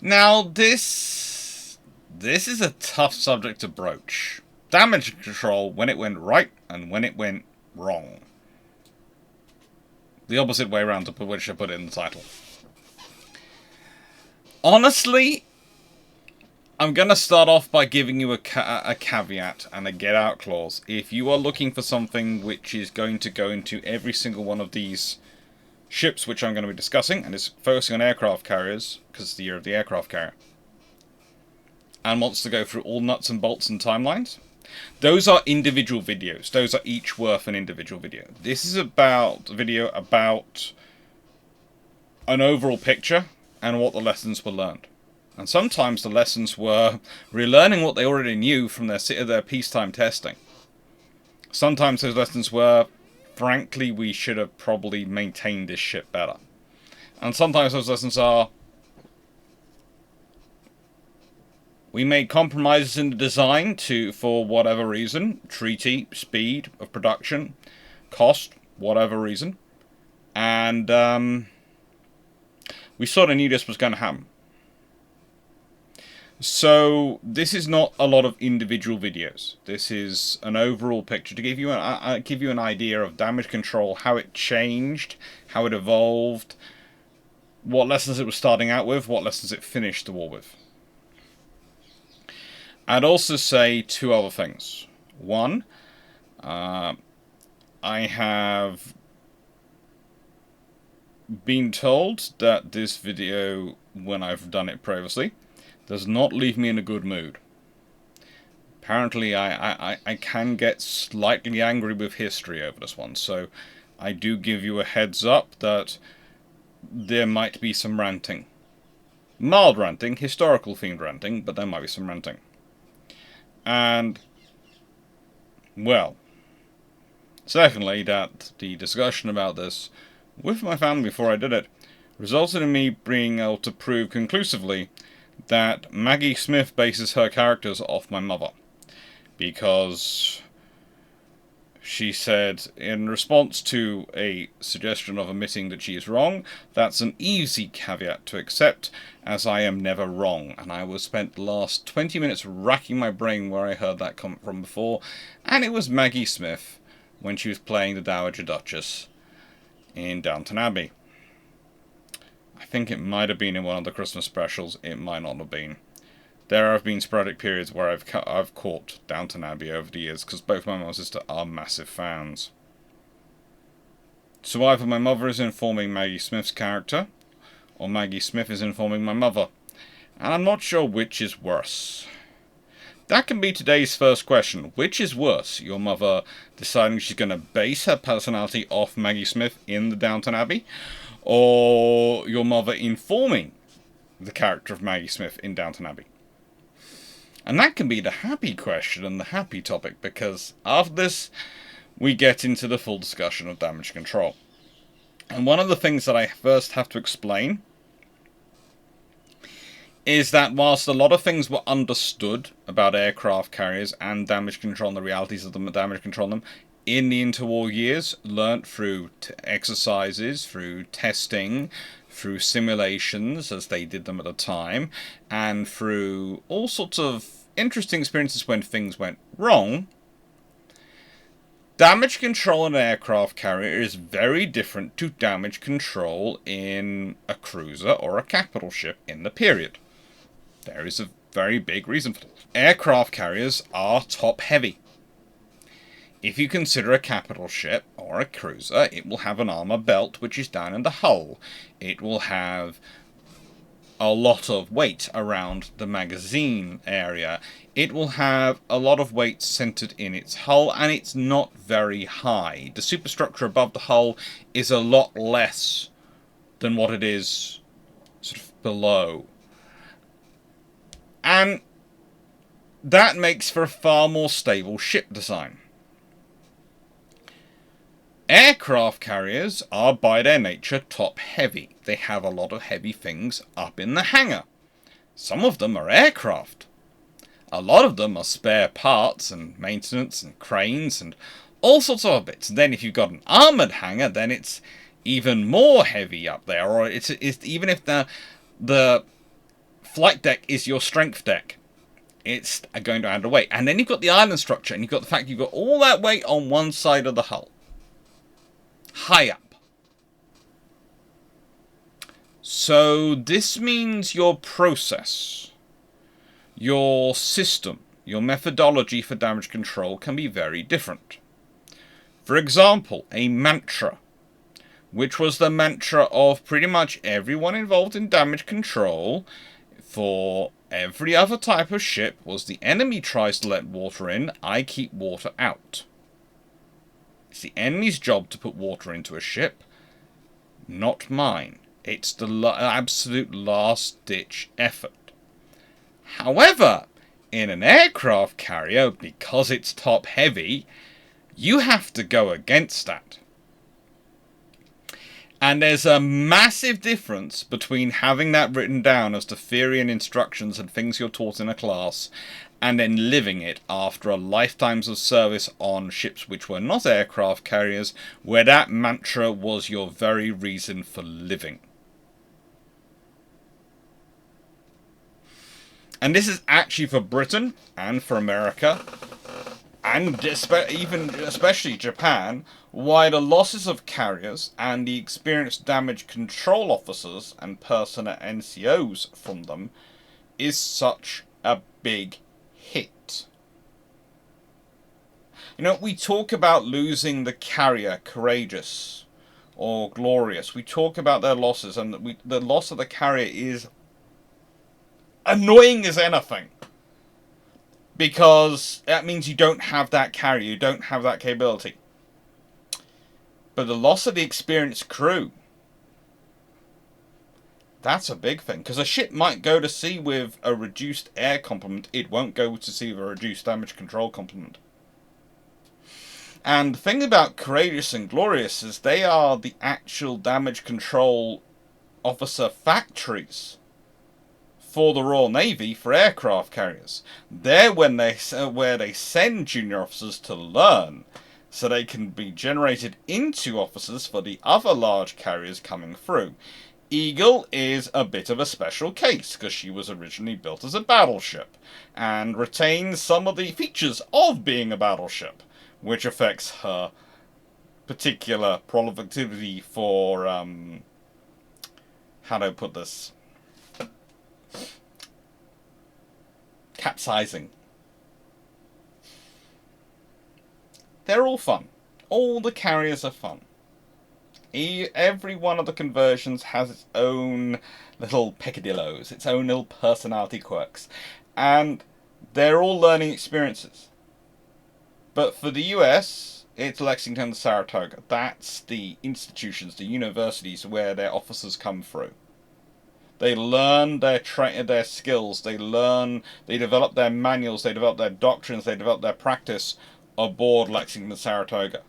Now, this is a tough subject to broach. Damage control when it went right and when it went wrong. The opposite way around to which I put it in the title. Honestly, I'm going to start off by giving you a caveat and a get out clause. If you are looking for something which is going to go into every single one of these ships which I'm going to be discussing, and is focusing on aircraft carriers, because it's the year of the aircraft carrier, and wants to go through all nuts and bolts and timelines, those are individual videos. Those are each worth an individual video. This is about a video about an overall picture and what the lessons were learned. And sometimes the lessons were relearning what they already knew from their peacetime testing. Sometimes those lessons were, frankly, we should have probably maintained this ship better. And sometimes those lessons are, we made compromises in the design for whatever reason, treaty, speed of production, cost, whatever reason, and we sort of knew this was going to happen. So this is not a lot of individual videos. This is an overall picture to give you an idea of damage control, how it changed, how it evolved, what lessons it was starting out with, what lessons it finished the war with. I'd also say two other things. One, I have been told that this video, when I've done it previously, does not leave me in a good mood. Apparently, I can get slightly angry with history over this one, so I do give you a heads up that there might be some ranting. Mild ranting, historical themed ranting, but there might be some ranting. And, well, secondly, that the discussion about this with my family before I did it resulted in me being able to prove conclusively that Maggie Smith bases her characters off my mother. Because she said, in response to a suggestion of admitting that she is wrong, that's an easy caveat to accept, as I am never wrong. And I was spent the last 20 minutes racking my brain where I heard that come from before, and it was Maggie Smith when she was playing the Dowager Duchess in Downton Abbey. I think it might have been in one of the Christmas specials. It might not have been. There have been sporadic periods where I've caught Downton Abbey over the years, because both my mum and sister are massive fans. So either my mother is informing Maggie Smith's character, or Maggie Smith is informing my mother. And I'm not sure which is worse. That can be today's first question. Which is worse? Your mother deciding she's going to base her personality off Maggie Smith in the Downton Abbey? Or your mother informing the character of Maggie Smith in Downton Abbey? And that can be the happy question and the happy topic, because after this, we get into the full discussion of damage control. And one of the things that I first have to explain is that whilst a lot of things were understood about aircraft carriers and damage control and the realities of them, damage control them, in the interwar years, learnt through exercises, through testing, through simulations, as they did them at the time, and through all sorts of interesting experiences when things went wrong, damage control in an aircraft carrier is very different to damage control in a cruiser or a capital ship in the period. There is a very big reason for this. Aircraft carriers are top-heavy. If you consider a capital ship or a cruiser, it will have an armor belt which is down in the hull. It will have a lot of weight around the magazine area. It will have a lot of weight centered in its hull, and it's not very high. The superstructure above the hull is a lot less than what it is sort of below. And that makes for a far more stable ship design. Aircraft carriers are by their nature top-heavy. They have a lot of heavy things up in the hangar. Some of them are aircraft. A lot of them are spare parts and maintenance and cranes and all sorts of bits. Then if you've got an armoured hangar, then it's even more heavy up there. Or it's even if the flight deck is your strength deck. It's going to add a weight. And then you've got the island structure, and you've got the fact you've got all that weight on one side of the hull. High up. So this means your process, your system, your methodology for damage control can be very different. For example, a mantra, which was the mantra of pretty much everyone involved in damage control for every other type of ship, was the enemy tries to let water in, I keep water out. It's the enemy's job to put water into a ship, not mine. It's the absolute last-ditch effort. However, in an aircraft carrier, because it's top-heavy, you have to go against that. And there's a massive difference between having that written down as the theory and instructions and things you're taught in a class, and then living it after a lifetimes of service on ships which were not aircraft carriers, where that mantra was your very reason for living. And this is actually for Britain and for America, and especially Japan, why the losses of carriers and the experienced damage control officers and person at NCOs from them is such a big hit. You know, we talk about losing the carrier Courageous or Glorious. We talk about their losses, and the loss of the carrier is annoying as anything. Because that means you don't have that carrier, you don't have that capability. But the loss of the experienced crew, that's a big thing. Because a ship might go to sea with a reduced air complement, it won't go to sea with a reduced damage control complement. And the thing about Courageous and Glorious is they are the actual damage control officer factories for the Royal Navy for aircraft carriers. They're where they send junior officers to learn, so they can be generated into officers for the other large carriers coming through. Eagle is a bit of a special case, because she was originally built as a battleship, and retains some of the features of being a battleship, which affects her particular productivity for, how do I put this? Capsizing. They're all fun. All the carriers are fun. Every one of the conversions has its own little peccadillos, its own little personality quirks, and they're all learning experiences. But for the US, it's Lexington and Saratoga. That's the institutions, the universities where their officers come through. They learn their skills, they develop their manuals, they develop their doctrines, they develop their practice aboard Lexington and Saratoga.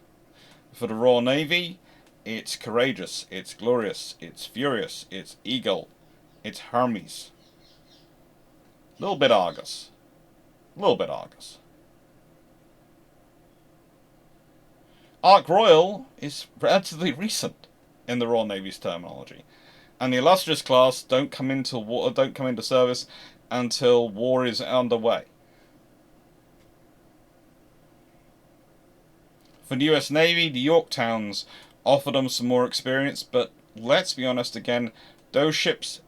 For the Royal Navy, it's Courageous, it's Glorious, it's Furious, it's Eagle, it's Hermes. A little bit Argus. Ark Royal is relatively recent in the Royal Navy's terminology. And the Illustrious class don't come into service until war is underway. For the US Navy, the Yorktowns offer them some more experience, but let's be honest again, those ships,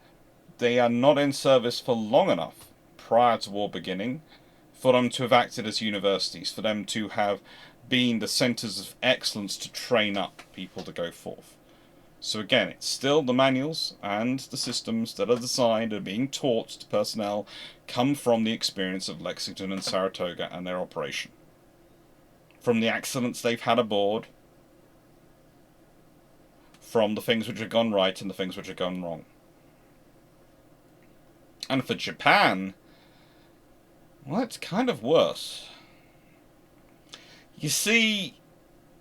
they are not in service for long enough prior to war beginning for them to have acted as universities, for them to have been the centres of excellence to train up people to go forth. So again, it's still the manuals and the systems that are designed and being taught to personnel come from the experience of Lexington and Saratoga and their operation. From the accidents they've had aboard, from the things which have gone right and the things which have gone wrong. And for Japan, well, it's kind of worse. You see,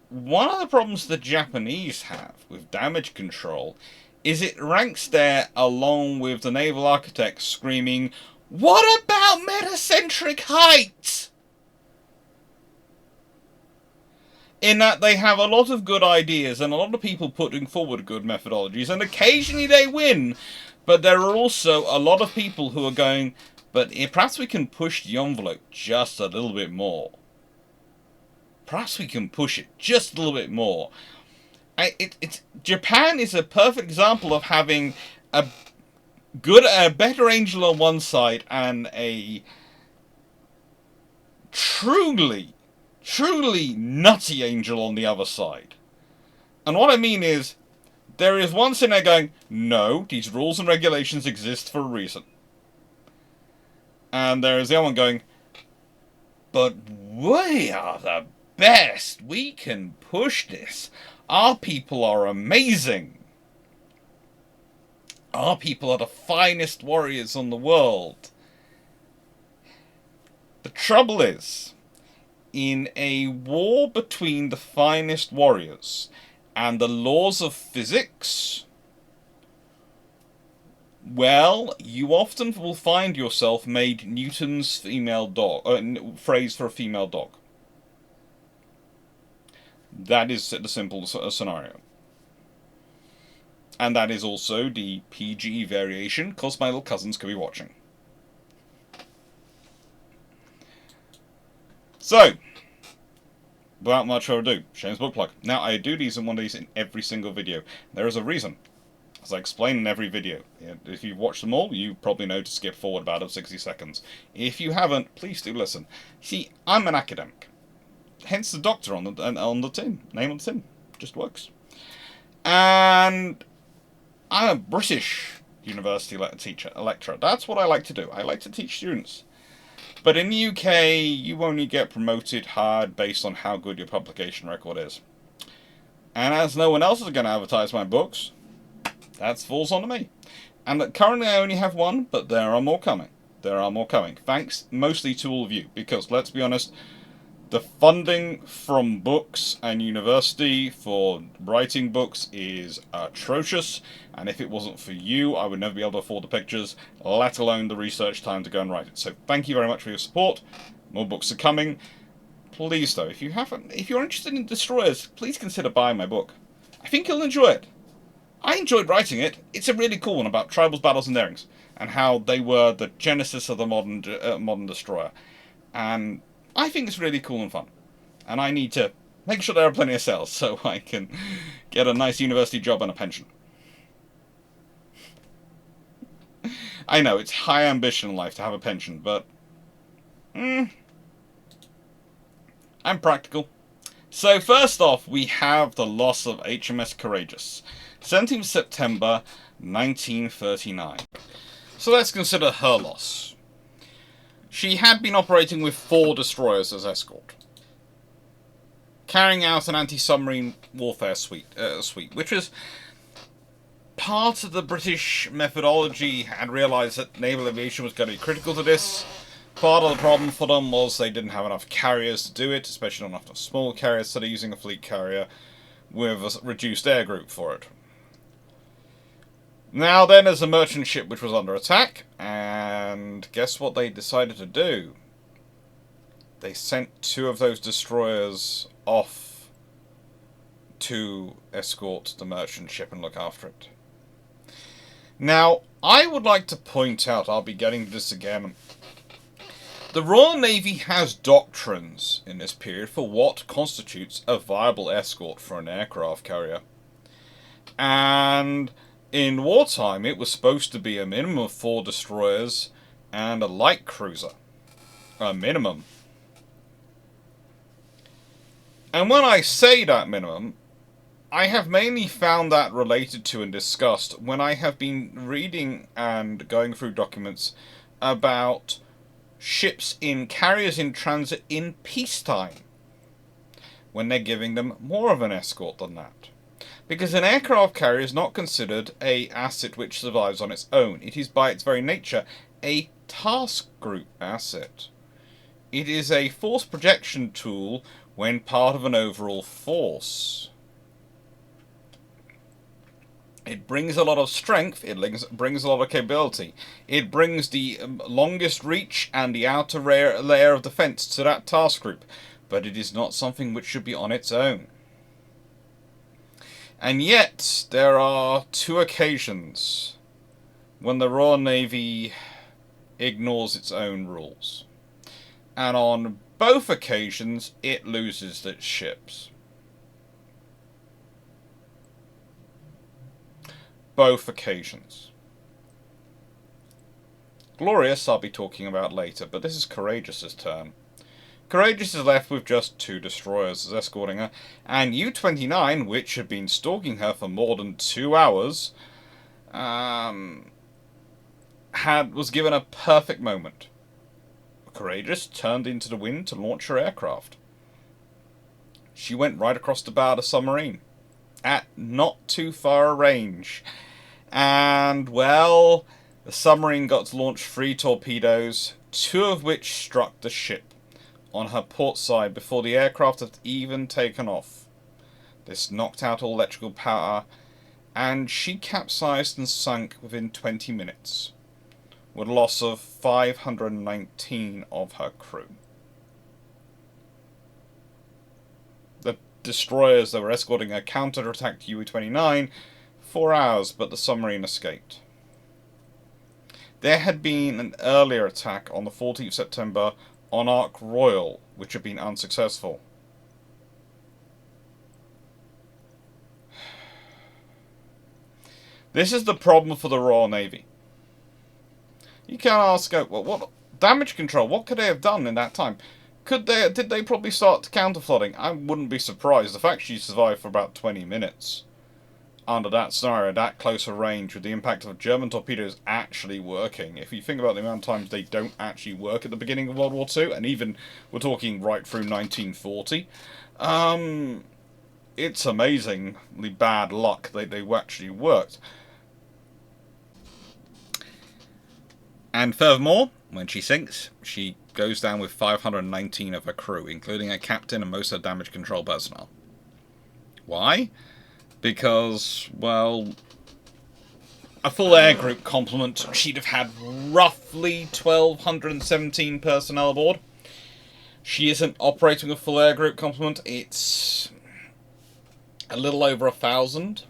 one of the problems the Japanese have with damage control is it ranks there along with the naval architects screaming, "What about metacentric height?" In that they have a lot of good ideas and a lot of people putting forward good methodologies, and occasionally they win, But there are also a lot of people who are going, but perhaps we can push the envelope just a little bit more. Perhaps we can push it just a little bit more. Japan is a perfect example of having a better angel on one side and a truly nutty angel on the other side. And what I mean is, there is one sitting there going, no, these rules and regulations exist for a reason. And there is the other one going, but we are the best. We can push this. Our people are amazing. Our people are the finest warriors in the world. The trouble is, in a war between the finest warriors and the laws of physics, well, you often will find yourself made Newton's female dog, phrase for a female dog. That is the simple scenario. And that is also the PG variation, because my little cousins could be watching. So, without much further ado, Shane's book plug. Now, I do these in one of these in every single video. There is a reason. As I explain in every video. If you've watched them all, you probably know to skip forward about 60 seconds. If you haven't, please do listen. See, I'm an academic. Hence the doctor on the tin. Name on the tin. Just works. And I'm a British university lecturer. That's what I like to do. I like to teach students. But in the UK, you only get promoted hard based on how good your publication record is. And as no one else is going to advertise my books, that falls onto me. And currently I only have one, but there are more coming. There are more coming. Thanks mostly to all of you, because let's be honest, the funding from books and university for writing books is atrocious, and if it wasn't for you, I would never be able to afford the pictures, let alone the research time to go and write it. So thank you very much for your support. More books are coming. Please though, if you're interested in destroyers, please consider buying my book. I think you'll enjoy it. I enjoyed writing it. It's a really cool one about tribals, battles, and dairings, and how they were the genesis of the modern destroyer. And I think it's really cool and fun. And I need to make sure there are plenty of sales so I can get a nice university job and a pension. I know, it's high ambition in life to have a pension, but I'm practical. So first off, we have the loss of HMS Courageous. 17th September 1939. So let's consider her loss. She had been operating with 4 destroyers as escort, carrying out an anti-submarine warfare suite, which was part of the British methodology, and realised that naval aviation was going to be critical to this. Part of the problem for them was they didn't have enough carriers to do it, especially not enough small carriers, so they're using a fleet carrier with a reduced air group for it. Now then, there's a merchant ship which was under attack, and guess what they decided to do? They sent 2 of those destroyers off to escort the merchant ship and look after it. Now, I would like to point out, I'll be getting to this again, the Royal Navy has doctrines in this period for what constitutes a viable escort for an aircraft carrier. And in wartime, it was supposed to be a minimum of 4 destroyers and a light cruiser. A minimum. And when I say that minimum, I have mainly found that related to and discussed when I have been reading and going through documents about ships in carriers in transit in peacetime, when they're giving them more of an escort than that. Because an aircraft carrier is not considered an asset which survives on its own. It is by its very nature a task group asset. It is a force projection tool when part of an overall force. It brings a lot of strength, it brings a lot of capability. It brings the longest reach and the outer layer of defense to that task group, but it is not something which should be on its own. And yet, there are 2 occasions when the Royal Navy ignores its own rules. And on both occasions, it loses its ships. Both occasions. Glorious I'll be talking about later, but this is Courageous's turn. Courageous is left with just 2 destroyers escorting her, and U-29, which had been stalking her for more than 2 hours, was given a perfect moment. Courageous turned into the wind to launch her aircraft. She went right across the bow of the submarine, at not too far a range. And, well, the submarine got to launch 3 torpedoes, 2 of which struck the ship on her port side before the aircraft had even taken off. This knocked out all electrical power, and she capsized and sunk within 20 minutes, with a loss of 519 of her crew. The destroyers that were escorting her counter-attacked U-29 for 4 hours, but the submarine escaped. There had been an earlier attack on the 14th September on Ark Royal, which had been unsuccessful. This is the problem for the Royal Navy. You can ask, well, what damage control? What could they have done in that time? Did they probably start counterflooding? I wouldn't be surprised. The fact she survived for about 20 minutes under that scenario, that close a range, with the impact of German torpedoes actually working. If you think about the amount of times they don't actually work at the beginning of World War II, and even we're talking right through 1940, it's amazingly bad luck they actually worked. And furthermore, when she sinks, she goes down with 519 of her crew, including a captain and most of her damage control personnel. Why? Because, well, a full air group complement, she'd have had roughly 1,217 personnel aboard. She isn't operating a full air group complement, it's a little over 1,000.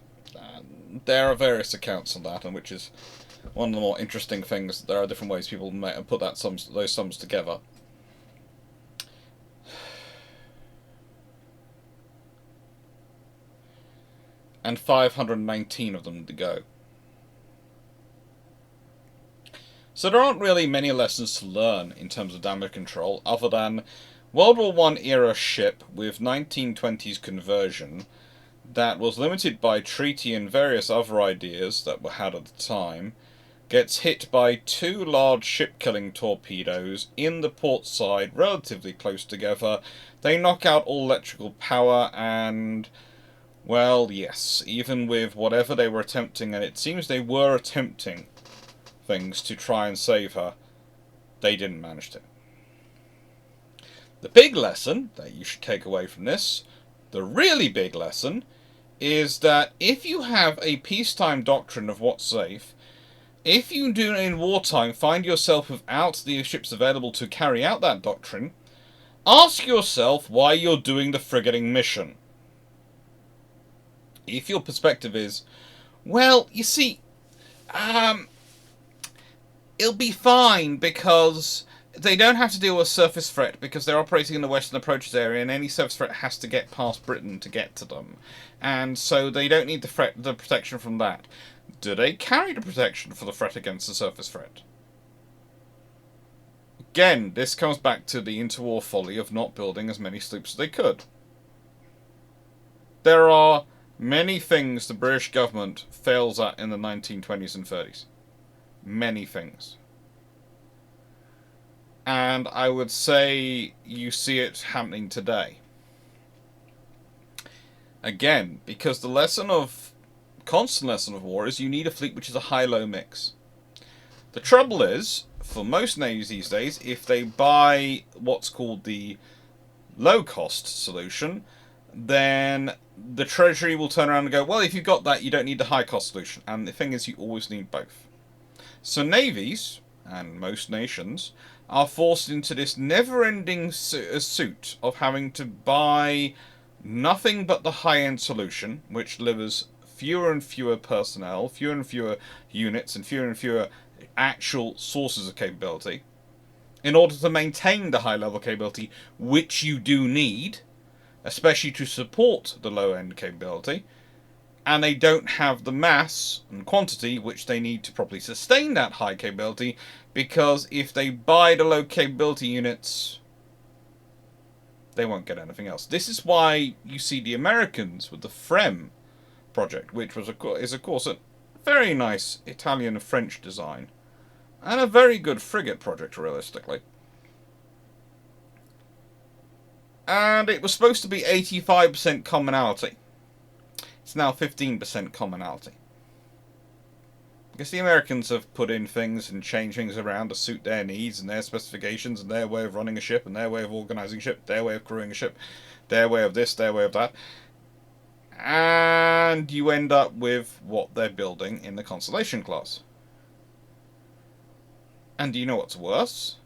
There are various accounts on that, and which is one of the more interesting things. There are different ways people put those sums together. And 519 of them to go. So there aren't really many lessons to learn in terms of damage control, other than World War I era ship with 1920s conversion that was limited by treaty and various other ideas that were had at the time, gets hit by 2 large ship-killing torpedoes in the port side, relatively close together. They knock out all electrical power and, well, yes, even with whatever they were attempting, and it seems they were attempting things to try and save her, they didn't manage to. The big lesson that you should take away from this, the really big lesson, is that if you have a peacetime doctrine of what's safe, if you do in wartime find yourself without the ships available to carry out that doctrine, ask yourself why you're doing the frigating mission. If your perspective is, well, you see, it'll be fine because they don't have to deal with surface threat because they're operating in the Western Approaches area, and any surface threat has to get past Britain to get to them. And so they don't need the protection from that. Do they carry the protection for the threat against the surface threat? Again, this comes back to the interwar folly of not building as many sloops as they could. There are many things the British government fails at in the 1920s and 30s. Many things. And I would say you see it happening today. Again, because the constant lesson of war is you need a fleet which is a high-low mix. The trouble is, for most navies these days, if they buy what's called the low-cost solution, then the Treasury will turn around and go, well, if you've got that, you don't need the high-cost solution. And the thing is, you always need both. So navies, and most nations, are forced into this never-ending suit of having to buy nothing but the high-end solution, which delivers fewer and fewer personnel, fewer and fewer units, and fewer actual sources of capability in order to maintain the high-level capability, which you do need, especially to support the low-end capability, and they don't have the mass and quantity which they need to properly sustain that high capability, because if they buy the low capability units, they won't get anything else. This is why you see the Americans with the FREM project, which is of course a very nice Italian and French design, and a very good frigate project, realistically. And it was supposed to be 85% commonality. It's now 15% commonality. Because the Americans have put in things and changed things around to suit their needs and their specifications and their way of running a ship and their way of organising a ship, their way of crewing a ship, their way of this, their way of that. And you end up with what they're building in the Constellation class. And do you know what's worse?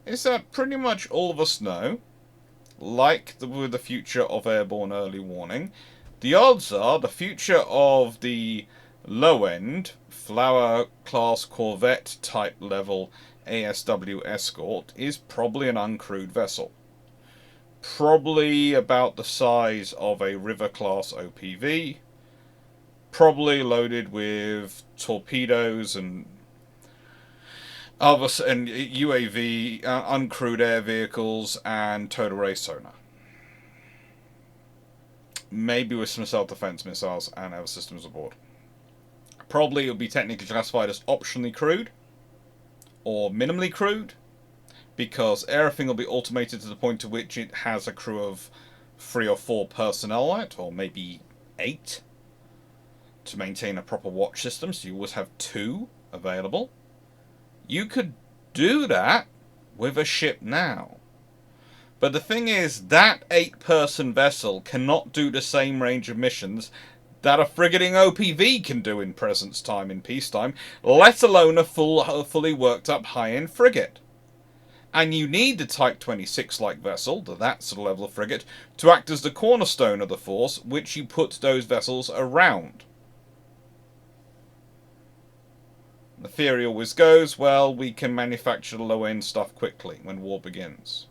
Is that pretty much all of us know, like with the future of airborne early warning, the odds are the future of the low-end Flower class corvette type level ASW escort is probably an uncrewed vessel. Probably about the size of a River class OPV, probably loaded with torpedoes and UAV, uncrewed air vehicles, and total array sonar. Maybe with some self-defense missiles and other systems aboard. Probably it would be technically classified as optionally crewed, or minimally crewed, because everything will be automated to the point to which it has a crew of 3 or 4 personnel on it, or maybe 8, to maintain a proper watch system, so you always have 2 available. You could do that with a ship now. But the thing is, that 8-person vessel cannot do the same range of missions that a frigating OPV can do in presence time, in peacetime, let alone a fully worked up high-end frigate. And you need the Type 26-like vessel, that sort of level of frigate, to act as the cornerstone of the force which you put those vessels around. The theory always goes, well, we can manufacture the low-end stuff quickly when war begins.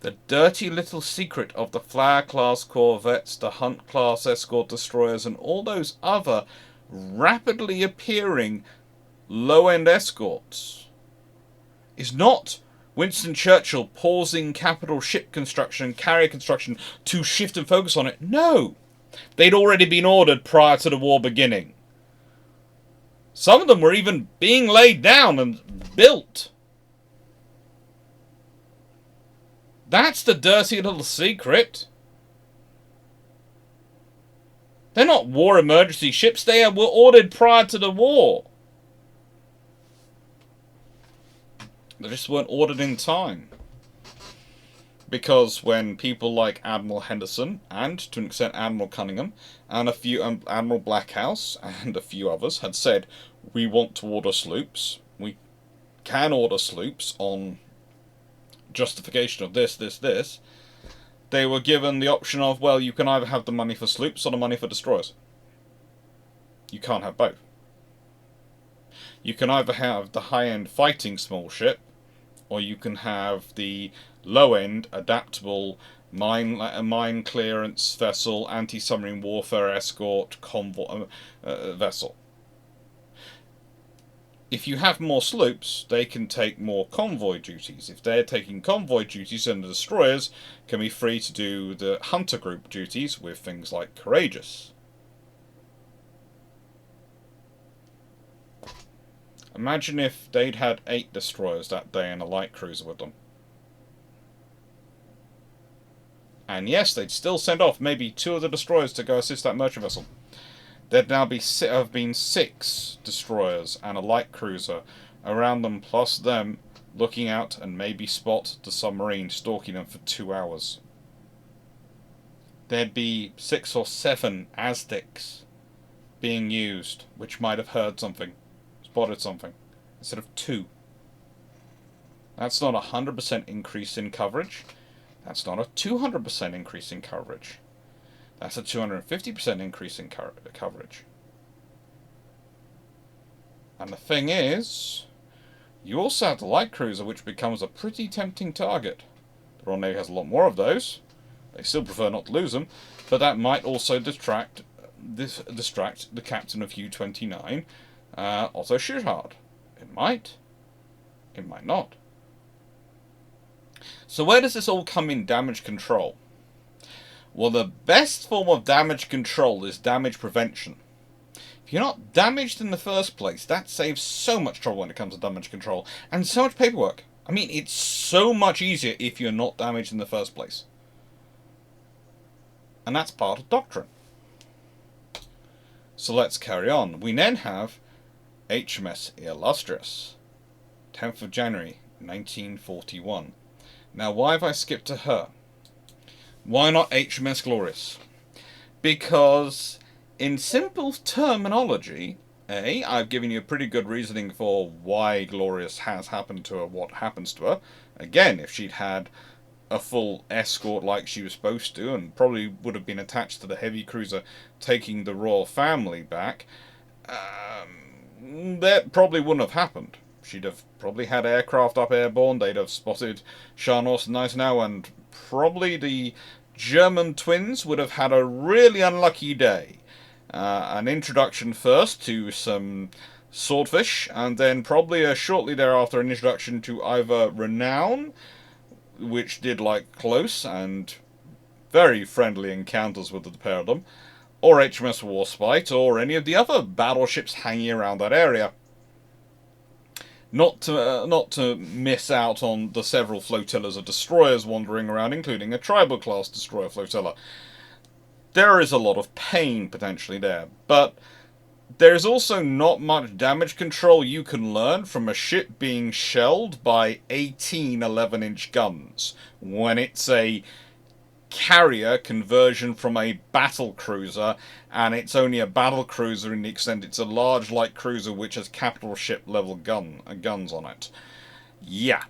The dirty little secret of the Flower-class corvettes, the Hunt-class escort destroyers, and all those other rapidly appearing low-end escorts is not Winston Churchill pausing capital ship construction, carrier construction, to shift and focus on it. No! They'd already been ordered prior to the war beginning. Some of them were even being laid down and built. That's the dirty little secret. They're not war emergency ships. They were ordered prior to the war. They just weren't ordered in time. Because when people like Admiral Henderson, and to an extent Admiral Cunningham, and Admiral Blackhouse, and a few others had said, we want to order sloops, we can order sloops on justification of this, they were given the option of, well, you can either have the money for sloops or the money for destroyers. You can't have both. You can either have the high-end fighting small ship, or you can have the low-end adaptable mine clearance vessel, anti-submarine warfare escort convoy vessel. If you have more sloops, they can take more convoy duties. If they're taking convoy duties, then the destroyers can be free to do the hunter group duties with things like Courageous. Imagine if they'd had 8 destroyers that day and a light cruiser with them. And yes, they'd still send off maybe 2 of the destroyers to go assist that merchant vessel. There'd now have been 6 destroyers and a light cruiser around them, plus them looking out and maybe spot the submarine stalking them for 2 hours. There'd be 6 or 7 Aztecs being used, which might have heard something, spotted something, instead of 2. That's not a 100% increase in coverage. That's not a 200% increase in coverage. That's a 250% increase in coverage. And the thing is, you also have the light cruiser, which becomes a pretty tempting target. The Royal Navy has a lot more of those. They still prefer not to lose them, but that might also distract the captain of U-29, Otto Schierhardt. It might. It might not. So where does this all come in damage control? Well, the best form of damage control is damage prevention. If you're not damaged in the first place, that saves so much trouble when it comes to damage control, and so much paperwork. I mean, it's so much easier if you're not damaged in the first place. And that's part of doctrine. So let's carry on. We then have HMS Illustrious, 10th of January 1941. Now, why have I skipped to her? Why not HMS Glorious? Because in simple terminology, I've given you a pretty good reasoning for why Glorious has happened to her, what happens to her. Again, if she'd had a full escort like she was supposed to, and probably would have been attached to the heavy cruiser taking the royal family back, that probably wouldn't have happened. She'd have probably had aircraft up airborne, they'd have spotted Scharnhorst and Gneisenau, and probably the German twins would have had a really unlucky day. An introduction first to some swordfish, and then probably shortly thereafter an introduction to either Renown, which did like close and very friendly encounters with the pair of them, or HMS Warspite, or any of the other battleships hanging around that area. Not to miss out on the several flotillas of destroyers wandering around, including a tribal-class destroyer flotilla. There is a lot of pain potentially there, but there's also not much damage control you can learn from a ship being shelled by 18 11-inch guns, when it's a carrier conversion from a battle cruiser, and it's only a battle cruiser in the extent it's a large light cruiser which has capital ship level guns on it. Yeah,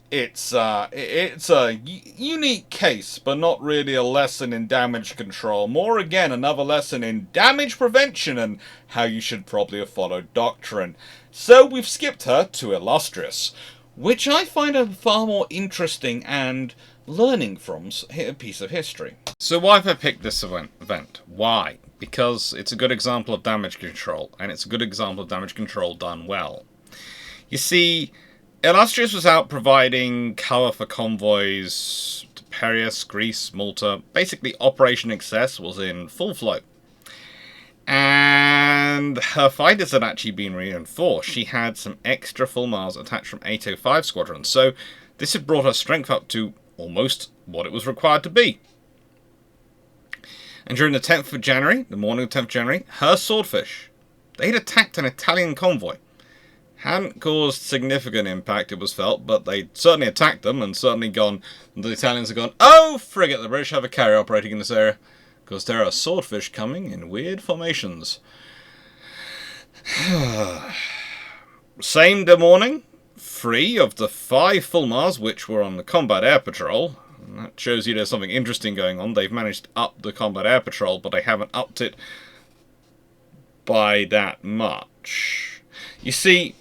it's a unique case, but not really a lesson in damage control. More again, another lesson in damage prevention and how you should probably have followed doctrine. So we've skipped her to Illustrious, which I find a far more interesting and learning from a piece of history. So why have I picked this event? Why? Because it's a good example of damage control, and it's a good example of damage control done well. You see, Illustrious was out providing cover for convoys to Piraeus, Greece, Malta. Basically, Operation Excess was in full flow. And her fighters had actually been reinforced. She had some extra full miles attached from 805 Squadron, so this had brought her strength up to almost what it was required to be. And during the 10th of January, the morning of 10th of January, her Swordfish, they'd attacked an Italian convoy. Hadn't caused significant impact, it was felt, but they'd certainly attacked them and certainly gone, the Italians had gone, oh, frigate, the British have a carrier operating in this area, because there are Swordfish coming in weird formations. Same day morning, 3 of the 5 Fulmars which were on the Combat Air Patrol, and that shows you there's something interesting going on. They've managed to up the Combat Air Patrol, but they haven't upped it by that much. You see,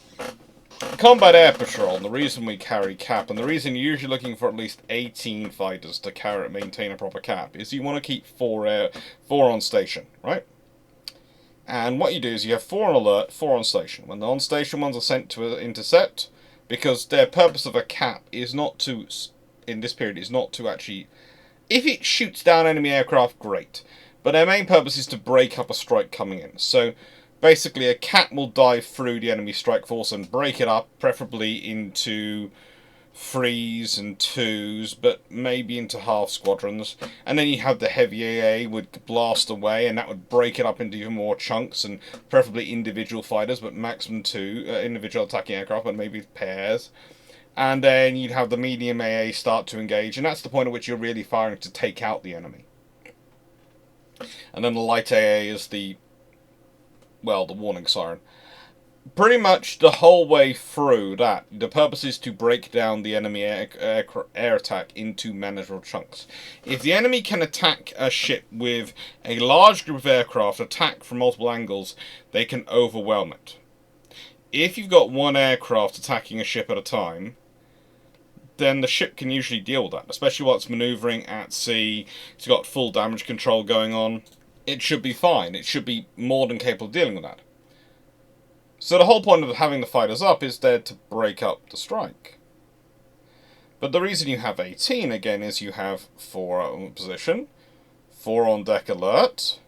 Combat Air Patrol, and the reason we carry cap, and the reason you're usually looking for at least 18 fighters to maintain a proper cap, is you want to keep 4 on station, right? And what you do is you have 4 on alert, 4 on station. When the on-station ones are sent to intercept, because their purpose of a cap is not to, in this period, is not to actually, if it shoots down enemy aircraft, great. But their main purpose is to break up a strike coming in. So basically a cap will dive through the enemy strike force and break it up, preferably into 3s and 2s, but maybe into half squadrons. And then you have the heavy AA would blast away, and that would break it up into even more chunks, and preferably individual fighters, but maximum 2 individual attacking aircraft, and maybe pairs. And then you'd have the medium AA start to engage, and that's the point at which you're really firing to take out the enemy. And then the light AA is the warning siren. pretty much the whole way through that, the purpose is to break down the enemy air attack into manageable chunks. If the enemy can attack a ship with a large group of aircraft, attack from multiple angles, they can overwhelm it. If you've got one aircraft attacking a ship at a time, then the ship can usually deal with that, especially while it's manoeuvring at sea. It's got full damage control going on. It should be fine. It should be more than capable of dealing with that. So the whole point of having the fighters up is there to break up the strike. But the reason you have 18, again, is you have 4 on position, 4 on deck alert,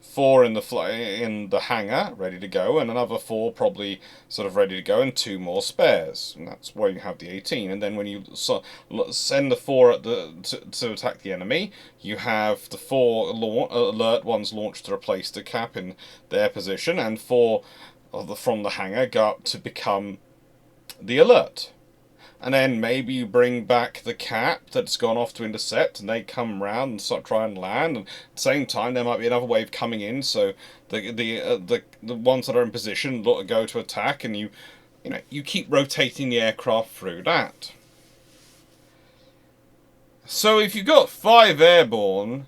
4 in the hangar, ready to go, and another 4 probably sort of ready to go, and 2 more spares. And that's where you have the 18. And then when you send the 4 at to attack the enemy, you have the 4 alert ones launched to replace the cap in their position, and 4 from the hangar go up to become the alert. And then maybe you bring back the cap that's gone off to intercept, and they come round and start trying to land. And at the same time, there might be another wave coming in, so the ones that are in position go to attack, and you keep rotating the aircraft through that. So if you've got 5 airborne,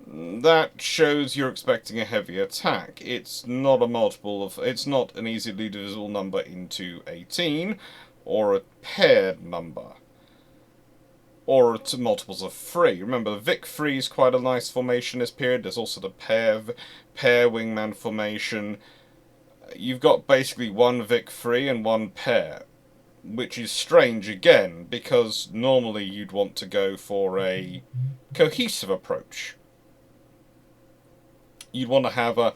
that shows you're expecting a heavy attack. It's not a multiple of. It's not an easily divisible number into 18. Or a paired number, or to multiples of 3. Remember, the Vic 3 is quite a nice formation this period. There's also the pair wingman formation. You've got basically 1 Vic 3 and 1 pair, which is strange again, because normally you'd want to go for a cohesive approach. You'd want to have a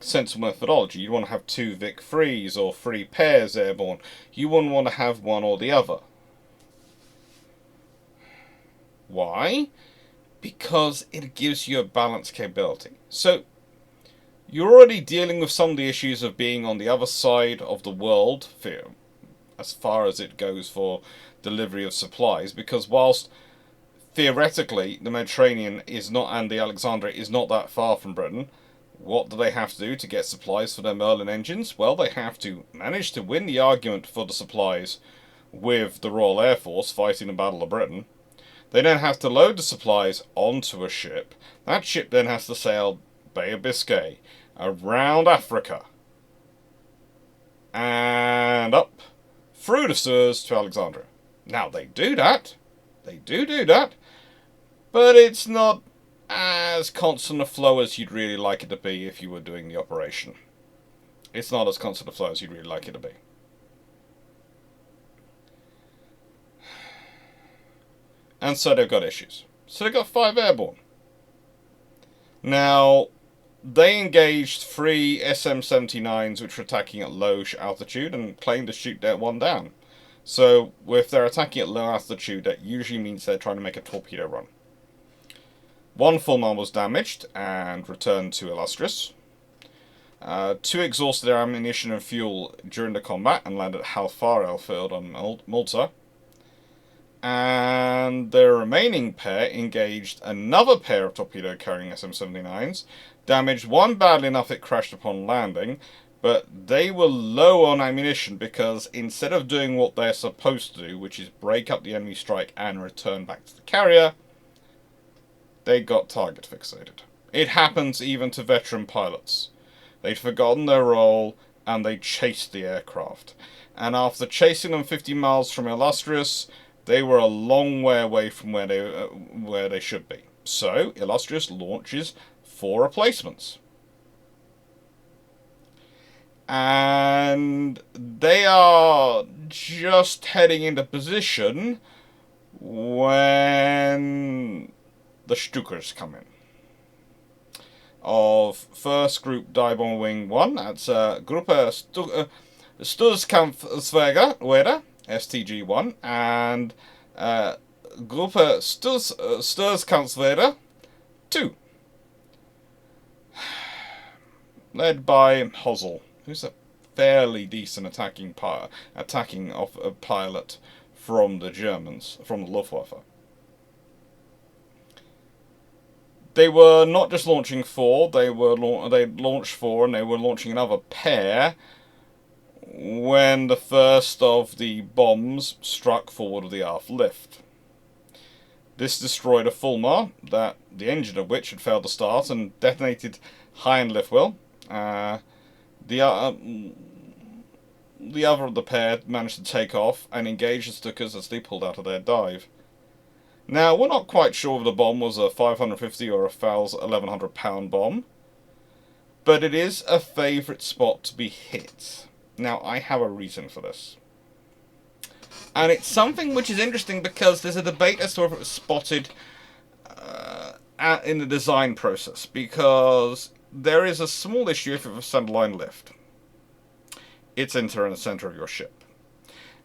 sensible methodology. You'd want to have 2 Vic 3s or 3 pairs airborne. You wouldn't want to have one or the other. Why? Because it gives you a balanced capability. So you're already dealing with some of the issues of being on the other side of the world, as far as it goes for delivery of supplies, because whilst theoretically the Mediterranean is not, and the Alexandria is not that far from Britain, what do they have to do to get supplies for their Merlin engines? Well, they have to manage to win the argument for the supplies with the Royal Air Force fighting the Battle of Britain. They then have to load the supplies onto a ship. That ship then has to sail Bay of Biscay, around Africa, and up through the Suez to Alexandria. Now, they do that. They do that. But it's not as constant a flow as you'd really like it to be if you were doing the operation. It's not as constant a flow as you'd really like it to be. And so they've got issues. So they've got 5 airborne. Now, they engaged 3 SM-79s which were attacking at low altitude and claimed to shoot that one down. So if they're attacking at low altitude, that usually means they're trying to make a torpedo run. 1 Fulmar was damaged and returned to Illustrious. 2 exhausted their ammunition and fuel during the combat and landed at Halfar airfield on Malta. And their remaining pair engaged another pair of torpedo-carrying SM-79s, damaged 1 badly enough it crashed upon landing, but they were low on ammunition because instead of doing what they're supposed to do, which is break up the enemy strike and return back to the carrier, they got target fixated. It happens even to veteran pilots. They'd forgotten their role and they chased the aircraft. And after chasing them 50 miles from Illustrious, they were a long way away from where they should be. So Illustrious launches 4 replacements. And they are just heading into position when the Stukas come in. Of 1st Group Die Bomber Wing 1, that's Gruppe Sturzkampfswehr, STG-1, and Gruppe Sturzkampfswehr 2, led by Hosel, who's a fairly decent attacking pilot from the Germans, from the Luftwaffe. They were not just launching 4, they launched 4 and they were launching another pair when the first of the bombs struck forward of the aft lift. This destroyed a Fulmar, that the engine of which had failed to start and detonated high in lift wheel. The other of the pair managed to take off and engage the Stukas as they pulled out of their dive. Now, we're not quite sure if the bomb was a 550 or a Fowl's 1100 pound bomb, but it is a favourite spot to be hit. Now, I have a reason for this. And it's something which is interesting because there's a debate as to whether it was spotted in the design process, because there is a small issue if it was centerline lift. It's in the centre of your ship.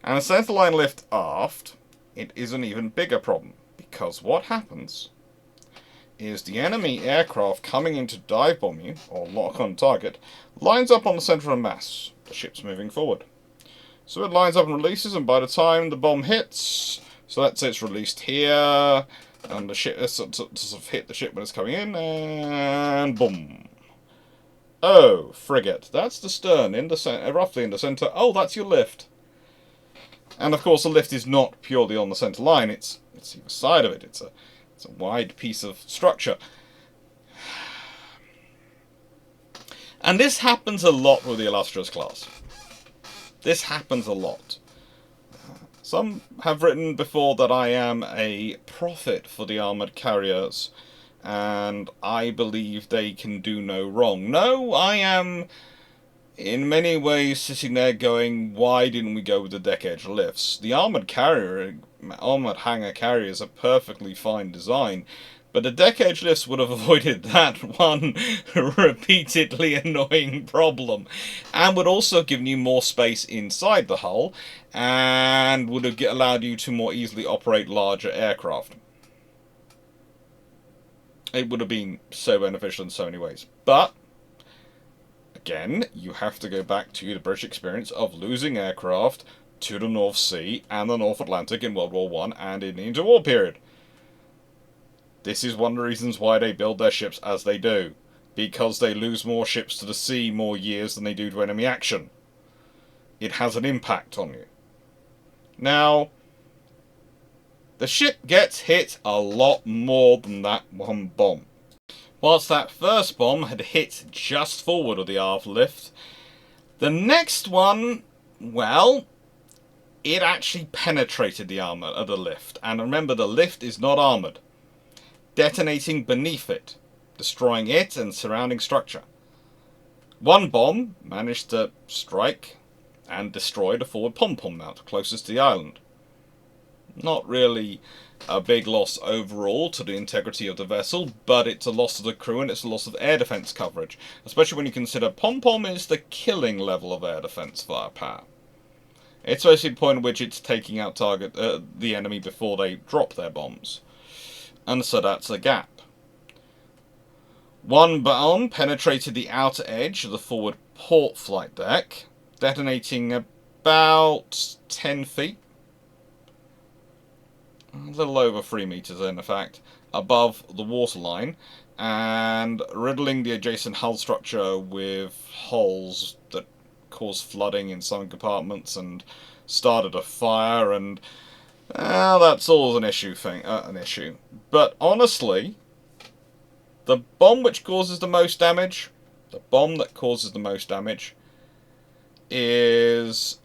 And a centerline lift aft, it is an even bigger problem, because what happens is the enemy aircraft coming in to dive bomb you, or lock on target, lines up on the centre of mass. The ship's moving forward. So it lines up and releases, and by the time the bomb hits, so let's say it's released here, and the ship sort of hit the ship when it's coming in, and boom. Oh, frigate. That's the stern, in the roughly in the centre. Oh, that's your lift. And of course, the lift is not purely on the centre line. It's either side of it. It's a wide piece of structure. And this happens a lot with the Illustrious class. This happens a lot. Some have written before that I am a prophet for the armoured carriers, and I believe they can do no wrong. No, I am in many ways sitting there going, why didn't we go with the deck edge lifts? The armoured hangar carrier is a perfectly fine design, but the deck edge lifts would have avoided that one repeatedly annoying problem, and would also have given you more space inside the hull, and would have allowed you to more easily operate larger aircraft. It would have been so beneficial in so many ways. But again, you have to go back to the British experience of losing aircraft to the North Sea and the North Atlantic in World War I and in the interwar period. This is one of the reasons why they build their ships as they do. Because they lose more ships to the sea more years than they do to enemy action. It has an impact on you. Now, the ship gets hit a lot more than that one bomb. Whilst that first bomb had hit just forward of the aft lift, the next one, well, it actually penetrated the armour of the lift. And remember, the lift is not armoured, detonating beneath it, destroying it and surrounding structure. One bomb managed to strike and destroy the forward pom-pom mount closest to the island. Not really a big loss overall to the integrity of the vessel, but it's a loss of the crew and it's a loss of air defence coverage, especially when you consider pom-pom is the killing level of air defence firepower. It's basically the point at which it's taking out the enemy before they drop their bombs. And so that's a gap. One bomb penetrated the outer edge of the forward port flight deck, detonating about 10 feet. A little over 3 meters in fact, above the waterline, and riddling the adjacent hull structure with holes that caused flooding in some compartments and started a fire, and that's always an issue. But honestly, the bomb which causes the most damage, is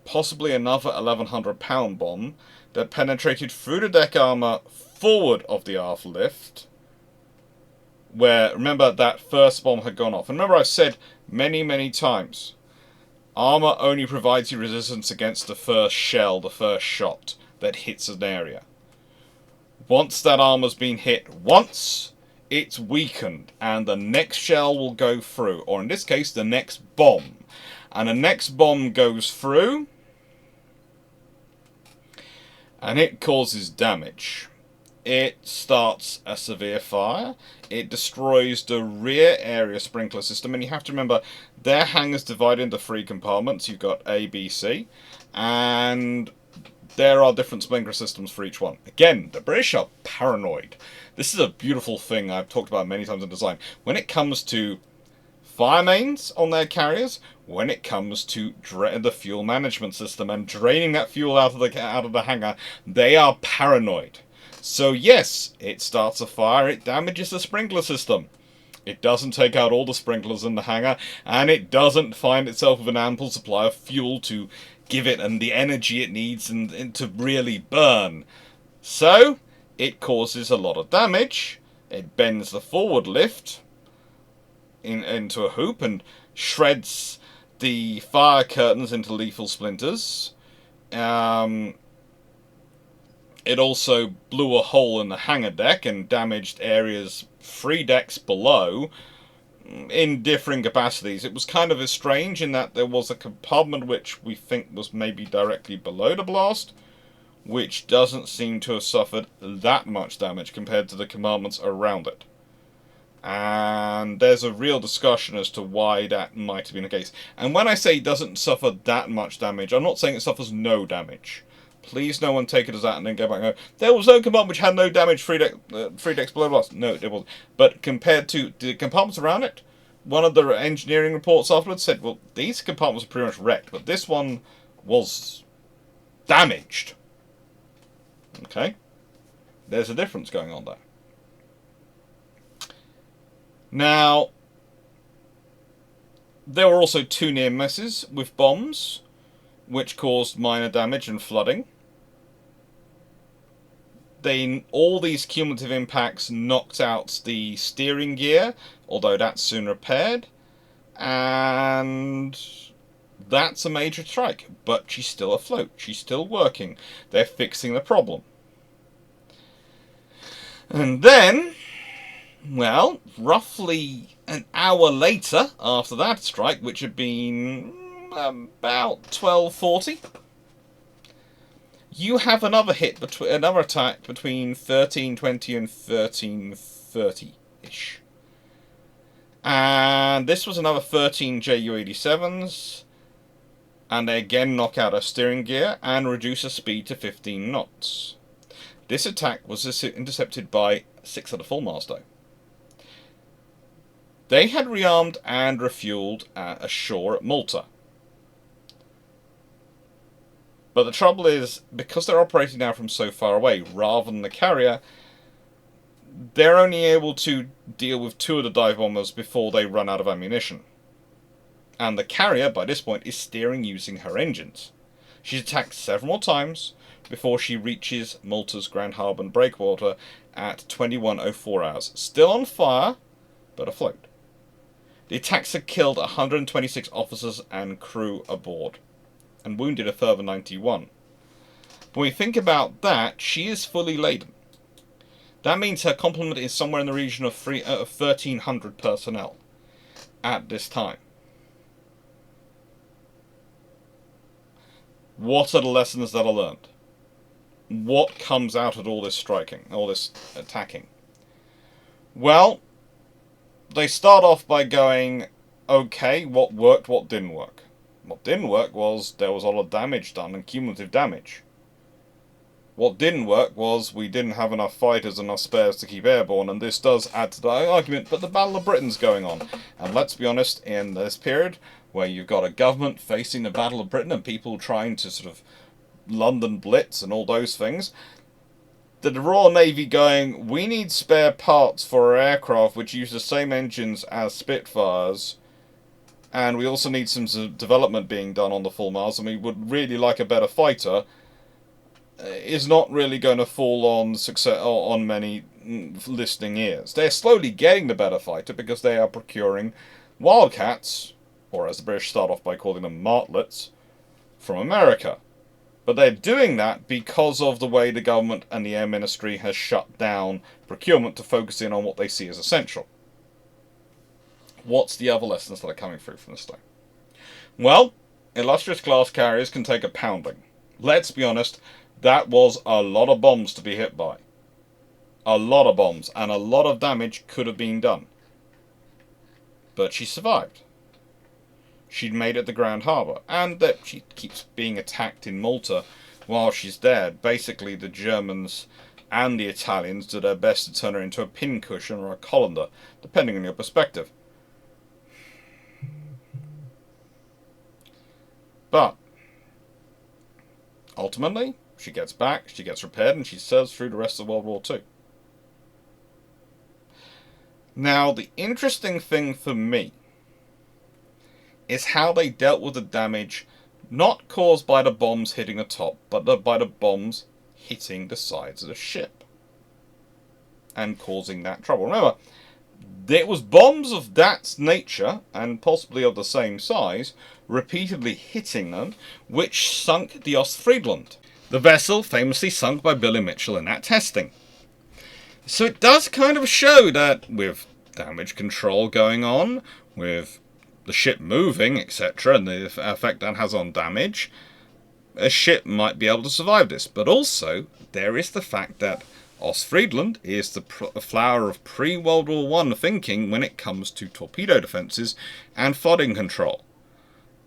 possibly another 1100 pound bomb that penetrated through the deck armour forward of the aft lift, where, remember, that first bomb had gone off. And remember, I've said many times, armour only provides you resistance against the first shell, the first shot that hits an area. Once that armour's been hit once, it's weakened, and the next shell will go through, or in this case, the next bomb. And the next bomb goes through, and it causes damage. It starts a severe fire. It destroys the rear area sprinkler system, and you have to remember, their hangar's divided into 3 compartments. You've got A, B, C, and there are different sprinkler systems for each one. Again, the British are paranoid. This is a beautiful thing I've talked about many times in design. When it comes to fire mains on their carriers, when it comes to the fuel management system and draining that fuel out of the hangar, they are paranoid. So yes, it starts a fire, it damages the sprinkler system. It doesn't take out all the sprinklers in the hangar, and it doesn't find itself with an ample supply of fuel to give it and the energy it needs and to really burn. So it causes a lot of damage. It bends the forward lift into a hoop and shreds the fire curtains into lethal splinters. It also blew a hole in the hangar deck and damaged areas 3 decks below in differing capacities. It was kind of strange in that there was a compartment which we think was maybe directly below the blast, which doesn't seem to have suffered that much damage compared to the compartments around it. And there's a real discussion as to why that might have been the case. And when I say it doesn't suffer that much damage, I'm not saying it suffers no damage. Please no one take it as that and then go back and go, there was no compartment which had no damage 3 decks below blast. No, it wasn't. But compared to the compartments around it, one of the engineering reports afterwards said, well, these compartments are pretty much wrecked, but this one was damaged. Okay? There's a difference going on there. Now, there were also 2 near misses with bombs, which caused minor damage and flooding. All these cumulative impacts knocked out the steering gear, although that's soon repaired. And that's a major strike, but she's still afloat. She's still working. They're fixing the problem. And then, well, roughly an hour later after that strike, which had been about 12:40, you have another another attack between 13:20 and 13:30-ish. And this was another 13 Ju-87s, and they again knock out her steering gear and reduce her speed to 15 knots. This attack was intercepted by 6 of the full miles, though. They had rearmed and refueled ashore at Malta. But the trouble is, because they're operating now from so far away, rather than the carrier, they're only able to deal with 2 of the dive bombers before they run out of ammunition. And the carrier, by this point, is steering using her engines. She's attacked several more times before she reaches Malta's Grand Harbour breakwater at 21:04 hours. Still on fire, but afloat. The attacks had killed 126 officers and crew aboard, and wounded a further 91. When we think about that, she is fully laden. That means her complement is somewhere in the region of 1,300 personnel at this time. What are the lessons that are learned? What comes out of all this striking, all this attacking? Well, they start off by going, okay, what worked, what didn't work? What didn't work was there was a lot of damage done, and cumulative damage. What didn't work was we didn't have enough fighters, enough spares to keep airborne, and this does add to the argument, but the Battle of Britain's going on. And let's be honest, in this period, where you've got a government facing the Battle of Britain and people trying to sort of London Blitz and all those things, the Royal Navy going, we need spare parts for our aircraft which use the same engines as Spitfires, and we also need some development being done on the full miles, and we would really like a better fighter, is not really going to fall on many listening ears. They're slowly getting the better fighter because they are procuring Wildcats, or as the British start off by calling them, Martlets, from America. But they're doing that because of the way the government and the Air Ministry has shut down procurement to focus in on what they see as essential. What's the other lessons that are coming through from this thing? Well, illustrious class carriers can take a pounding. Let's be honest, that was a lot of bombs to be hit by. A lot of bombs, and a lot of damage could have been done. But she survived. She'd made it to Grand Harbour, and that she keeps being attacked in Malta while she's dead, basically the Germans and the Italians do their best to turn her into a pincushion or a colander, depending on your perspective. But ultimately, she gets back, she gets repaired, and she serves through the rest of World War II. Now, the interesting thing for me is how they dealt with the damage not caused by the bombs hitting the top, but by the bombs hitting the sides of the ship and causing that trouble. Remember, it was bombs of that nature, and possibly of the same size, repeatedly hitting them, which sunk the Ostfriesland. The vessel famously sunk by Billy Mitchell in that testing. So it does kind of show that with damage control going on, with the ship moving, etc., and the effect that has on damage, a ship might be able to survive this. But also, there is the fact that Ostfriesland is the flower of pre-World War I thinking when it comes to torpedo defences and flooding control.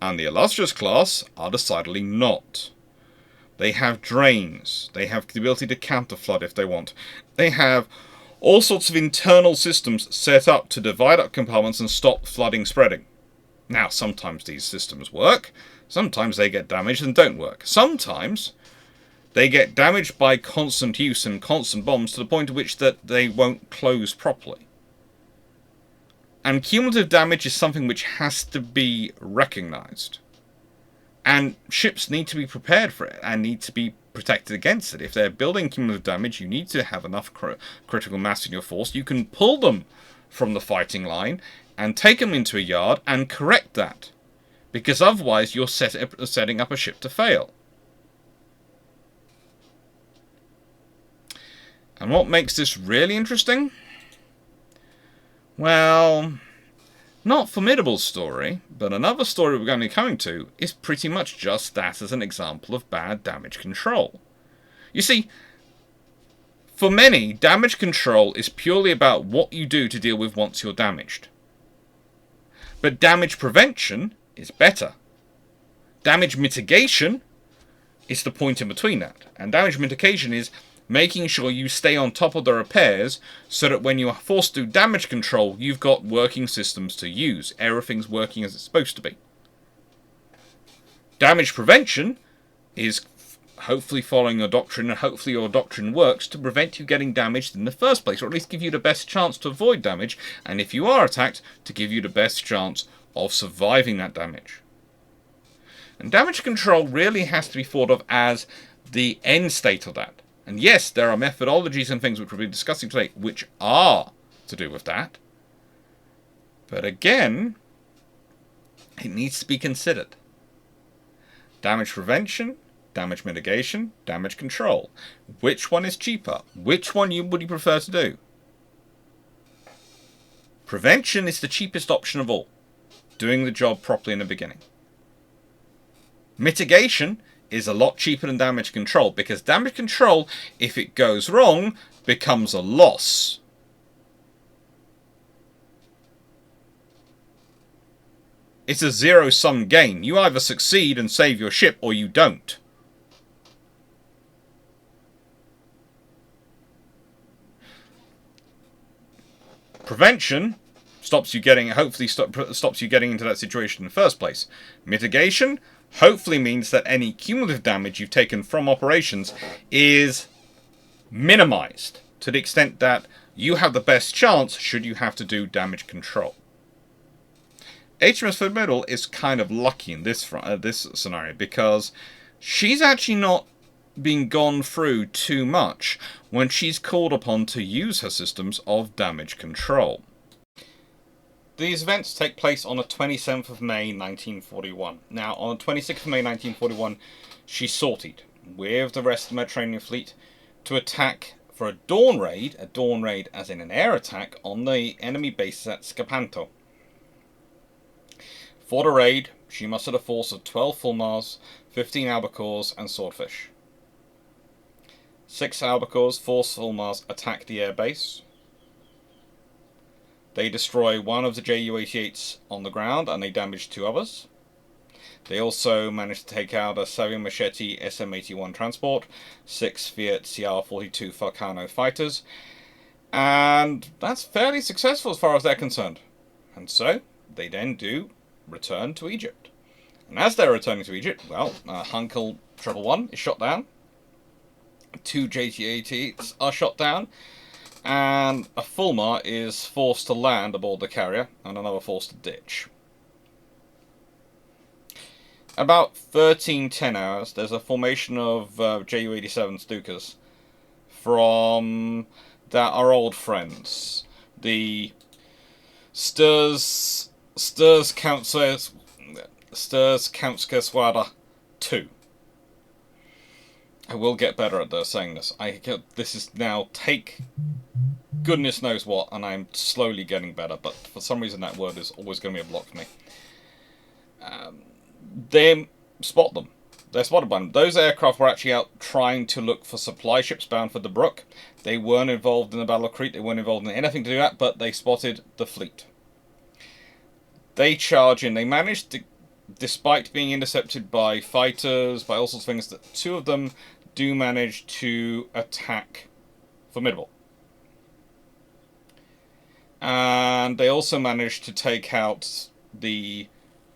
And the Illustrious class are decidedly not. They have drains. They have the ability to counter-flood if they want. They have all sorts of internal systems set up to divide up compartments and stop flooding spreading. Now, sometimes these systems work. Sometimes they get damaged and don't work. Sometimes they get damaged by constant use and constant bombs to the point at which that they won't close properly. And cumulative damage is something which has to be recognised. And ships need to be prepared for it and need to be protected against it. If they're building cumulative damage, you need to have enough critical mass in your force. You can pull them from the fighting line and take them into a yard and correct that. Because otherwise you're setting up a ship to fail. And what makes this really interesting? Well, not Formidable's story, but another story we're going to be coming to is pretty much just that as an example of bad damage control. You see, for many, damage control is purely about what you do to deal with once you're damaged. But damage prevention is better. Damage mitigation is the point in between that. And damage mitigation is making sure you stay on top of the repairs so that when you are forced to do damage control, you've got working systems to use. Everything's working as it's supposed to be. Damage prevention is hopefully following your doctrine, and hopefully your doctrine works to prevent you getting damaged in the first place, or at least give you the best chance to avoid damage, and if you are attacked, to give you the best chance of surviving that damage. And damage control really has to be thought of as the end state of that. And yes, there are methodologies and things which we'll be discussing today which are to do with that. But again, it needs to be considered. Damage prevention, damage mitigation, damage control. Which one is cheaper? Which one would you prefer to do? Prevention is the cheapest option of all. Doing the job properly in the beginning. Mitigation is a lot cheaper than damage control, because damage control, if it goes wrong, becomes a loss. It's a zero-sum game. You either succeed and save your ship, or you don't. Prevention stops you getting, hopefully stops you getting into that situation in the first place. Mitigation hopefully means that any cumulative damage you've taken from operations is minimized to the extent that you have the best chance should you have to do damage control. HMS Formidable is kind of lucky in this scenario, because she's actually not been gone through too much when she's called upon to use her systems of damage control. These events take place on the 27th of May 1941. Now, on the 26th of May 1941, she sortied with the rest of the Mediterranean Fleet to attack for a dawn raid as in an air attack, on the enemy bases at Scapanto. For the raid, she mustered a force of 12 Fulmars, 15 Albacores, and Swordfish. 6 Albacores, 4 Fulmars attack the airbase. They destroy one of the Ju-88s on the ground, and they damage 2 others. They also managed to take out a Savio Machete SM-81 transport, 6 Fiat CR-42 Falcano fighters, and that's fairly successful as far as they're concerned. And so, they then do return to Egypt. And as they're returning to Egypt, well, Hunkel 111 is shot down, 2 JT-80s are shot down, and a Fulmar is forced to land aboard the carrier, and another forced to ditch. About 13-10 hours, there's a formation of Ju-87 Stukas from our old friends, the Sturs Countskeswada 2. I will get better at saying this. This is now take goodness knows what, and I'm slowly getting better, but for some reason that word is always going to be a block for me. They spot them. They're spotted by them. Those aircraft were actually out trying to look for supply ships bound for the Brook. They weren't involved in the Battle of Crete. They weren't involved in anything to do that, but they spotted the fleet. They charge in. They managed to, despite being intercepted by fighters, by all sorts of things, that 2 of them do manage to attack Formidable. And they also managed to take out the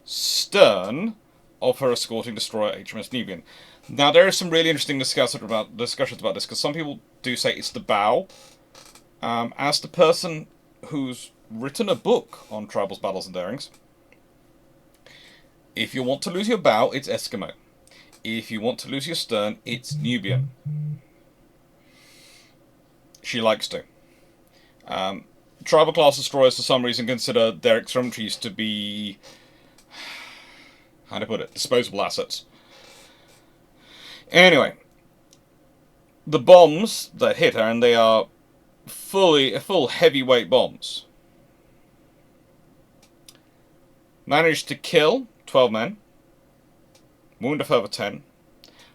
stern of her escorting destroyer HMS Nubian. Now, there are some really interesting discussions about this, because some people do say it's the bow. As the person who's written a book on Tribal's Battles and Darings, if you want to lose your bow, it's Eskimo. If you want to lose your stern, it's Nubian. She likes to. Tribal class destroyers, for some reason, consider their extremities to be, how to put it, disposable assets. Anyway, the bombs that hit her, and they are full heavyweight bombs, managed to kill 12 men, wound a further 10.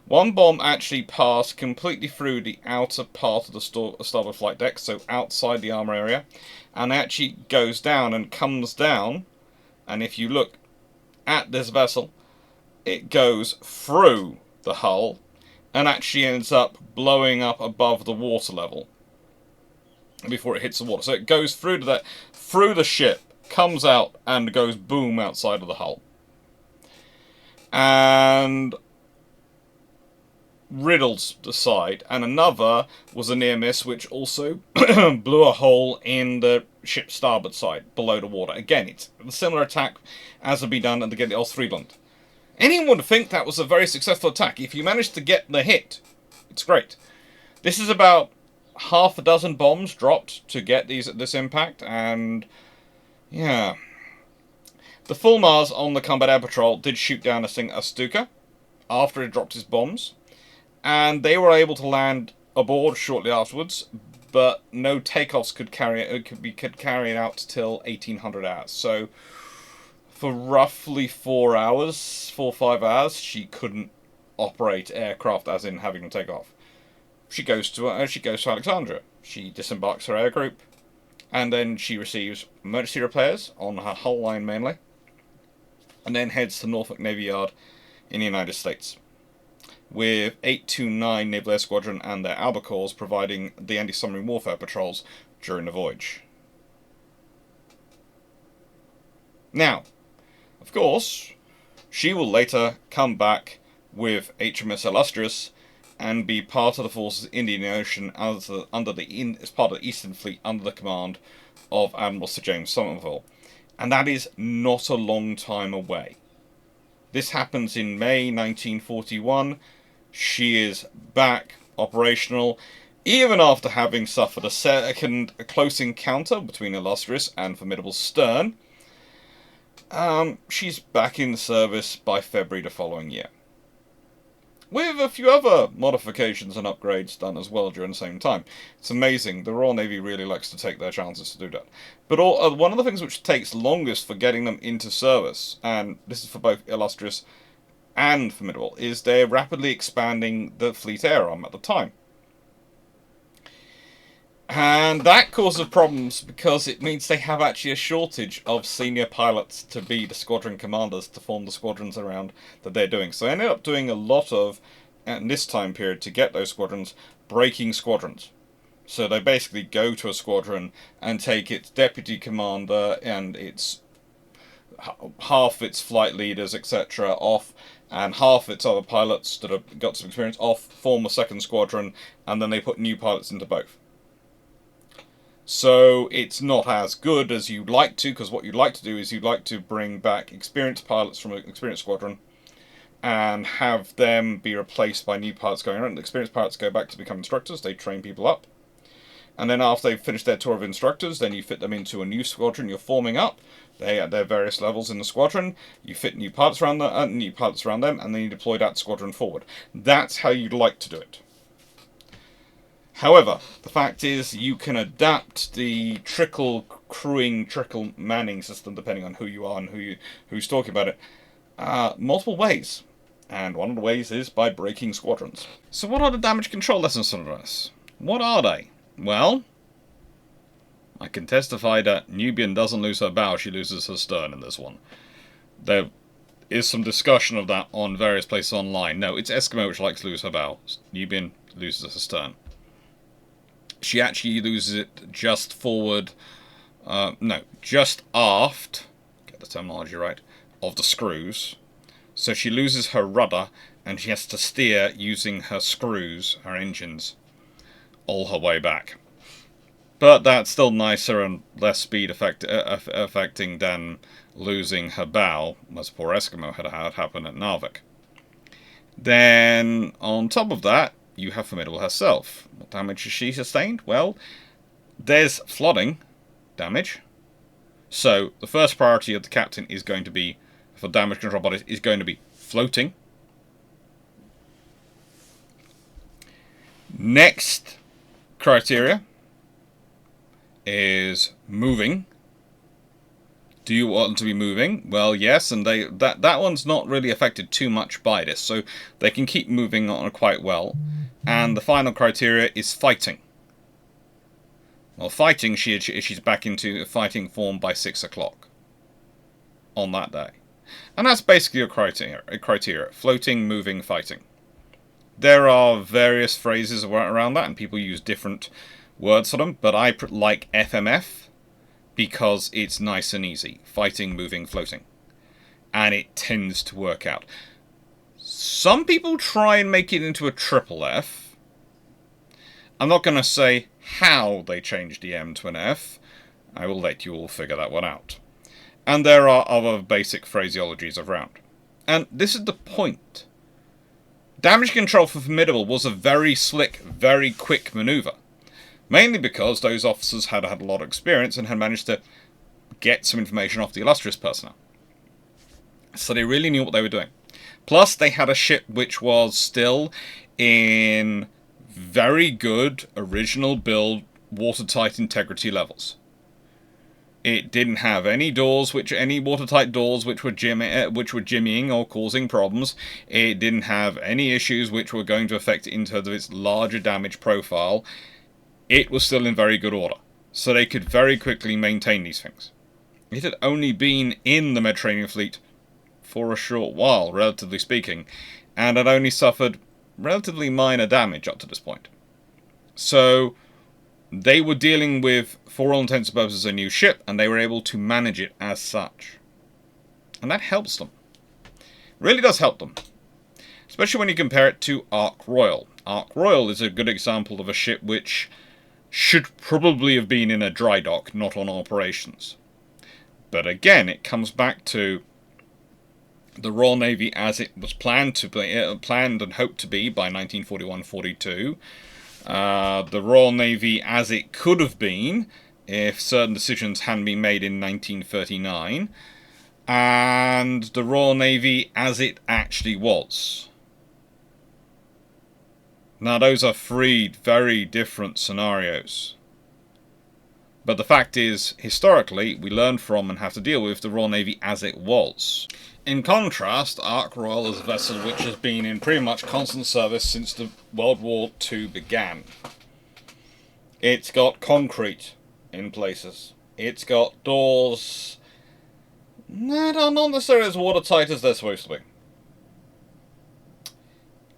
One bomb actually passed completely through the outer part of the starboard flight deck, so outside the armor area, and actually goes down and comes down, and if you look at this vessel, it goes through the hull and actually ends up blowing up above the water level before it hits the water. So it goes through the ship, comes out, and goes boom outside of the hull. And riddles the side, and another was a near miss, which also blew a hole in the ship's starboard side, below the water. Again, it's a similar attack as had been done at the Ostfriesland. Anyone would think that was a very successful attack. If you manage to get the hit, it's great. This is about half a dozen bombs dropped to get this impact, and yeah. The Fulmars on the Combat Air Patrol did shoot down a Stuka after it dropped his bombs, and they were able to land aboard shortly afterwards, but no takeoffs could be carried out till 1800 hours. So for roughly 4 hours, 4 or 5 hours, she couldn't operate aircraft, as in having them take off. She goes to Alexandria. She disembarks her air group, and then she receives emergency repairs on her hull line mainly, and then heads to Norfolk Navy Yard in the United States, with 829 Naval Air Squadron and their albacores providing the anti-submarine warfare patrols during the voyage. Now, of course, she will later come back with HMS Illustrious and be part of the forces in the Indian Ocean as part of the Eastern Fleet under the command of Admiral Sir James Somerville. And that is not a long time away. This happens in May 1941. She is back operational, even after having suffered a second close encounter between Illustrious and Formidable Stern. She's back in service by February the following year, with a few other modifications and upgrades done as well during the same time. It's amazing. The Royal Navy really likes to take their chances to do that. But one of the things which takes longest for getting them into service, and this is for both Illustrious and Formidable, is they're rapidly expanding the fleet air arm at the time. And that causes problems because it means they have actually a shortage of senior pilots to be the squadron commanders to form the squadrons around that they're doing. So they ended up doing a lot of, in this time period, to get those squadrons, breaking squadrons. So they basically go to a squadron and take its deputy commander and its half its flight leaders, etc., off, and half its other pilots that have got some experience off, form a second squadron, and then they put new pilots into both. So it's not as good as you'd like to, because what you'd like to do is you'd like to bring back experienced pilots from an experienced squadron and have them be replaced by new pilots going around. The experienced pilots go back to become instructors, they train people up. And then after they've finished their tour of instructors, then you fit them into a new squadron you're forming up. They at their various levels in the squadron. You fit new pilots around them, and then you deploy that squadron forward. That's how you'd like to do it. However, the fact is you can adapt the trickle crewing, trickle manning system, depending on who you are and who's talking about it, multiple ways. And one of the ways is by breaking squadrons. So what are the damage control lessons from this? What are they? Well, I can testify that Nubian doesn't lose her bow, she loses her stern in this one. There is some discussion of that on various places online. No, it's Eskimo which likes to lose her bow. Nubian loses her stern. She actually loses it just forward, just aft, get the terminology right, of the screws. So she loses her rudder and she has to steer using her screws, her engines, all her way back. But that's still nicer and less speed affecting than losing her bow, as poor Eskimo had happened at Narvik. Then, on top of that, you have Formidable herself. What damage has she sustained? Well, there's flooding damage. So, the first priority of the captain is going to be, for damage control bodies, is going to be floating. Next criteria is moving. Do you want to be moving? Well, yes, and that one's not really affected too much by this, so they can keep moving on quite well. And the final criteria is fighting. Well, fighting, she's back into fighting form by 6 o'clock on that day. And that's basically a criteria. Floating, moving, fighting. There are various phrases around that, and people use different words for them, but I like FMF because it's nice and easy. Fighting, moving, floating. And it tends to work out. Some people try and make it into a triple F. I'm not going to say how they changed the M to an F. I will let you all figure that one out. And there are other basic phraseologies around. And this is the point. Damage control for Formidable was a very slick, very quick maneuver. Mainly because those officers had had a lot of experience and had managed to get some information off the illustrious personnel. So they really knew what they were doing. Plus, they had a ship which was still in very good, original build, watertight integrity levels. It didn't have any watertight doors which were jimmying or causing problems. It didn't have any issues which were going to affect it in terms of its larger damage profile. It was still in very good order, so they could very quickly maintain these things. It had only been in the Mediterranean fleet for a short while, relatively speaking, and had only suffered relatively minor damage up to this point. So they were dealing with, for all intents and purposes, a new ship, and they were able to manage it as such. And that helps them. Really does help them. Especially when you compare it to Ark Royal. Ark Royal is a good example of a ship which should probably have been in a dry dock, not on operations. But again, it comes back to the Royal Navy as it was planned and hoped to be by 1941-42. The Royal Navy as it could have been if certain decisions hadn't been made in 1939. And the Royal Navy as it actually was. Now, those are three very different scenarios. But the fact is, historically, we learn from and have to deal with the Royal Navy as it was. In contrast, Ark Royal is a vessel which has been in pretty much constant service since the World War II began. It's got concrete in places. It's got doors that are not necessarily as watertight as they're supposed to be.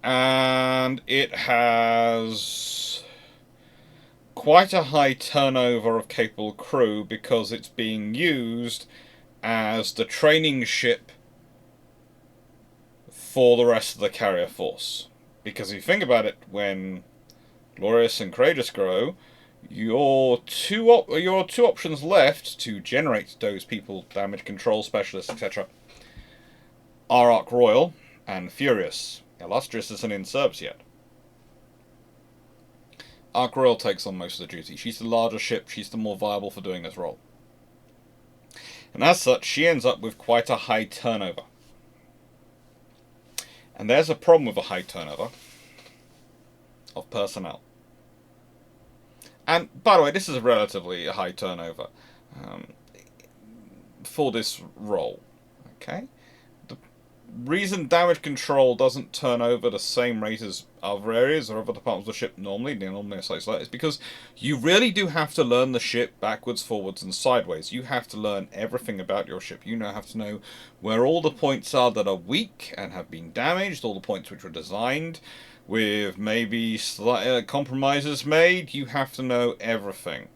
And it has quite a high turnover of capable crew because it's being used as the training ship for the rest of the carrier force. Because if you think about it, when Glorious and Courageous grow, your two options left to generate those people, damage control specialists, etc., are Ark Royal and Furious. Illustrious isn't in service yet. Ark Royal takes on most of the duty. She's the larger ship, she's the more viable for doing this role. And as such, she ends up with quite a high turnover. And there's a problem with a high turnover of personnel. And, by the way, this is a relatively high turnover for this role. Okay? The reason damage control doesn't turn over the same rate as other areas or other departments of the ship normally, is because you really do have to learn the ship backwards, forwards, and sideways. You have to learn everything about your ship. You now have to know where all the points are that are weak and have been damaged, all the points which were designed with maybe slight compromises made. You have to know everything.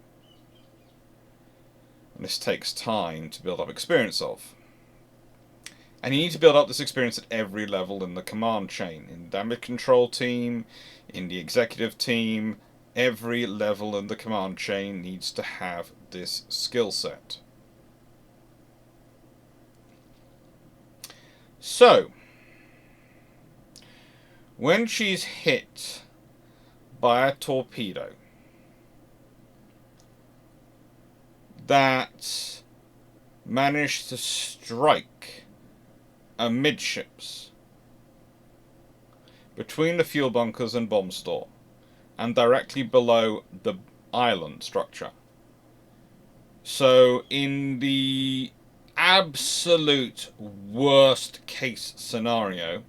And this takes time to build up experience of. And you need to build up this experience at every level in the command chain. In the damage control team, in the executive team, every level in the command chain needs to have this skill set. So, when she's hit by a torpedo that managed to strike amidships between the fuel bunkers and bomb store and directly below the island structure. So in the absolute worst case scenario,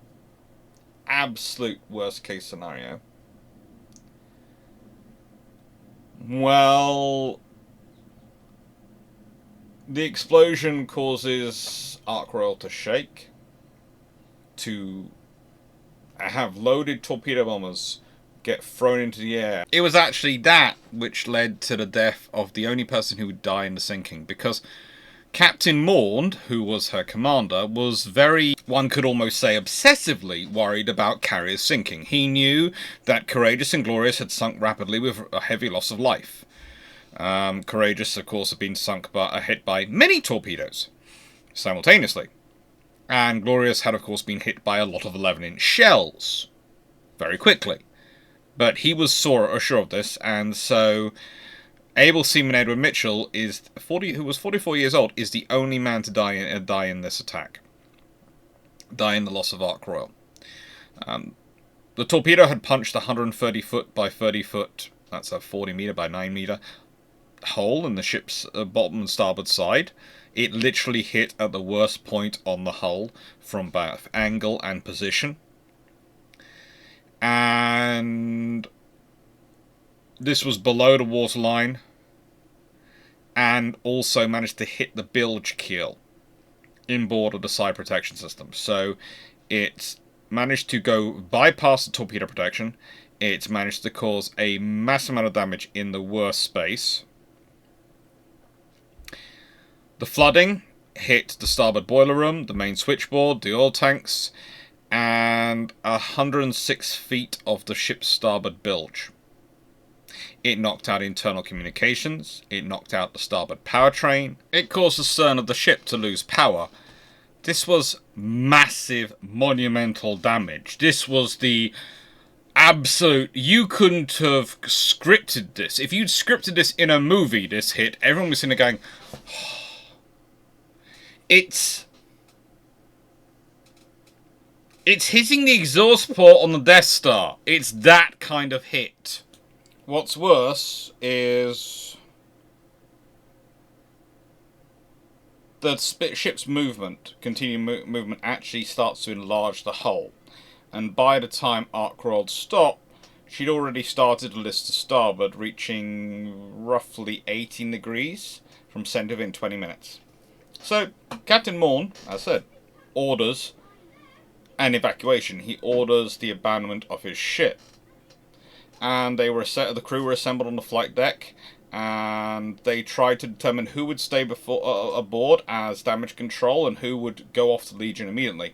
well, the explosion causes Ark Royal to shake, to have loaded torpedo bombers get thrown into the air. It was actually that which led to the death of the only person who would die in the sinking, because Captain Maund, who was her commander, was very, one could almost say obsessively, worried about carriers sinking. He knew that Courageous and Glorious had sunk rapidly with a heavy loss of life. Courageous, of course, had been hit by many torpedoes simultaneously. And Glorious had, of course, been hit by a lot of 11-inch shells very quickly. But he was sure of this, and so Able Seaman Edward Mitchell, who was 44 years old, is the only man to die in this attack. Die in the loss of Ark Royal. The torpedo had punched a 130 foot by 30 foot, that's a 40 meter by 9 meter, hole in the ship's bottom and starboard side. It literally hit at the worst point on the hull from both angle and position. And this was below the waterline, and also managed to hit the bilge keel inboard of the side protection system. So it managed to bypass the torpedo protection. It managed to cause a massive amount of damage in the worst space. The flooding hit the starboard boiler room, the main switchboard, the oil tanks, and 106 feet of the ship's starboard bilge. It knocked out internal communications, it knocked out the starboard powertrain, it caused the stern of the ship to lose power. This was massive, monumental damage. This was the absolute... You couldn't have scripted this. If you'd scripted this in a movie, this hit, everyone was sitting there going... It's hitting the exhaust port on the Death Star. It's that kind of hit. What's worse is the ship's continuing movement, actually starts to enlarge the hull. And by the time Ark Royal stopped, she'd already started a list to starboard, reaching roughly 18 degrees from centre in 20 minutes. So, Captain Morn, as I said, orders an evacuation. He orders the abandonment of his ship. And the crew were assembled on the flight deck, and they tried to determine who would stay aboard as damage control and who would go off to Legion immediately.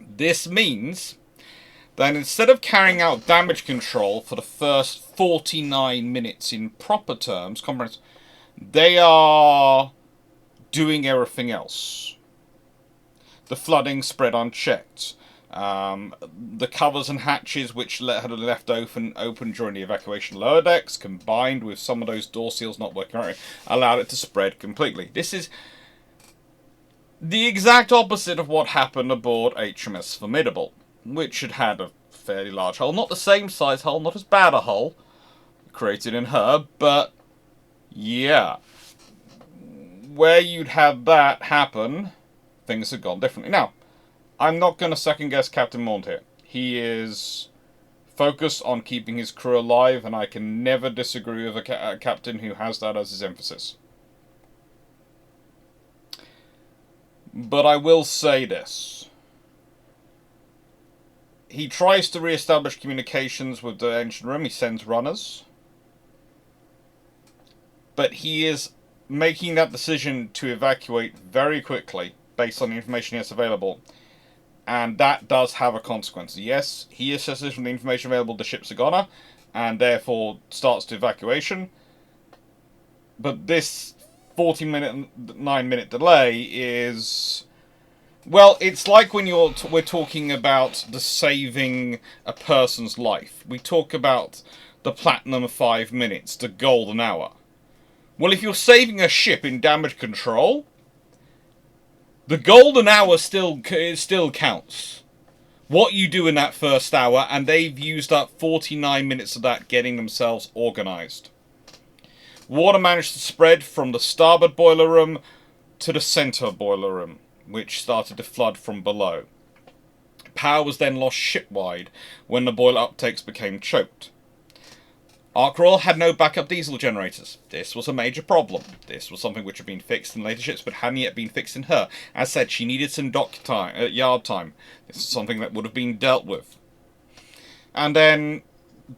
This means that instead of carrying out damage control for the first 49 minutes in proper terms, they are doing everything else. The flooding spread unchecked. The covers and hatches which had left open during the evacuation lower decks, combined with some of those door seals not working right, allowed it to spread completely. This is the exact opposite of what happened aboard HMS Formidable, which had a fairly large hull. Not the same size hull, not as bad a hull created in her, but yeah. Where you'd had that happen, things had gone differently. Now, I'm not going to second guess Captain Maunt here. He is focused on keeping his crew alive, and I can never disagree with a captain who has that as his emphasis. But I will say this. He tries to re-establish communications with the engine room. He sends runners. But he is making that decision to evacuate very quickly, based on the information he has available. And that does have a consequence. Yes, he assesses from the information available the ship's a goner, and therefore starts the evacuation. But this 9-minute delay is... Well, it's like when we're talking about the saving a person's life. We talk about the platinum 5 minutes, the golden hour. Well, if you're saving a ship in damage control, the golden hour still counts. What you do in that first hour, and they've used up 49 minutes of that getting themselves organised. Water managed to spread from the starboard boiler room to the centre boiler room, which started to flood from below. Power was then lost shipwide when the boiler uptakes became choked. Ark Royal had no backup diesel generators. This was a major problem. This was something which had been fixed in later ships, but hadn't yet been fixed in her. As said, she needed some yard time. This is something that would have been dealt with. And then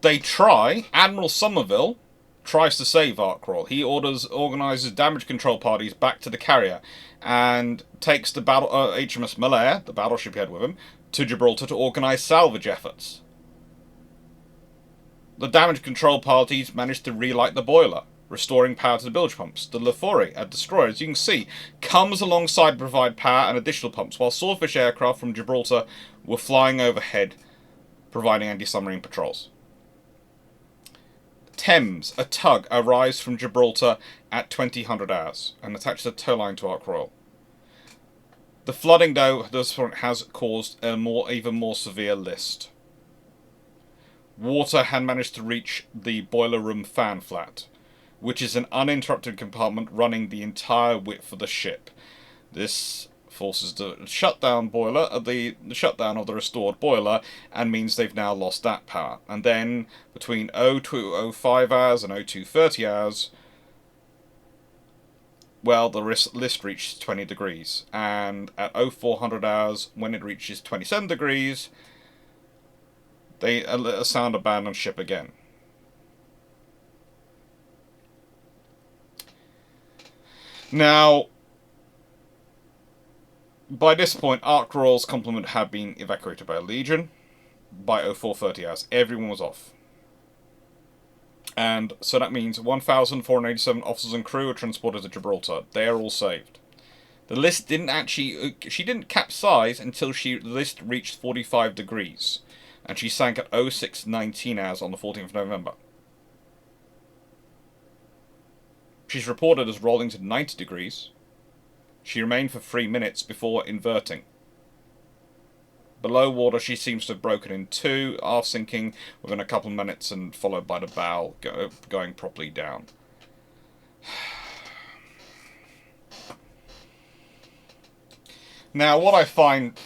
Admiral Somerville tries to save Ark Royal. He organises damage control parties back to the carrier, and takes the HMS Malaya, the battleship he had with him, to Gibraltar to organise salvage efforts. The damage control parties managed to relight the boiler, restoring power to the bilge pumps. The Lefaury, a destroyer, as you can see, comes alongside to provide power and additional pumps, while Swordfish aircraft from Gibraltar were flying overhead, providing anti-submarine patrols. Thames, a tug, arrives from Gibraltar at 2000 hours and attaches a tow line to Ark Royal. The flooding, though, has caused an even more severe list. Water had managed to reach the boiler room fan flat, which is an uninterrupted compartment running the entire width of the ship. This forces the shutdown of the restored boiler, and means they've now lost that power. And then between 0205 hours and 0230 hours, well, the list reaches 20 degrees, and at 0400 hours, when it reaches 27 degrees, they sound abandon ship again. Now, by this point, Ark Royal's complement had been evacuated by a Legion. By 0430 hours, everyone was off. And so that means 1,487 officers and crew are transported to Gibraltar. They are all saved. The list she didn't capsize until the list reached 45 degrees. And she sank at 0619 hours on the 14th of November. She's reported as rolling to 90 degrees. She remained for 3 minutes before inverting. Below water, she seems to have broken in two, aft sinking within a couple of minutes, and followed by the bow going properly down. Now, what I find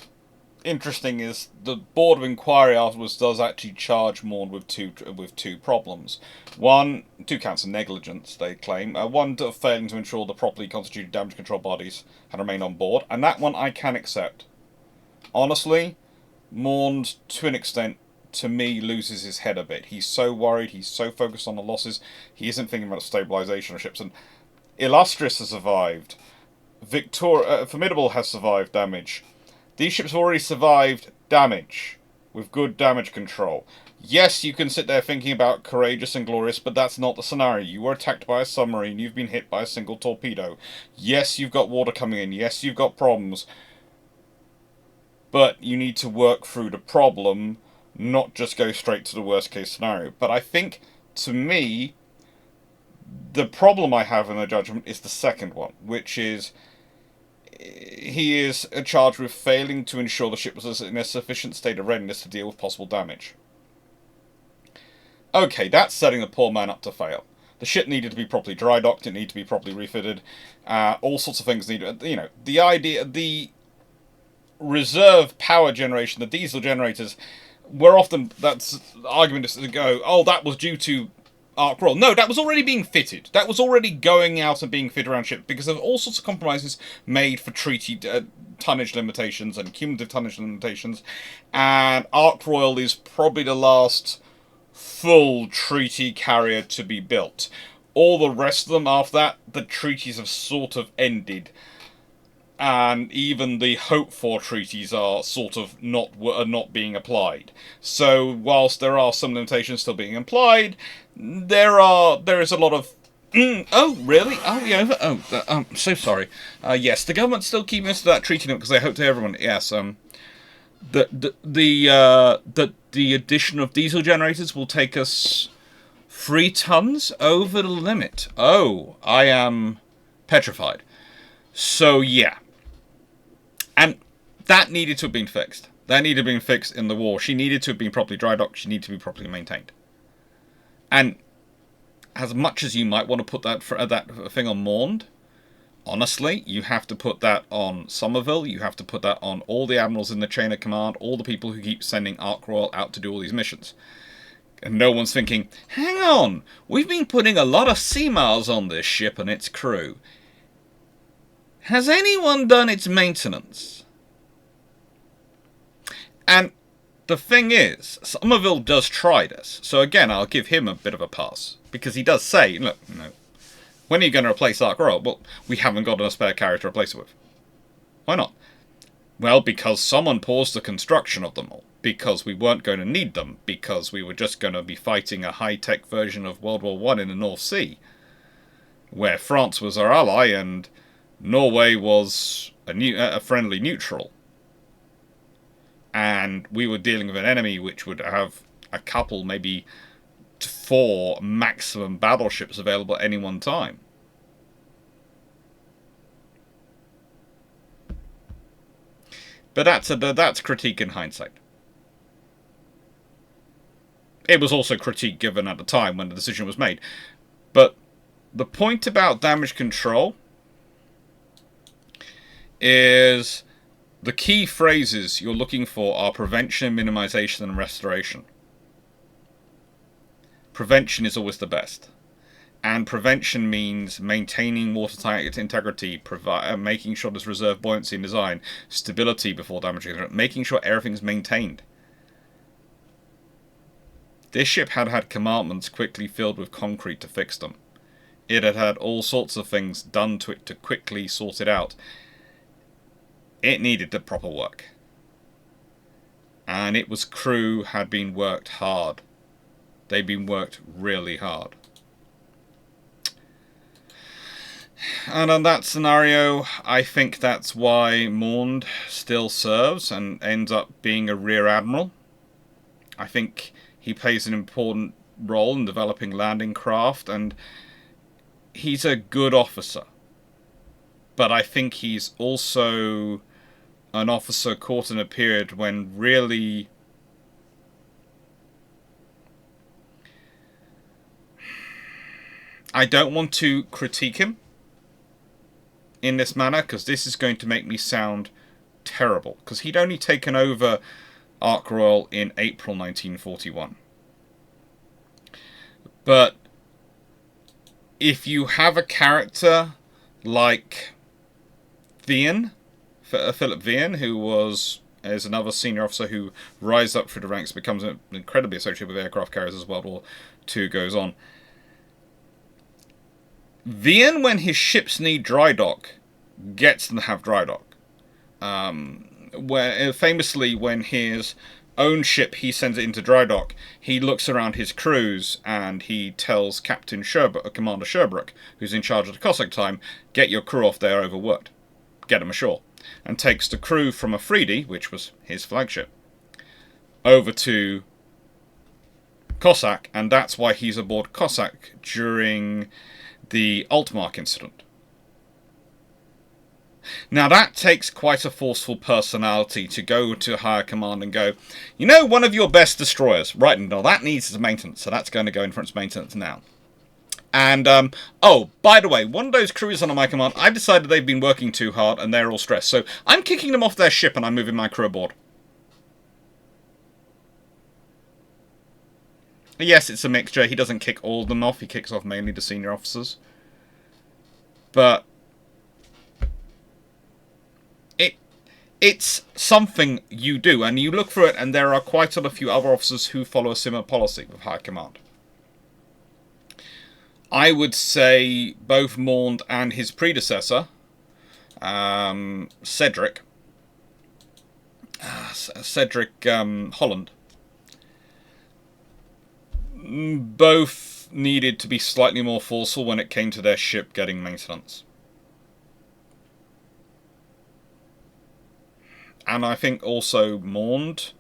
interesting is the Board of Inquiry afterwards does actually charge Maund with two problems. One, 2 counts of negligence, they claim. One, of failing to ensure the properly constituted damage control bodies had remained on board, and that one I can accept. Honestly, Maund, to an extent, to me, loses his head a bit. He's so worried, he's so focused on the losses, he isn't thinking about the stabilisation of ships. And Illustrious has survived. Formidable has survived damage. These ships have already survived damage, with good damage control. Yes, you can sit there thinking about Courageous and Glorious, but that's not the scenario. You were attacked by a submarine, you've been hit by a single torpedo. Yes, you've got water coming in, yes, you've got problems. But you need to work through the problem, not just go straight to the worst case scenario. But I think, to me, the problem I have in the judgment is the second one, which is he is charged with failing to ensure the ship was in a sufficient state of readiness to deal with possible damage. Okay, that's setting the poor man up to fail. The ship needed to be properly dry docked, it needed to be properly refitted, all sorts of things needed. You know, the reserve power generation, the diesel generators, were often, that's the argument is to go, oh, that was due to Arc Royal. No, that was already being fitted. That was already going out and being fitted around ship because of all sorts of compromises made for treaty tonnage limitations and cumulative tonnage limitations. And Arc Royal is probably the last full treaty carrier to be built. All the rest of them after that, the treaties have sort of ended. And even the hoped-for treaties are sort of not being applied. So whilst there are some limitations still being applied, there is a lot of oh really? Oh yeah. I'm so sorry. Yes, the government's still keeping us to that treaty note because they hope to everyone. Yes. The addition of diesel generators will take us 3 tons over the limit. Oh, I am petrified. So yeah. And that needed to have been fixed. That needed to have been fixed in the war. She needed to have been properly dry docked. She needed to be properly maintained. And as much as you might want to put that thing on Maund, honestly, you have to put that on Somerville. You have to put that on all the admirals in the chain of command, all the people who keep sending Arc Royal out to do all these missions. And no one's thinking, hang on, we've been putting a lot of sea miles on this ship and its crew. Has anyone done its maintenance? And the thing is, Somerville does try this. So again, I'll give him a bit of a pass. Because he does say, look, when are you going to replace Arc Royal? Well, we haven't got a spare carrier to replace it with. Why not? Well, because someone paused the construction of them all. Because we weren't going to need them. Because we were just going to be fighting a high-tech version of World War I in the North Sea. Where France was our ally and Norway was a friendly neutral. And we were dealing with an enemy which would have a couple, maybe 4 maximum battleships available at any one time. But that's critique in hindsight. It was also critique given at the time when the decision was made. But the point about damage control is the key phrases you're looking for are prevention, minimization, and restoration. Prevention is always the best. And prevention means maintaining watertight integrity, making sure there's reserve buoyancy in design, stability before damaging it, making sure everything's maintained. This ship had had compartments quickly filled with concrete to fix them. It had had all sorts of things done to it to quickly sort it out. It needed the proper work. And its crew had been worked hard. They'd been worked really hard. And on that scenario, I think that's why Maund still serves and ends up being a rear admiral. I think he plays an important role in developing landing craft, and he's a good officer. But I think he's also an officer caught in a period when really I don't want to critique him in this manner, because this is going to make me sound terrible, because he'd only taken over Ark Royal in April 1941. But if you have a character like Vian, Philip Vian, who is another senior officer who rises up through the ranks, becomes incredibly associated with aircraft carriers as World War II goes on. Vian, when his ships need dry dock, gets them to have dry dock. Where famously, when his own ship, he sends it into dry dock, he looks around his crews and he tells Captain Sherbrooke, Commander Sherbrooke, who's in charge of the Cossack time, get your crew off, they're overworked. Get them ashore. And takes the crew from Afridi, which was his flagship, over to Cossack, and that's why he's aboard Cossack during the Altmark incident. Now that takes quite a forceful personality to go to higher command and go, you know, one of your best destroyers, right, no, that needs maintenance, so that's going to go in for its maintenance now. And, oh, by the way, one of those crews under my command, I've decided they've been working too hard and they're all stressed, so I'm kicking them off their ship and I'm moving my crew aboard. Yes, it's a mixture. He doesn't kick all of them off. He kicks off mainly the senior officers. But it's something you do, and you look through it, and there are quite a few other officers who follow a similar policy with high command. I would say both Maund and his predecessor, Cedric Holland, both needed to be slightly more forceful when it came to their ship getting maintenance. And I think also Maund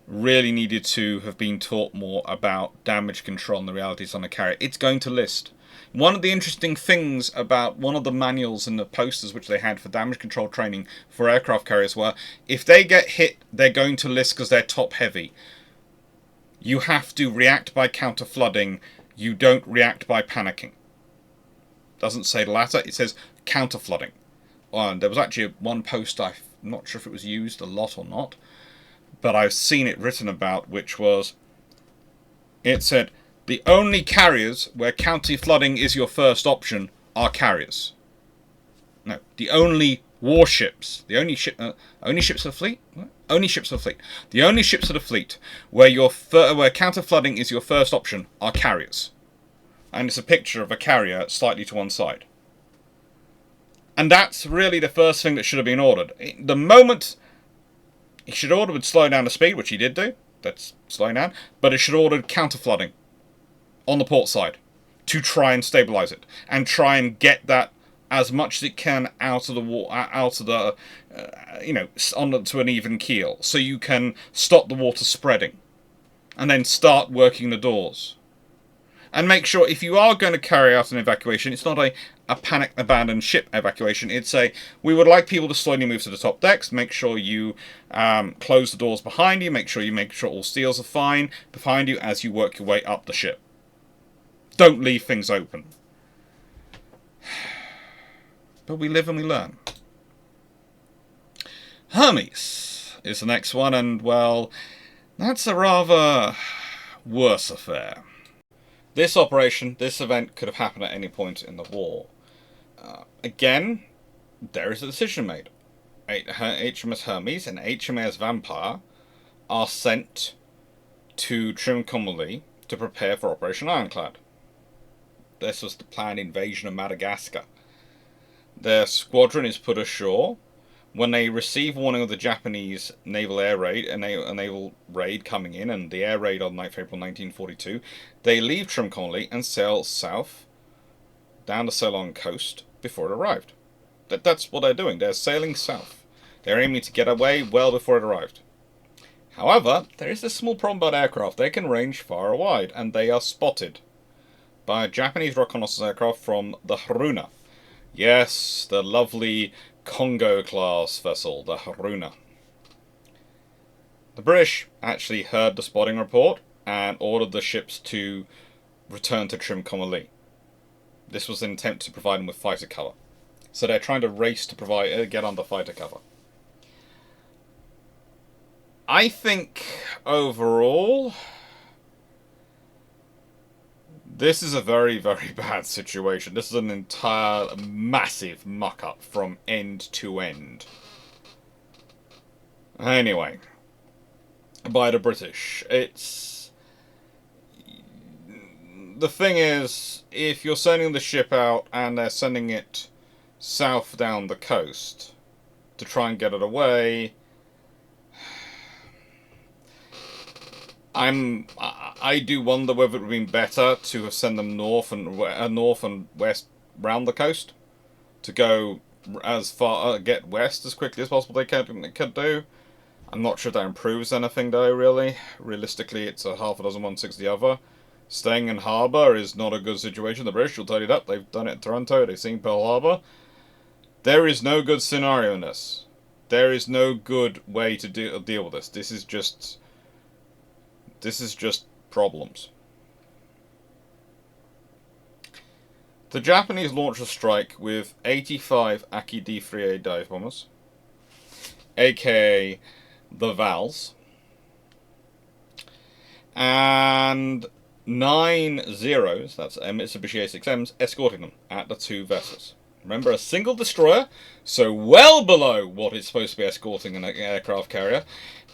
really needed to have been taught more about damage control and the realities on a carrier. It's going to list. One of the interesting things about one of the manuals and the posters which they had for damage control training for aircraft carriers were, if they get hit, they're going to list because they're top heavy. You have to react by counter flooding. You don't react by panicking. Doesn't say the latter. It says counter flooding. There was actually one post, I'm not sure if it was used a lot or not, but I've seen it written about, which was, it said, the only carriers where counter flooding is your first option are carriers. No, the only warships, the only ships of the fleet? What? Only ships of the fleet. The only ships of the fleet where counter flooding is your first option are carriers. And it's a picture of a carrier slightly to one side. And that's really the first thing that should have been ordered. The moment he should order would slow down the speed, which he did do. That's slowing down. But it should order counter flooding on the port side to try and stabilize it and try and get that as much as it can out of the water, onto an even keel, so you can stop the water spreading, and then start working the doors. And make sure, if you are going to carry out an evacuation, it's not a panic abandon ship evacuation. It's we would like people to slowly move to the top decks. Make sure you close the doors behind you. Make sure all steels are fine behind you as you work your way up the ship. Don't leave things open. But we live and we learn. Hermes is the next one, and, well, that's a rather worse affair. This event could have happened at any point in the war. Again, there is a decision made. HMS Hermes and HMS Vampire are sent to Trincomalee to prepare for Operation Ironclad. This was the planned invasion of Madagascar. Their squadron is put ashore. When they receive warning of the Japanese naval air raid, a naval raid coming in, and the air raid on 9th April 1942, they leave Trincomalee and sail south down the Ceylon coast before it arrived. That's what they're doing. They're sailing south. They're aiming to get away well before it arrived. However, there is a small problem about aircraft. They can range far and wide, and they are spotted by a Japanese reconnaissance aircraft from the Haruna. Yes, the lovely Congo-class vessel, the Haruna. The British actually heard the spotting report and ordered the ships to return to Trincomalee. This was an attempt to provide them with fighter cover. So they're trying to race to get under fighter cover. I think overall, this is a very, very bad situation. This is an entire massive muck-up from end to end. Anyway, by the British. The thing is, if you're sending the ship out and they're sending it south down the coast to try and get it away, I do wonder whether it would have been better to have sent them north and west round the coast to go as far get west as quickly as possible they could do. I'm not sure that improves anything though, really. Realistically, it's a half a dozen, 1/6 the other. Staying in harbour is not a good situation. The British will tell you that. They've done it in Toronto. They've seen Pearl Harbor. There is no good scenario in this. There is no good way to deal with this. This is just problems. The Japanese launched a strike with 85 Aki D-3A dive bombers, aka the Vals, and 9 Zeros, that's Mitsubishi A6Ms, escorting them at the two vessels. Remember, a single destroyer, so well below what is supposed to be escorting an aircraft carrier,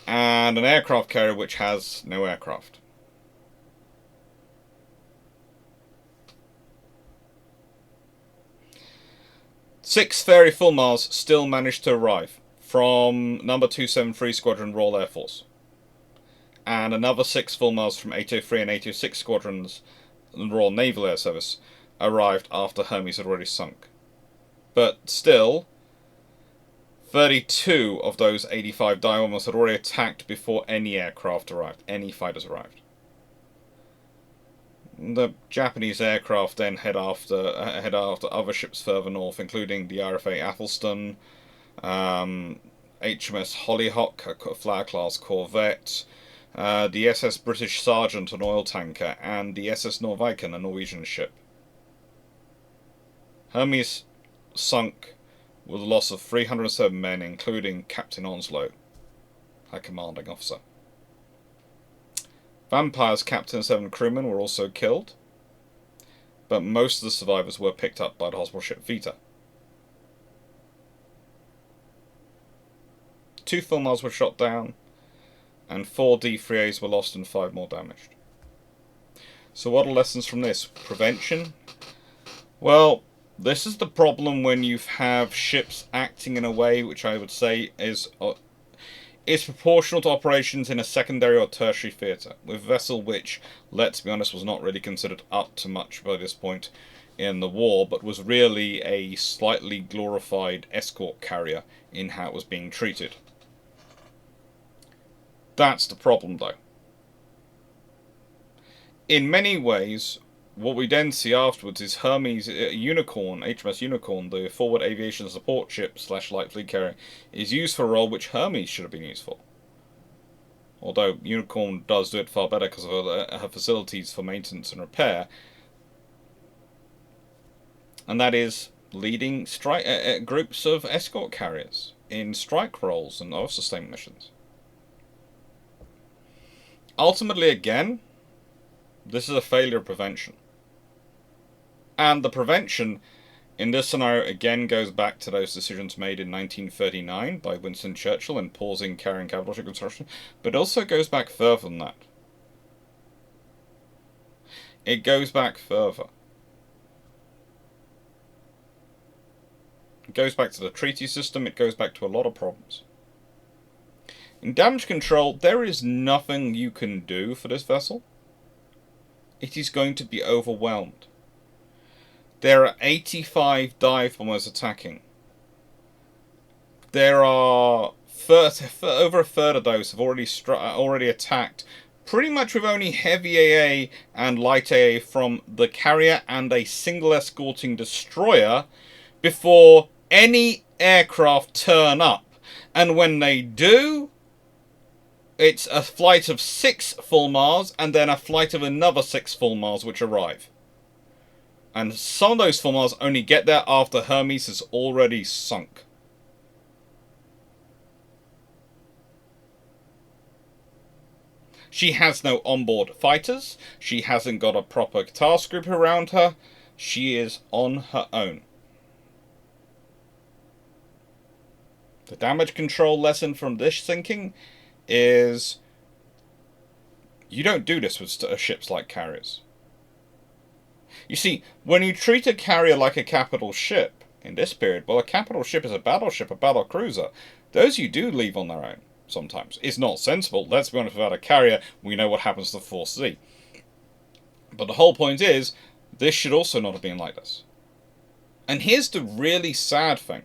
and an aircraft carrier which has no aircraft. Six Fairy Fulmars still managed to arrive from number 273 Squadron Royal Air Force. And another 6 Fulmars from 803 and 806 Squadrons, the Royal Naval Air Service, arrived after Hermes had already sunk. But still, 32 of those 85 dive bombers had already attacked before any aircraft arrived, any fighters arrived. The Japanese aircraft then head after other ships further north, including the RFA Athelstan, HMS Hollyhock, a Flower-class corvette, the SS British Sergeant, an oil tanker, and the SS Norviken, a Norwegian ship. Hermes sunk with a loss of 307 men, including Captain Onslow, her commanding officer. Vampire's captain and 7 crewmen were also killed, but most of the survivors were picked up by the hospital ship Vita. 2 Fulmars were shot down, and 4 D-3As were lost and 5 more damaged. So what are lessons from this? Prevention? Well, this is the problem when you have ships acting in a way which I would say is proportional to operations in a secondary or tertiary theatre, with a vessel which, let's be honest, was not really considered up to much by this point in the war, but was really a slightly glorified escort carrier in how it was being treated. That's the problem, though. In many ways, what we then see afterwards is Hermes Unicorn, HMS Unicorn, the forward aviation support ship / light fleet carrier, is used for a role which Hermes should have been used for. Although Unicorn does do it far better because of her facilities for maintenance and repair. And that is leading groups of escort carriers in strike roles and other sustainment missions. Ultimately, again, this is a failure of prevention. And the prevention in this scenario again goes back to those decisions made in 1939 by Winston Churchill in pausing carrying capital ship construction, but also goes back further than that. It goes back further. It goes back to the treaty system, it goes back to a lot of problems. In damage control, there is nothing you can do for this vessel. It is going to be overwhelmed. There are 85 dive bombers attacking. There are over a third of those have already attacked, pretty much with only heavy AA and light AA from the carrier and a single escorting destroyer before any aircraft turn up. And when they do, it's a flight of 6 Fulmars and then a flight of another 6 Fulmars which arrive. And some of those Fulmars only get there after Hermes has already sunk. She has no onboard fighters. She hasn't got a proper task group around her. She is on her own. The damage control lesson from this thinking is you don't do this with ships like carriers. You see, when you treat a carrier like a capital ship in this period, well, a capital ship is a battleship, a battle cruiser. Those you do leave on their own sometimes. It's not sensible. Let's be honest, without a carrier, we know what happens to the Force Z. But the whole point is, this should also not have been like this. And here's the really sad thing.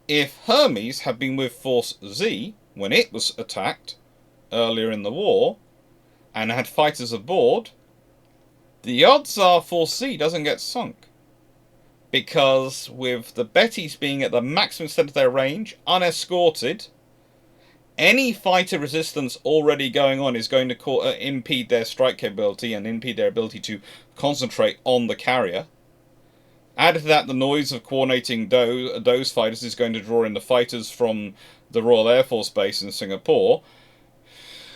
If Hermes had been with Force Z when it was attacked earlier in the war, and had fighters aboard, the odds are Force Z doesn't get sunk. Because with the Bettys being at the maximum extent of their range, unescorted, any fighter resistance already going on is going to impede their strike capability and impede their ability to concentrate on the carrier. Added to that, the noise of coordinating those fighters is going to draw in the fighters from the Royal Air Force Base in Singapore.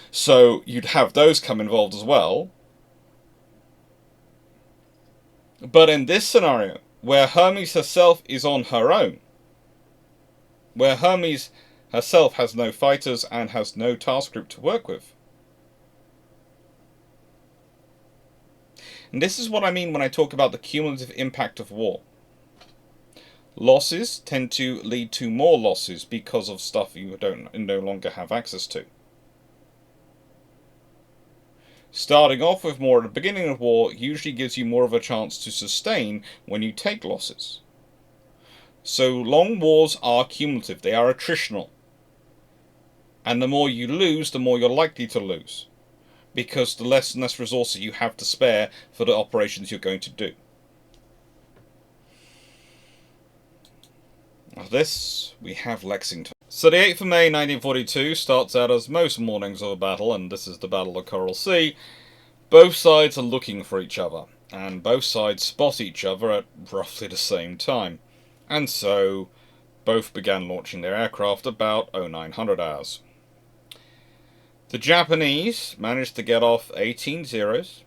So you'd have those come involved as well. But in this scenario, where Hermes herself is on her own, where Hermes herself has no fighters and has no task group to work with. And this is what I mean when I talk about the cumulative impact of war. Losses tend to lead to more losses because of stuff you no longer have access to. Starting off with more at the beginning of war usually gives you more of a chance to sustain when you take losses. So long wars are cumulative, they are attritional. And the more you lose, the more you're likely to lose. Because the less and less resources you have to spare for the operations you're going to do. After this, we have Lexington. So the 8th of May 1942 starts out as most mornings of a battle, and this is the Battle of Coral Sea. Both sides are looking for each other, and both sides spot each other at roughly the same time. And so, both began launching their aircraft about 0900 hours. The Japanese managed to get off 18 Zeros,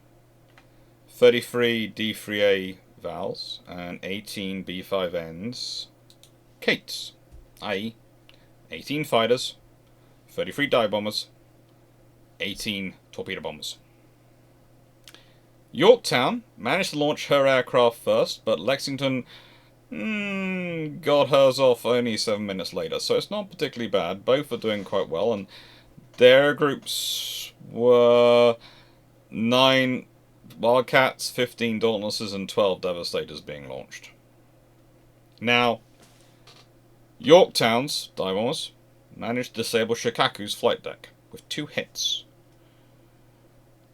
33 D3A Vals, and 18 B5Ns Kates, i.e. 18 fighters, 33 dive bombers, 18 torpedo bombers. Yorktown managed to launch her aircraft first, but Lexington got hers off only 7 minutes later, so it's not particularly bad. Both are doing quite well, and their groups were 9 Wildcats, 15 Dauntlesses, and 12 Devastators being launched. Now, Yorktown's dive bombers managed to disable Shikaku's flight deck with 2 hits.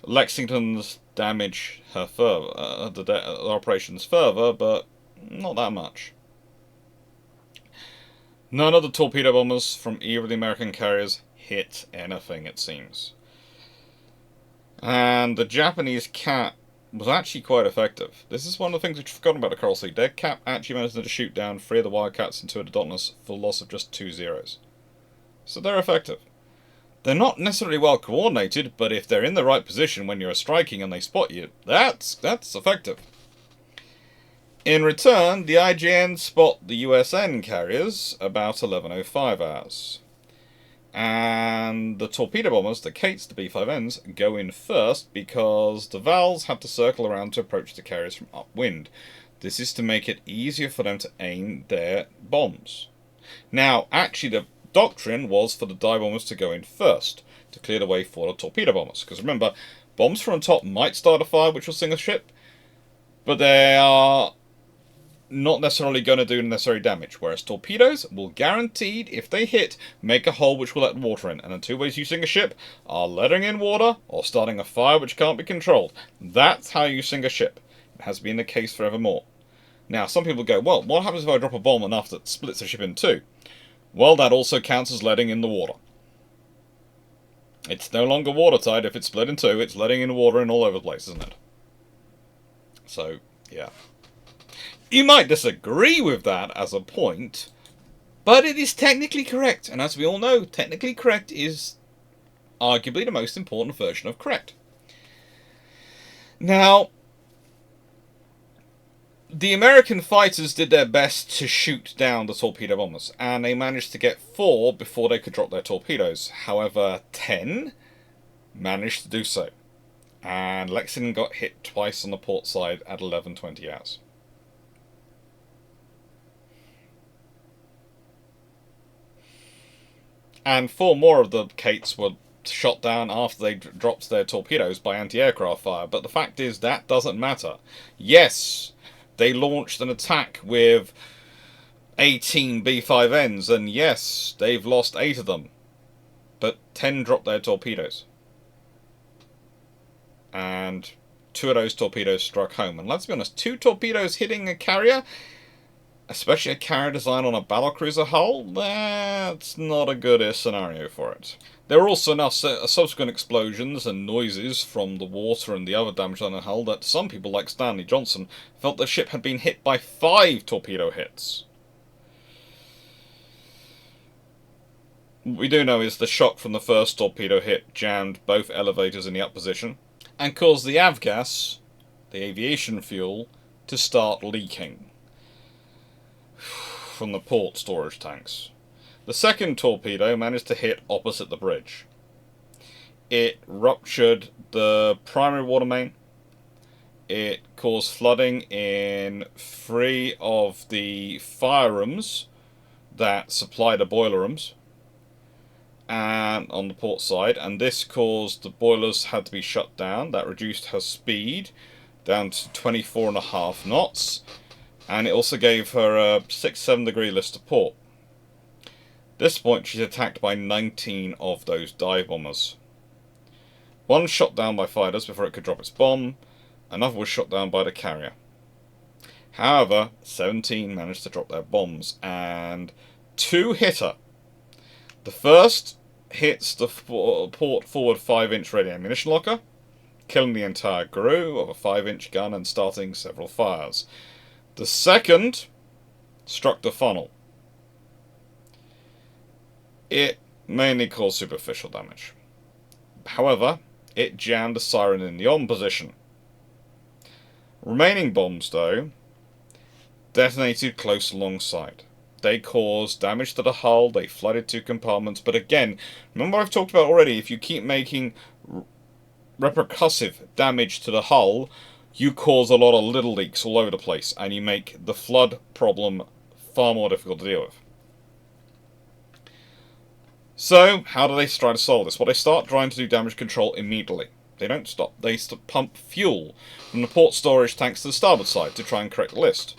Lexington's damaged her further, the operations further, but not that much. None of the torpedo bombers from either of the American carriers hit anything, it seems. And the Japanese Cat was actually quite effective. This is one of the things we've forgotten about the Coral Sea. Their Cap actually managed to shoot down 3 of the Wildcats and 2 of the Dauntless for the loss of just 2 Zeros. So they're effective. They're not necessarily well coordinated, but if they're in the right position when you're striking and they spot you, that's effective. In return, the IJN spot the USN carriers about 11:05 hours. And the torpedo bombers, the Kates, the B5Ns, go in first because the Vals have to circle around to approach the carriers from upwind. This is to make it easier for them to aim their bombs. Now, actually, the doctrine was for the dive bombers to go in first to clear the way for the torpedo bombers. Because remember, bombs from the top might start a fire which will sink a ship, but they are not necessarily going to do necessary damage, whereas torpedoes will guaranteed, if they hit, make a hole which will let water in. And the 2 ways you sink a ship are letting in water or starting a fire which can't be controlled. That's how you sink a ship. It has been the case forevermore. Now, some people go, well, what happens if I drop a bomb enough that splits the ship in 2? Well, that also counts as letting in the water. It's no longer watertight if it's split in 2, it's letting in water in all over the place, isn't it? So, yeah. You might disagree with that as a point, but it is technically correct. And as we all know, technically correct is arguably the most important version of correct. Now, the American fighters did their best to shoot down the torpedo bombers, and they managed to get 4 before they could drop their torpedoes. However, 10 managed to do so, and Lexington got hit twice on the port side at 11:20 hours. And 4 more of the Kates were shot down after they dropped their torpedoes by anti-aircraft fire, but the fact is that doesn't matter. Yes, they launched an attack with 18 B-5Ns, and yes, they've lost 8 of them, but 10 dropped their torpedoes. And 2 of those torpedoes struck home. And let's be honest, 2 torpedoes hitting a carrier, especially a carrier designed on a battlecruiser hull, that's not a good scenario for it. There were also now subsequent explosions and noises from the water and the other damage on the hull that some people, like Stanley Johnson, felt the ship had been hit by 5 torpedo hits. What we do know is the shock from the first torpedo hit jammed both elevators in the up position and caused the avgas, the aviation fuel, to start leaking from the port storage tanks. The second torpedo managed to hit opposite the bridge. It ruptured the primary water main. It caused flooding in 3 of the fire rooms that supply the boiler rooms and on the port side, and this caused the boilers had to be shut down. That reduced her speed down to 24.5 knots, and it also gave her a 6-7 degree list to port. At this point, she's attacked by 19 of those dive bombers. 1 shot down by fighters before it could drop its bomb, another was shot down by the carrier. However, 17 managed to drop their bombs, and 2 hit her. The first hits the port forward 5-inch ready ammunition locker, killing the entire crew of a 5-inch gun and starting several fires. The second struck the funnel. It mainly caused superficial damage. However, it jammed the siren in the on position. Remaining bombs, though, detonated close alongside. They caused damage to the hull, they flooded 2 compartments, but again, remember I've talked about already, if you keep making repercussive damage to the hull, you cause a lot of little leaks all over the place, and you make the flood problem far more difficult to deal with. So, how do they try to solve this? Well, they start trying to do damage control immediately. They don't stop. They pump fuel from the port storage tanks to the starboard side to try and correct the list.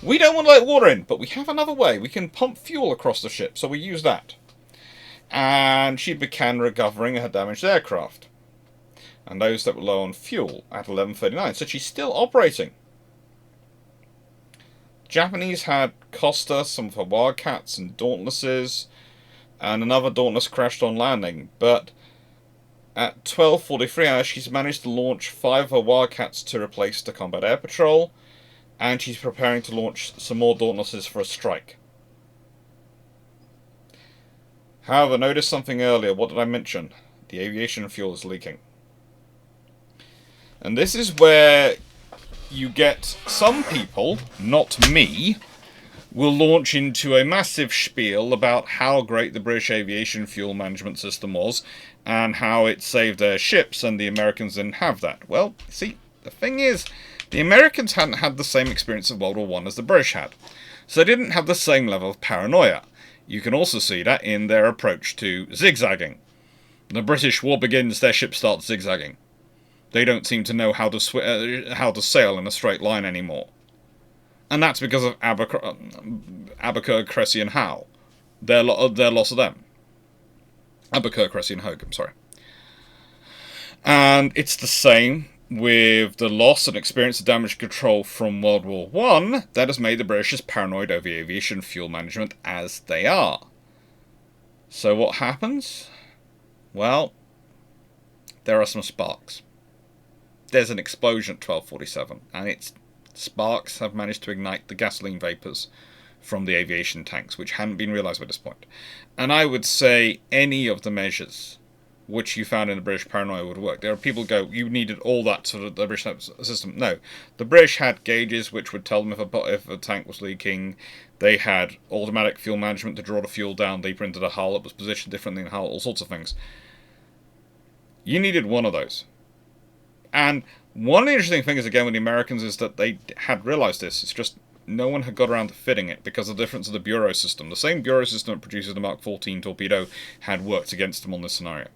We don't want to let water in, but we have another way. We can pump fuel across the ship, so we use that. And she began recovering her damaged aircraft, and those that were low on fuel at 11:39. So she's still operating. Japanese had cost her some of her Wildcats and Dauntlesses, and another Dauntless crashed on landing, but at 12:43 hours she's managed to launch 5 of her Wildcats to replace the Combat Air Patrol, and she's preparing to launch some more Dauntlesses for a strike. However, notice something earlier. What did I mention? The aviation fuel is leaking. And this is where you get some people, not me, will launch into a massive spiel about how great the British aviation fuel management system was and how it saved their ships and the Americans didn't have that. Well, see, the thing is, the Americans hadn't had the same experience of World War I as the British had, so they didn't have the same level of paranoia. You can also see that in their approach to zigzagging. The British war begins, their ships start zigzagging. They don't seem to know how to sail in a straight line anymore. And that's because of Abercrombie, Cressy and Howe. Their loss of them. Abercrombie, Cressy and Hogue, I'm sorry. And it's the same with the loss and experience of damage control from World War I that has made the British as paranoid over aviation fuel management as they are. So what happens? Well, there are some sparks. There's an explosion at 12:47, and its sparks have managed to ignite the gasoline vapours from the aviation tanks, which hadn't been realised by this point. And I would say any of the measures which you found in the British paranoia would work. There are people who go, you needed all that to the British system. No. The British had gauges which would tell them if a tank was leaking. They had automatic fuel management to draw the fuel down deeper into the hull. It was positioned differently in the hull, all sorts of things. You needed one of those. And one interesting thing is, again, with the Americans, is that they had realized this. It's just no one had got around to fitting it because of the difference of the Bureau system. The same Bureau system that produces the Mark 14 torpedo had worked against them on this scenario.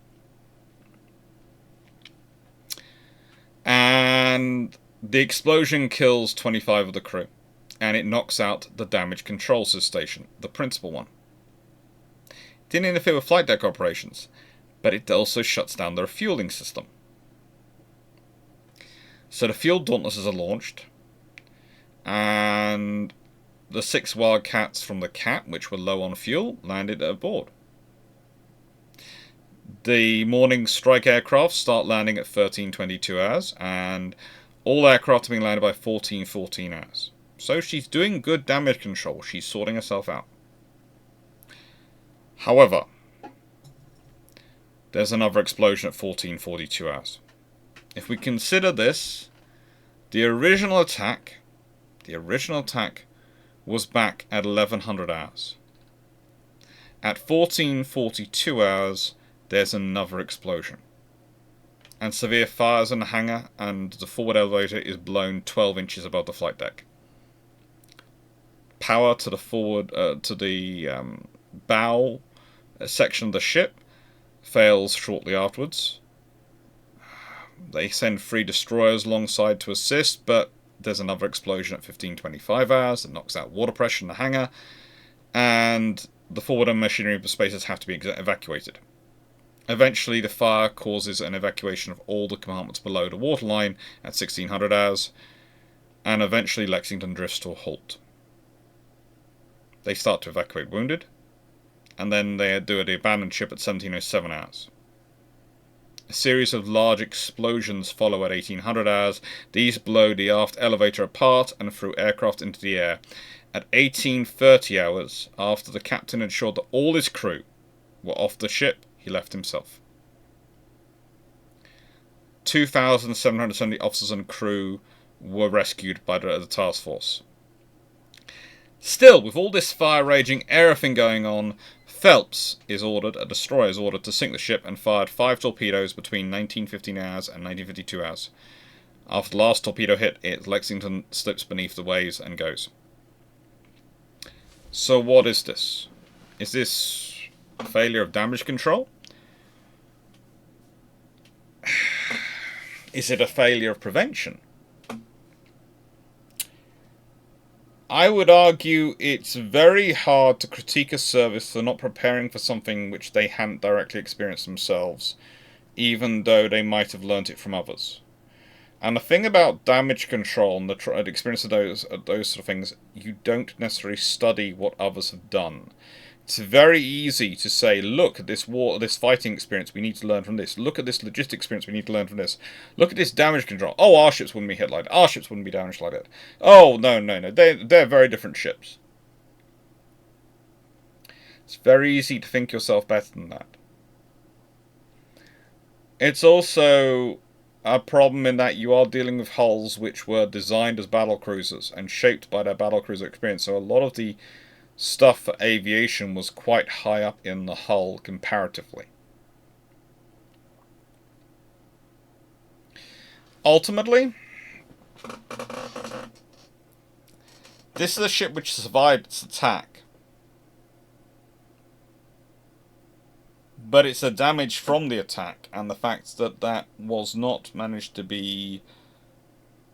And the explosion kills 25 of the crew. And it knocks out the damage control station, the principal one. It didn't interfere with flight deck operations, but it also shuts down their refueling system. So the fuel Dauntlesses are launched, and the 6 Wildcats from the Cat, which were low on fuel, landed aboard. The morning strike aircraft start landing at 13:22 hours, and all aircraft are being landed by 14:14 hours. So she's doing good damage control. She's sorting herself out. However, there's another explosion at 14:42 hours. If we consider this, the original attack was back at 1100 hours. At 14:42 hours, there's another explosion. And severe fires in the hangar, and the forward elevator is blown 12 inches above the flight deck. Power to the forward, bow section of the ship fails shortly afterwards. They send 3 destroyers alongside to assist, but there's another explosion at 15:25 hours that knocks out water pressure in the hangar, and the forward and machinery spacers have to be evacuated. Eventually, the fire causes an evacuation of all the compartments below the waterline at 1600 hours, and eventually Lexington drifts to a halt. They start to evacuate wounded, and then they do the abandoned ship at 1707 hours. A series of large explosions follow at 1800 hours. These blow the aft elevator apart and threw aircraft into the air. At 1830 hours, after the captain ensured that all his crew were off the ship, he left himself. 2,770 officers and crew were rescued by the task force. Still, with all this fire raging, everything going on, Phelps is ordered, a destroyer is ordered to sink the ship and fired 5 torpedoes between 1915 hours and 1952 hours. After the last torpedo hit, Lexington slips beneath the waves and goes. So what is this? Is this a failure of damage control? Is it a failure of prevention? I would argue it's very hard to critique a service for not preparing for something which they hadn't directly experienced themselves, even though they might have learnt it from others. And the thing about damage control and the experience of those sort of things, you don't necessarily study what others have done. It's very easy to say, look at this fighting experience, we need to learn from this. Look at this logistic experience, we need to learn from this. Look at this damage control. Oh, our ships wouldn't be hit like that. Our ships wouldn't be damaged like that. Oh, no. They're very different ships. It's very easy to think yourself better than that. It's also a problem in that you are dealing with hulls which were designed as battlecruisers and shaped by their battlecruiser experience. So a lot of the stuff for aviation was quite high up in the hull comparatively. Ultimately, this is a ship which survived its attack, but it's a damage from the attack and the fact that was not managed to be,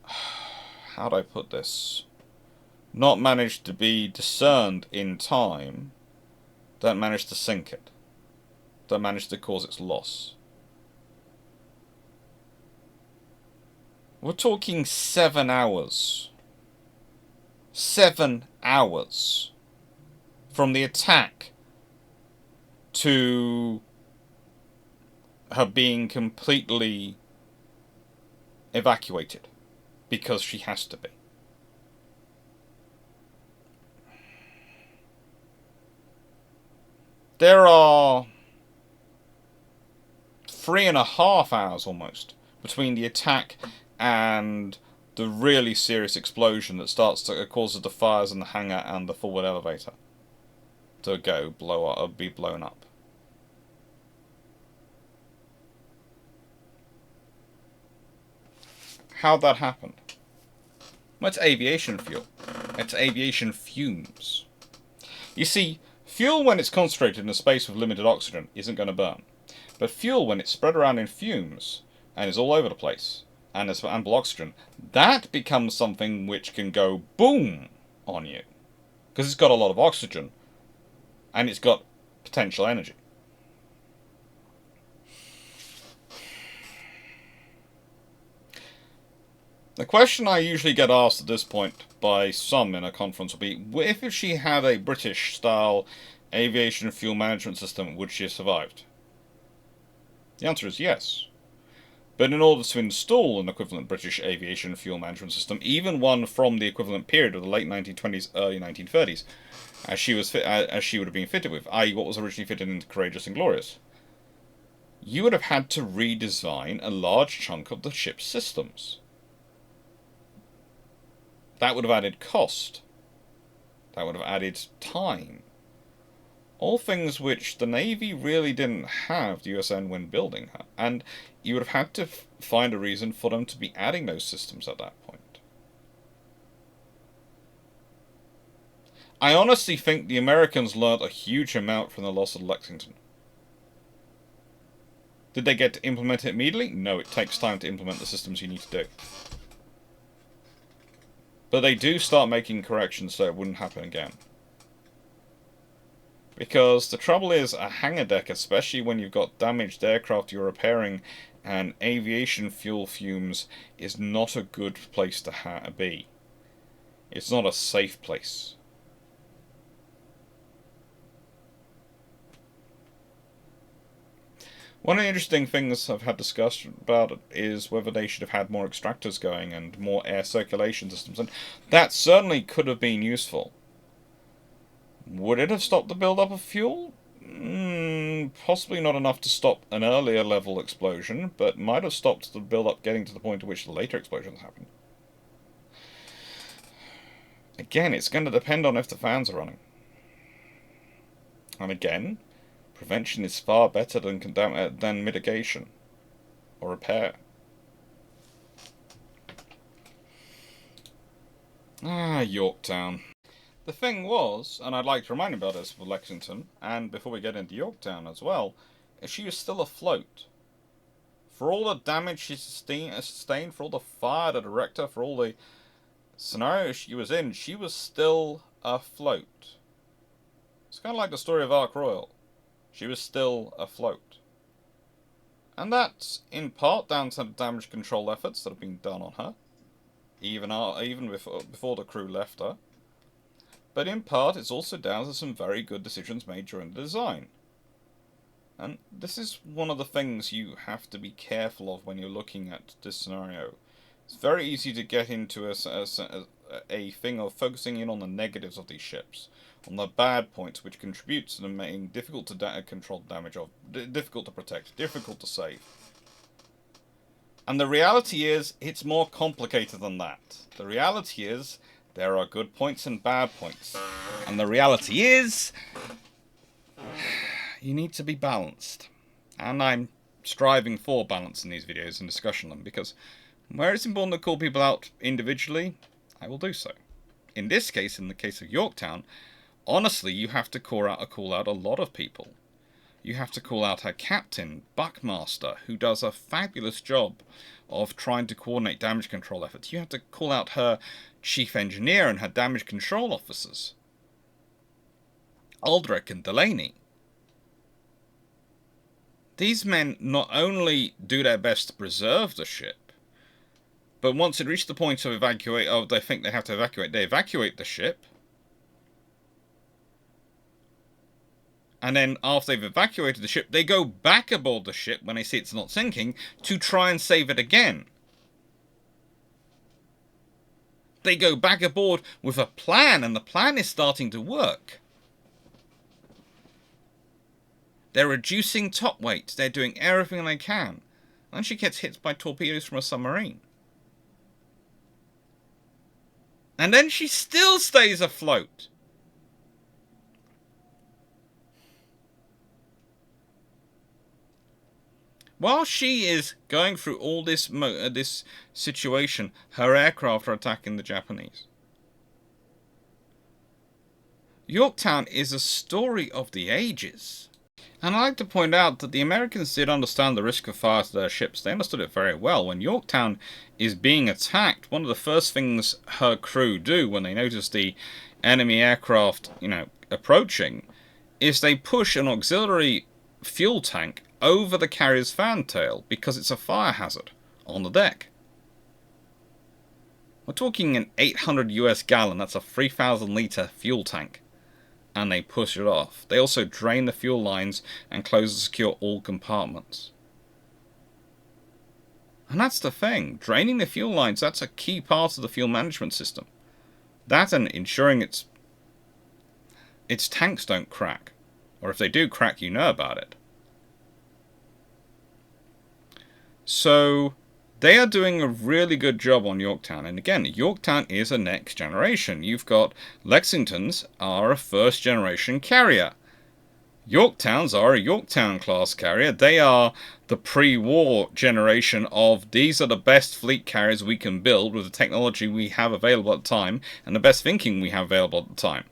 how do I put this? Not managed to be discerned in time, that managed to sink it, that managed to cause its loss. We're talking 7 hours. 7 hours from the attack to her being completely evacuated, because she has to be. There are 3.5 hours almost between the attack and the really serious explosion that causes the fires in the hangar and the forward elevator to be blown up. How'd that happen? Well, it's aviation fuel. It's aviation fumes. You see, fuel when it's concentrated in a space with limited oxygen isn't going to burn. But fuel when it's spread around in fumes and is all over the place and there's ample oxygen, that becomes something which can go boom on you. Because it's got a lot of oxygen and it's got potential energy. The question I usually get asked at this point by some in a conference will be, if she had a British-style aviation fuel management system, would she have survived? The answer is yes. But in order to install an equivalent British aviation fuel management system, even one from the equivalent period of the late 1920s, early 1930s, as she would have been fitted with, i.e. what was originally fitted into Courageous and Glorious, you would have had to redesign a large chunk of the ship's systems. That would have added cost. That would have added time. All things which the Navy really didn't have the USN when building her. And you would have had to find a reason for them to be adding those systems at that point. I honestly think the Americans learnt a huge amount from the loss of Lexington. Did they get to implement it immediately? No, it takes time to implement the systems you need to do. But they do start making corrections so it wouldn't happen again. Because the trouble is, a hangar deck, especially when you've got damaged aircraft you're repairing and aviation fuel fumes, is not a good place to be. It's not a safe place. One of the interesting things I've had discussion about it is whether they should have had more extractors going and more air circulation systems, and that certainly could have been useful. Would it have stopped the build-up of fuel? Possibly not enough to stop an earlier level explosion, but might have stopped the build-up getting to the point at which the later explosions happened. Again, it's going to depend on if the fans are running. And again, prevention is far better than mitigation or repair. Yorktown. The thing was, and I'd like to remind you about this for Lexington, and before we get into Yorktown as well, she was still afloat. For all the damage she sustained, for all the fire to direct her, for all the scenarios she was in, she was still afloat. It's kind of like the story of Ark Royal. She was still afloat. And that's in part down to the damage control efforts that have been done on her, even before the crew left her. But in part, it's also down to some very good decisions made during the design. And this is one of the things you have to be careful of when you're looking at this scenario. It's very easy to get into a thing of focusing in on the negatives of these ships, on the bad points which contribute to them being difficult to control damage of, difficult to protect, difficult to save. And the reality is, it's more complicated than that. The reality is, there are good points and bad points. And the reality is, you need to be balanced. And I'm striving for balance in these videos and discussion them, because where it's important to call people out individually, I will do so. In this case, in the case of Yorktown, honestly, you have to call out a lot of people. You have to call out her captain, Buckmaster, who does a fabulous job of trying to coordinate damage control efforts. You have to call out her chief engineer and her damage control officers, Aldrich and Delaney. These men not only do their best to preserve the ship, but once it reaches the point of they think they have to evacuate, they evacuate the ship. And then after they've evacuated the ship, they go back aboard the ship when they see it's not sinking to try and save it again. They go back aboard with a plan, and the plan is starting to work. They're reducing top weight. They're doing everything they can. And she gets hit by torpedoes from a submarine. And then she still stays afloat. While she is going through all this situation, her aircraft are attacking the Japanese. Yorktown is a story of the ages. And I'd like to point out that the Americans did understand the risk of fire to their ships. They understood it very well. When Yorktown is being attacked, one of the first things her crew do when they notice the enemy aircraft, approaching, is they push an auxiliary fuel tank over the carrier's fantail because it's a fire hazard on the deck. We're talking an 800 US gallon, that's a 3,000 litre fuel tank. And they push it off. They also drain the fuel lines and close and secure all compartments. And that's the thing. Draining the fuel lines, that's a key part of the fuel management system. That and ensuring its tanks don't crack. Or if they do crack, you know about it. So they are doing a really good job on Yorktown. And again, Yorktown is a next generation. You've got Lexingtons are a first generation carrier. Yorktowns are a Yorktown class carrier. They are the pre-war generation of these are the best fleet carriers we can build with the technology we have available at the time and the best thinking we have available at the time.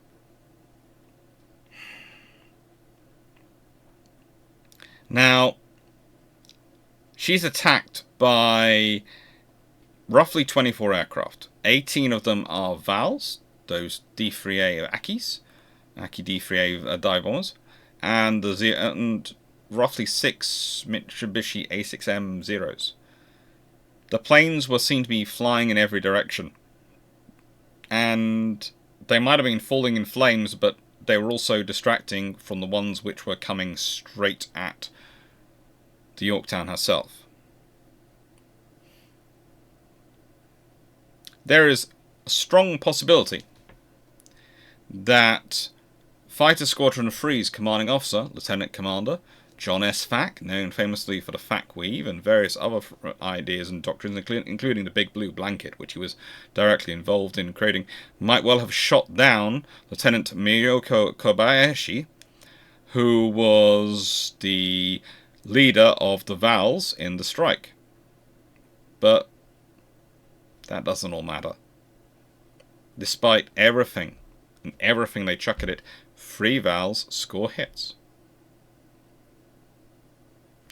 Now, she's attacked by roughly 24 aircraft. 18 of them are VALs, those D3A Akis, Aki D3A dive bombers, and roughly 6 Mitsubishi A6M Zeros. The planes were seen to be flying in every direction, and they might have been falling in flames, but they were also distracting from the ones which were coming straight at the Yorktown herself. There is a strong possibility that Fighter Squadron 3's commanding officer, Lieutenant Commander John S. Fack, known famously for the Fack Weave and various other ideas and doctrines, including the Big Blue Blanket, which he was directly involved in creating, might well have shot down Lieutenant Miyoko Kobayashi, who was the leader of the VALs in the strike. But that doesn't all matter. Despite everything, and everything they chuck at it, 3 VALs score hits.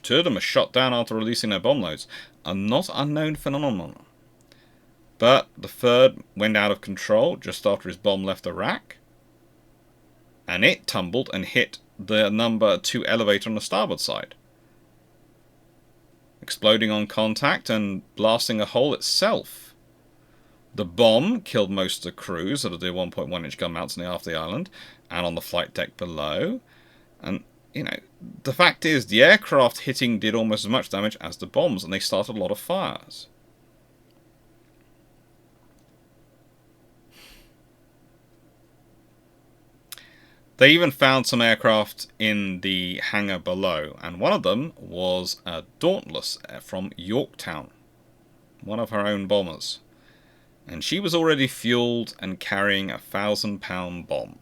2 of them are shot down after releasing their bomb loads, a not unknown phenomenon. But the 3rd went out of control just after his bomb left the rack, and it tumbled and hit the number 2 elevator on the starboard side, exploding on contact and blasting a hole itself. The bomb killed most of the crews that are the 1.1-inch gun mounts on the aft of the island and on the flight deck below. And, the fact is, the aircraft hitting did almost as much damage as the bombs, and they started a lot of fires. They even found some aircraft in the hangar below, and one of them was a Dauntless from Yorktown, one of her own bombers. And she was already fueled and carrying a 1,000-pound bomb.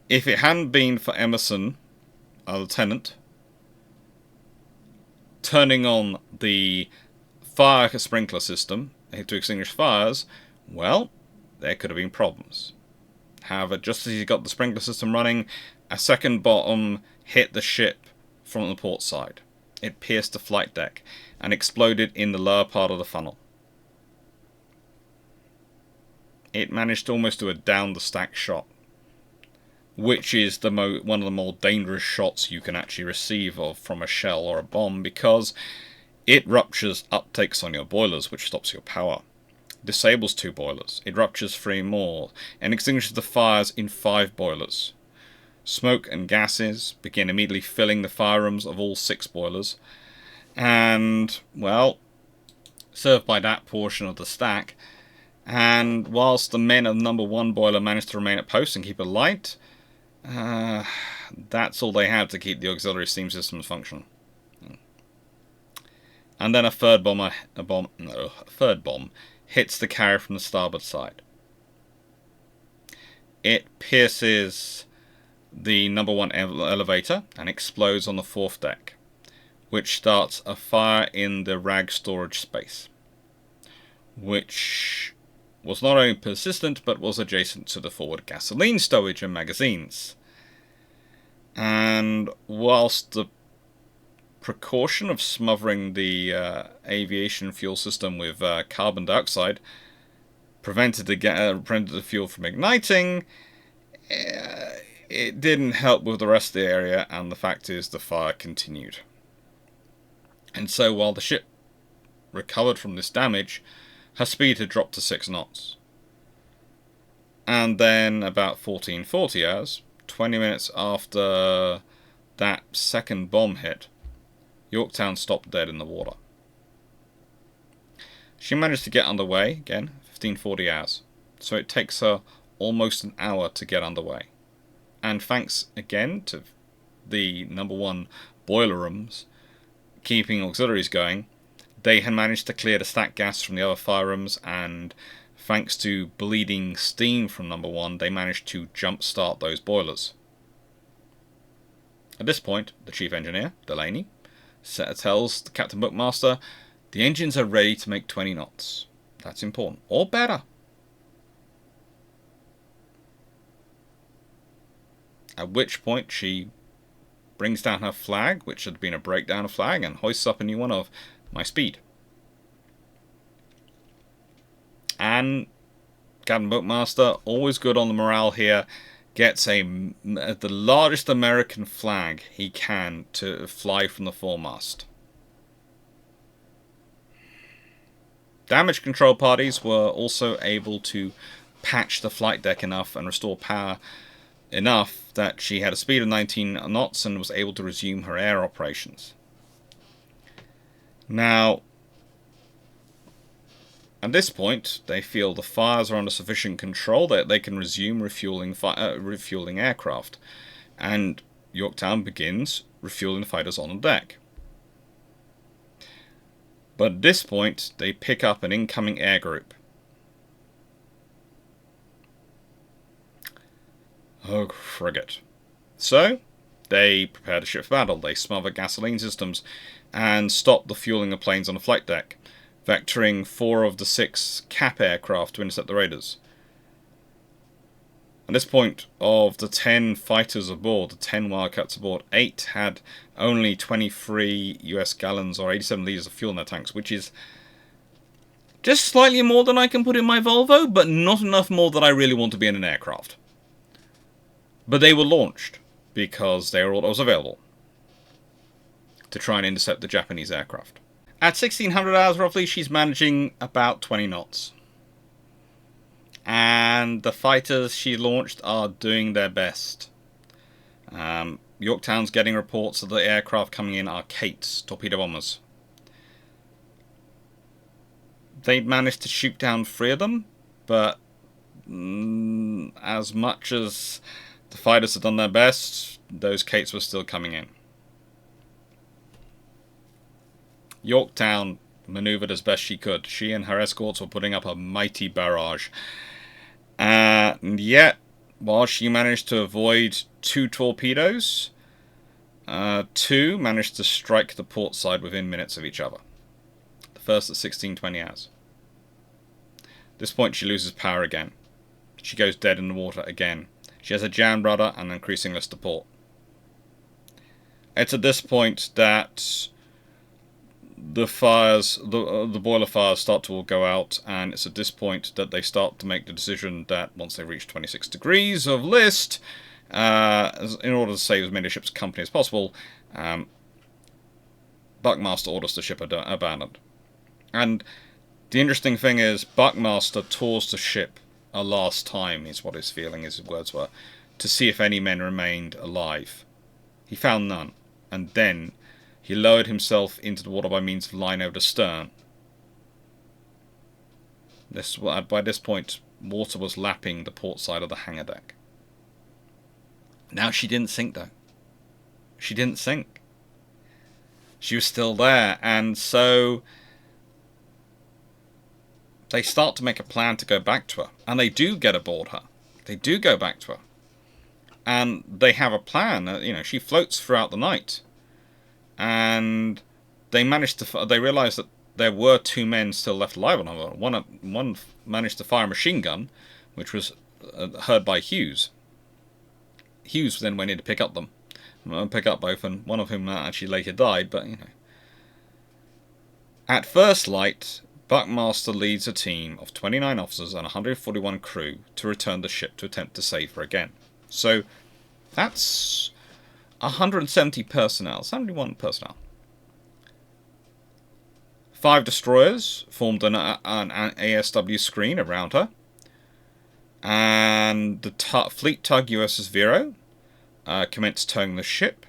If it hadn't been for Emerson, a lieutenant, turning on the fire sprinkler system to extinguish fires, well, there could have been problems. However, just as he got the sprinkler system running, a second bomb hit the ship from the port side. It pierced the flight deck and exploded in the lower part of the funnel. It managed almost to a down-the-stack shot, which is one of the more dangerous shots you can actually receive from a shell or a bomb, because it ruptures uptakes on your boilers, which stops your power, disables 2 boilers, it ruptures 3 more, and extinguishes the fires in 5 boilers. Smoke and gases begin immediately filling the fire rooms of all 6 boilers, and, well, served by that portion of the stack. And whilst the men of number 1 boiler managed to remain at post and keep it light, That's all they have to keep the auxiliary steam systems functioning. And then a third bomb hits the carrier from the starboard side. It pierces the number 1 elevator and explodes on the 4th deck, which starts a fire in the rag storage space, which was not only persistent but was adjacent to the forward gasoline stowage and magazines. And whilst the precaution of smothering the aviation fuel system with carbon dioxide prevented the fuel from igniting, it didn't help with the rest of the area, and the fact is the fire continued. And so while the ship recovered from this damage, her speed had dropped to 6 knots. And then about 1440 hours, 20 minutes after that second bomb hit, Yorktown stopped dead in the water. She managed to get underway, again, 1540 hours. So it takes her almost an hour to get underway. And thanks again to the number 1 boiler rooms keeping auxiliaries going, they had managed to clear the stack gas from the other fire rooms, and thanks to bleeding steam from number 1, they managed to jump-start those boilers. At this point, the chief engineer, Delaney, tells the Captain Bookmaster, the engines are ready to make 20 knots. That's important. Or better. At which point she brings down her flag, which had been a breakdown of flag, and hoists up a new one of my speed. And Captain Bookmaster, always good on the morale here, gets the largest American flag he can to fly from the foremast. Damage control parties were also able to patch the flight deck enough and restore power enough that she had a speed of 19 knots and was able to resume her air operations. Now, at this point, they feel the fires are under sufficient control that they can resume refueling aircraft, and Yorktown begins refueling the fighters on the deck. But at this point, they pick up an incoming air group. Oh, frigate. So, they prepare the ship for battle. They smother gasoline systems and stop the fueling of planes on the flight deck, vectoring 4 of the 6 cap aircraft to intercept the raiders. At this point, of the 10 fighters aboard, the 10 Wildcats aboard, 8 had only 23 US gallons or 87 litres of fuel in their tanks, which is just slightly more than I can put in my Volvo, but not enough more that I really want to be in an aircraft. But they were launched because they were all that was available to try and intercept the Japanese aircraft. At 1600 hours roughly, she's managing about 20 knots. And the fighters she launched are doing their best. Yorktown's getting reports that the aircraft coming in are Kates, torpedo bombers. They managed to shoot down 3 of them, but as much as the fighters had done their best, those Kates were still coming in. Yorktown maneuvered as best she could. She and her escorts were putting up a mighty barrage. And yet, while she managed to avoid 2 torpedoes, 2 managed to strike the port side within minutes of each other. The first at 1620 hours. At this point, she loses power again. She goes dead in the water again. She has a jammed rudder and increasing list to port. It's at this point that the fires, the boiler fires start to all go out, and it's at this point that they start to make the decision that once they reach 26 degrees of list, in order to save as many ships company as possible, Buckmaster orders the ship abandoned. And the interesting thing is, Buckmaster tours the ship a last time, is what his feeling, his words were, to see if any men remained alive. He found none, and then he lowered himself into the water by means of line over the stern. By this point, water was lapping the port side of the hangar deck. Now, she didn't sink, though. She didn't sink. She was still there, and so they start to make a plan to go back to her. And they do get aboard her. They do go back to her. And they have a plan. She floats throughout the night. And they realize that there were 2 men still left alive on her. One managed to fire a machine gun, which was heard by Hughes. Hughes then went in to pick up both, and one of whom actually later died, but, At first light, Buckmaster leads a team of 29 officers and 141 crew to return the ship to attempt to save her again. So, that's 170 personnel, 71 personnel. 5 destroyers formed an ASW screen around her. And the fleet tug USS Vero commenced towing the ship.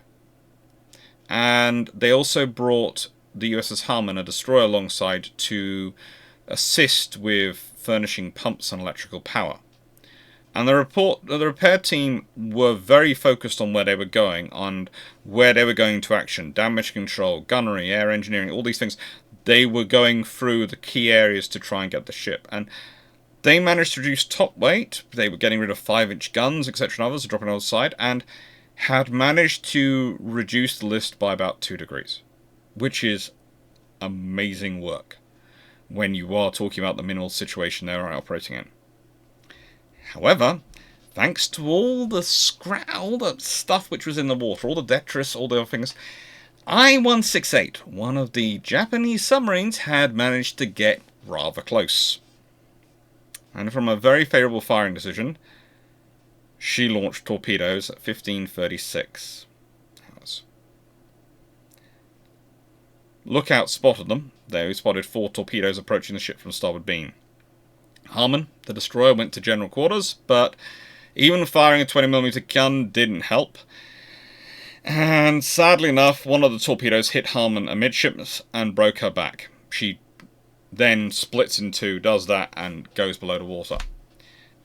And they also brought the USS Harmon, a destroyer, alongside to assist with furnishing pumps and electrical power. And the repair team were very focused on where they were going, to action. Damage control, gunnery, air engineering, all these things. They were going through the key areas to try and get the ship. And they managed to reduce top weight. They were getting rid of 5-inch guns, etc. and others, dropping on the side, and had managed to reduce the list by about 2 degrees. Which is amazing work when you are talking about the minimal situation they are operating in. However, thanks to all the stuff which was in the water, all the detritus, all the other things, I-168, one of the Japanese submarines, had managed to get rather close. And from a very favourable firing decision, she launched torpedoes at 1536 hours. Lookout spotted them. They spotted 4 torpedoes approaching the ship from starboard beam. Harmon, the destroyer, went to general quarters, but even firing a 20mm gun didn't help. And sadly enough, one of the torpedoes hit Harmon amidships and broke her back. She then splits in 2, does that, and goes below the water.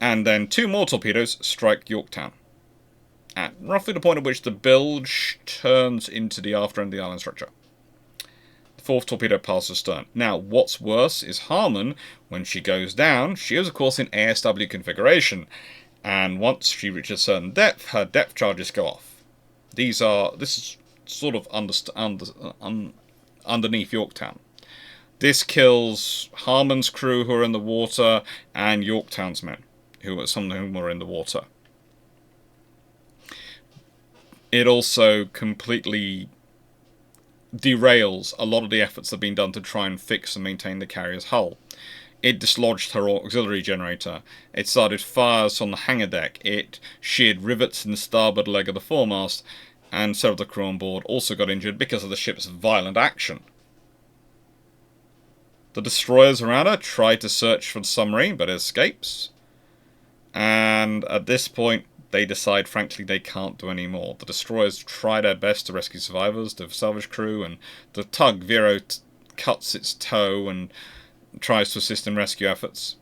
And then 2 more torpedoes strike Yorktown, at roughly the point at which the bilge turns into the after end of the island structure. The 4th torpedo passes stern. Now, what's worse is Harmon, when she goes down, she is of course in ASW configuration, and once she reaches a certain depth, her depth charges go off. This is sort of underneath Yorktown. This kills Harmon's crew who are in the water and Yorktown's men, some of whom were in the water. It also completely derails a lot of the efforts that have been done to try and fix and maintain the carrier's hull. It dislodged her auxiliary generator. It started fires on the hangar deck. It sheared rivets in the starboard leg of the foremast, and several of the crew on board also got injured because of the ship's violent action. The destroyers around her tried to search for the submarine, but it escapes. And at this point, they decide, frankly, they can't do any more. The destroyers try their best to rescue survivors, the salvage crew, and the tug Vero cuts its tow and tries to assist in rescue efforts.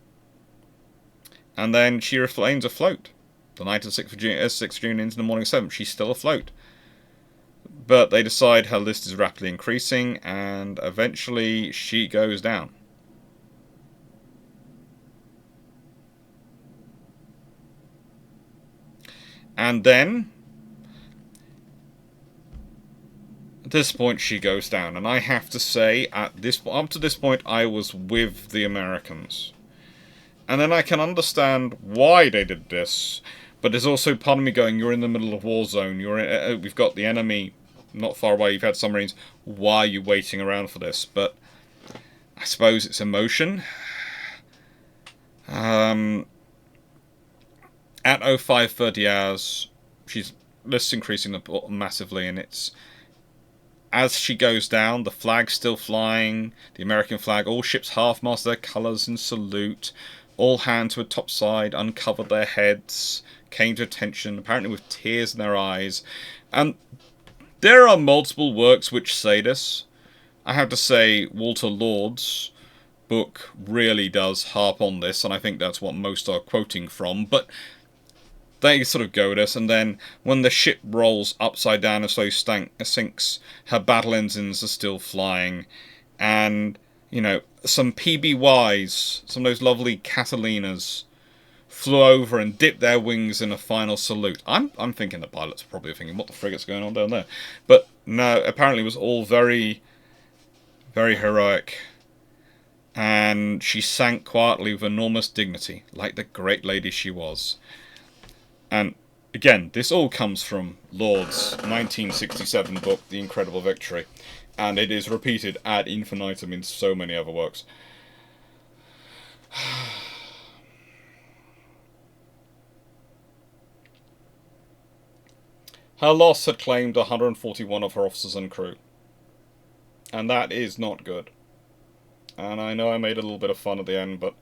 And then she remains afloat. The night of 6th June into the morning 7th, she's still afloat. But they decide her list is rapidly increasing, and eventually she goes down. And then, at this point, she goes down. And I have to say, up to this point, I was with the Americans. And then I can understand why they did this. But there's also part of me going, you're in the middle of a war zone. We've got the enemy not far away. You've had submarines. Why are you waiting around for this? But I suppose it's emotion. At 05:30 hours, she's list increasing massively, and it's as she goes down, the flag's still flying, the American flag, all ships half-mast their colours in salute, all hands were topside, uncovered their heads, came to attention, apparently with tears in their eyes. And there are multiple works which say this. I have to say, Walter Lord's book really does harp on this, and I think that's what most are quoting from. But they sort of go with us, and then when the ship rolls upside down as though sinks, her battle engines are still flying, and, you know, some PBYs, some of those lovely Catalinas, flew over and dipped their wings in a final salute. I'm thinking the pilots are probably thinking, what the frigate's going on down there? But no, apparently it was all very, very heroic. And she sank quietly with enormous dignity, like the great lady she was. And again, this all comes from Lord's 1967 book, The Incredible Victory. And it is repeated ad infinitum in so many other works. Her loss had claimed 141 of her officers and crew. And that is not good. And I know I made a little bit of fun at the end, but...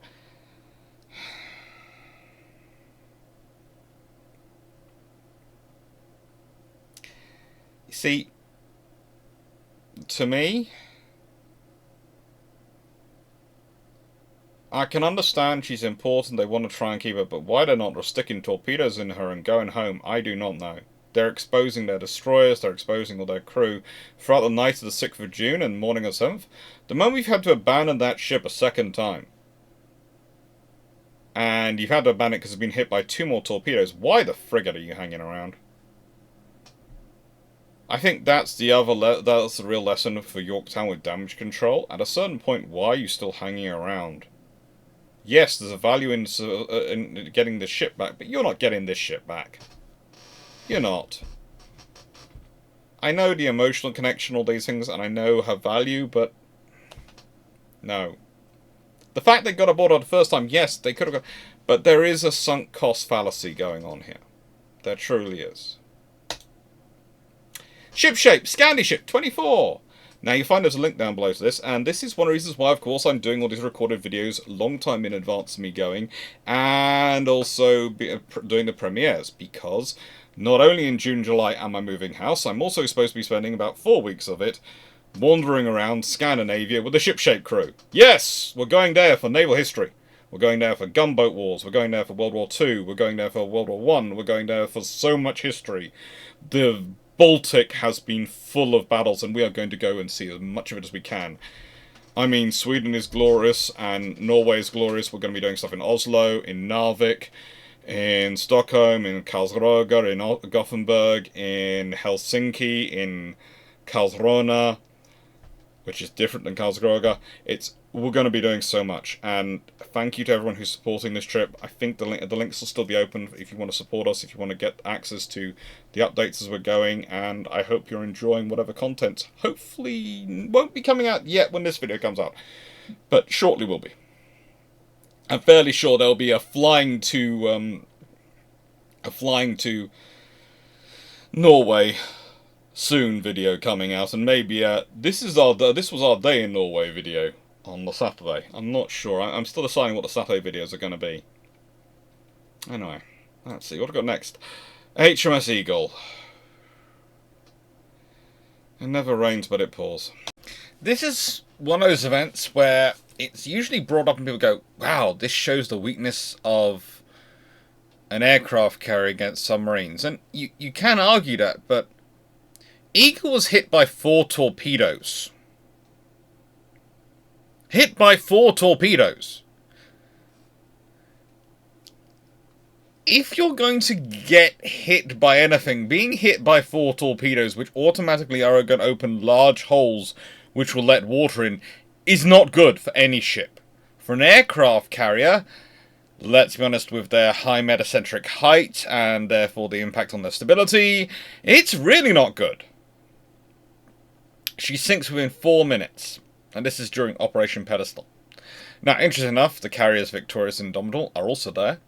You see, to me, I can understand she's important, they want to try and keep her, but why they're not sticking torpedoes in her and going home, I do not know. They're exposing their destroyers, they're exposing all their crew throughout the night of the 6th of June and morning of the 7th. The moment we've had to abandon that ship a second time, and you've had to abandon it because it's been hit by 2 more torpedoes, why the frigate are you hanging around? I think that's the real lesson for Yorktown with damage control. At a certain point, why are you still hanging around? Yes, there's a value in getting the ship back, but you're not getting this ship back. You're not. I know the emotional connection, all these things, and I know her value, but... no. The fact they got aboard on the first time, yes, they could have got... but there is a sunk cost fallacy going on here. There truly is. Ship shape, Scandi ship 24. Now you find there's a link down below to this, and this is one of the reasons why, of course, I'm doing all these recorded videos long time in advance of me going, and also doing the premieres, because not only in June, July am I moving house, I'm also supposed to be spending about 4 weeks of it wandering around Scandinavia with the ship shape crew. Yes, we're going there for naval history. We're going there for gunboat wars. We're going there for World War II. We're going there for World War I. We're going there for so much history. The Baltic has been full of battles, and we are going to go and see as much of it as we can. I mean, Sweden is glorious, and Norway is glorious. We're going to be doing stuff in Oslo, in Narvik, in Stockholm, in Karlsruhe, in Gothenburg, in Helsinki, in Karlskrona, which is different than Karlsruhe. We're going to be doing so much, and thank you to everyone who's supporting this trip. I think the links will still be open if you want to support us, if you want to get access to the updates as we're going, and I hope you're enjoying whatever content hopefully won't be coming out yet when this video comes out, but shortly will be. I'm fairly sure there'll be a flying to Norway soon video coming out, and maybe this was our day in Norway video on the Saturday. I'm not sure. I'm still deciding what the Saturday videos are going to be. Anyway, let's see what I've got next. HMS Eagle. It never rains, but it pours. This is one of those events where it's usually brought up and people go, wow, this shows the weakness of an aircraft carrier against submarines. And you can argue that, but Eagle was hit by 4 torpedoes. Hit by 4 torpedoes. If you're going to get hit by anything, being hit by 4 torpedoes, which automatically are going to open large holes which will let water in, is not good for any ship. For an aircraft carrier, let's be honest, with their high metacentric height and therefore the impact on their stability, it's really not good. She sinks within 4 minutes, and this is during Operation Pedestal. Now, interesting enough, the carriers Victorious and Indomitable are also there.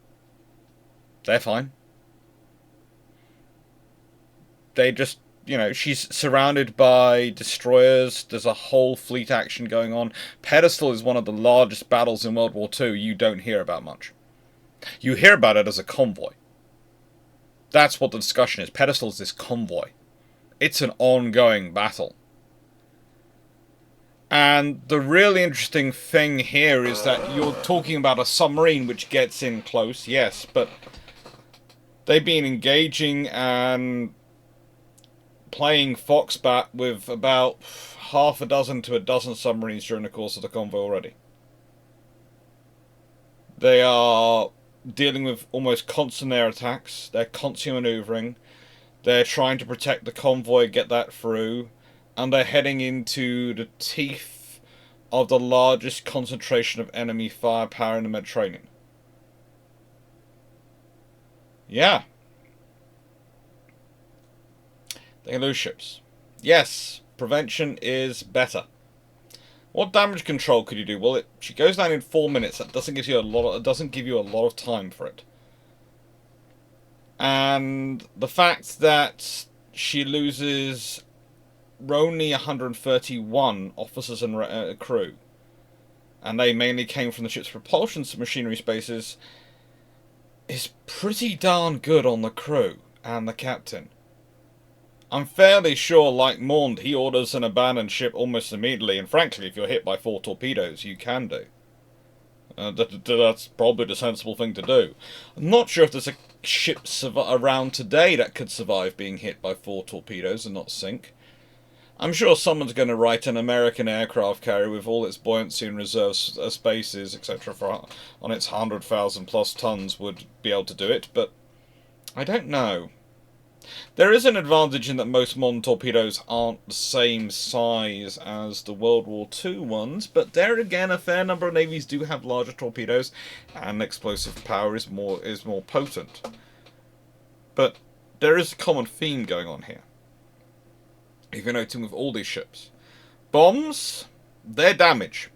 They're fine. They just, you know, she's surrounded by destroyers. There's a whole fleet action going on. Pedestal is one of the largest battles in World War II you don't hear about much. You hear about it as a convoy. That's what the discussion is. Pedestal is this convoy. It's an ongoing battle. And the really interesting thing here is that you're talking about a submarine which gets in close, yes, but They've been engaging and playing Foxbat with about half a dozen to a dozen submarines during the course of the convoy already. They are dealing with almost constant air attacks. They're constantly manoeuvring. They're trying to protect the convoy, get that through. And they're heading into the teeth of the largest concentration of enemy firepower in the Mediterranean. Yeah. They lose ships. Yes, prevention is better. What damage control could you do? Well, she goes down in 4 minutes. That doesn't give you a lot. It doesn't give you a lot of time for it. And the fact that she loses only 131 officers and crew, and they mainly came from the ship's propulsion machinery spaces, is pretty darn good on the crew and the captain. I'm fairly sure, like Maund, he orders an abandoned ship almost immediately, and frankly, if you're hit by 4 torpedoes, you can do. That's probably the sensible thing to do. I'm not sure if there's a ship around today that could survive being hit by 4 torpedoes and not sink. I'm sure someone's going to write an American aircraft carrier with all its buoyancy and reserve spaces, etc., on its 100,000 plus tons would be able to do it, but I don't know. There is an advantage in that most modern torpedoes aren't the same size as the World War II ones, but there again, a fair number of navies do have larger torpedoes, and explosive power is more potent. But there is a common theme going on here. If you're noting with all these ships, bombs, they're damage.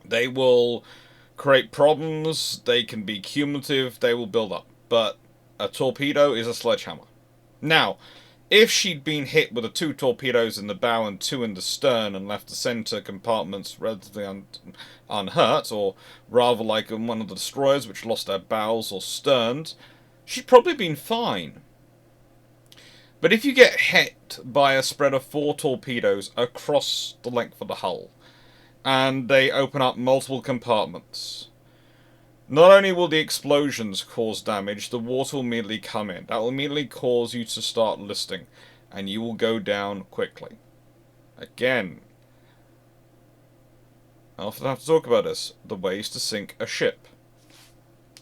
They will create problems. They can be cumulative. They will build up, but a torpedo is a sledgehammer. Now, if she'd been hit with 2 torpedoes in the bow and 2 in the stern and left the centre compartments relatively unhurt, or rather like in one of the destroyers which lost their bows or sterns, she'd probably been fine. But if you get hit by a spread of 4 torpedoes across the length of the hull, and they open up multiple compartments, not only will the explosions cause damage, the water will immediately come in. That will immediately cause you to start listing, and you will go down quickly. Again, I often have to talk about this. The ways to sink a ship.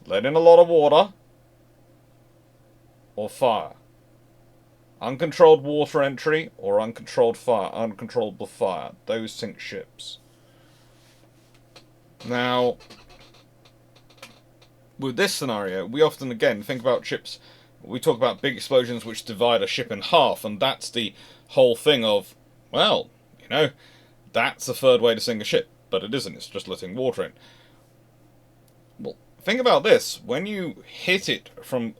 Let in a lot of water, or fire. Uncontrolled water entry, or uncontrollable fire. Those sink ships. Now, with this scenario, we often, again, think about ships. We talk about big explosions which divide a ship in half, and that's the whole thing of, well, that's a third way to sink a ship. But it isn't, it's just letting water in. Well, think about this. When you hit it from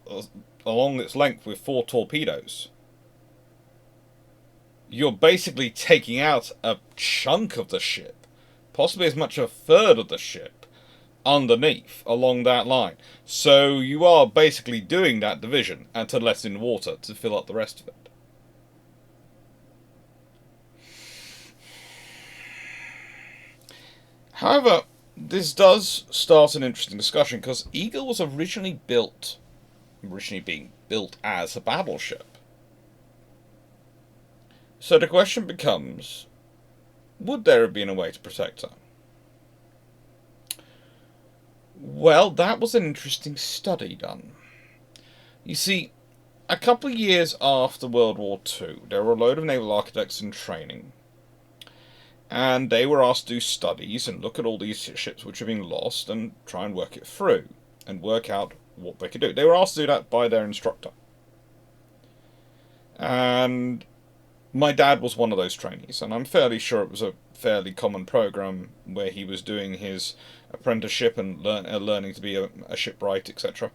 along its length with 4 torpedoes, you're basically taking out a chunk of the ship, possibly as much as a third of the ship, underneath, along that line. So you are basically doing that division, and to let in water to fill up the rest of it. However, this does start an interesting discussion, because Eagle was originally being built as a battleship. So the question becomes, would there have been a way to protect her? Well, that was an interesting study done. You see, a couple of years after World War II, there were a load of naval architects in training, and they were asked to do studies and look at all these ships which are being lost and try and work it through and work out what they could do. They were asked to do that by their instructor. And my dad was one of those trainees, and I'm fairly sure it was a fairly common program where he was doing his apprenticeship and learning to be a shipwright, etc.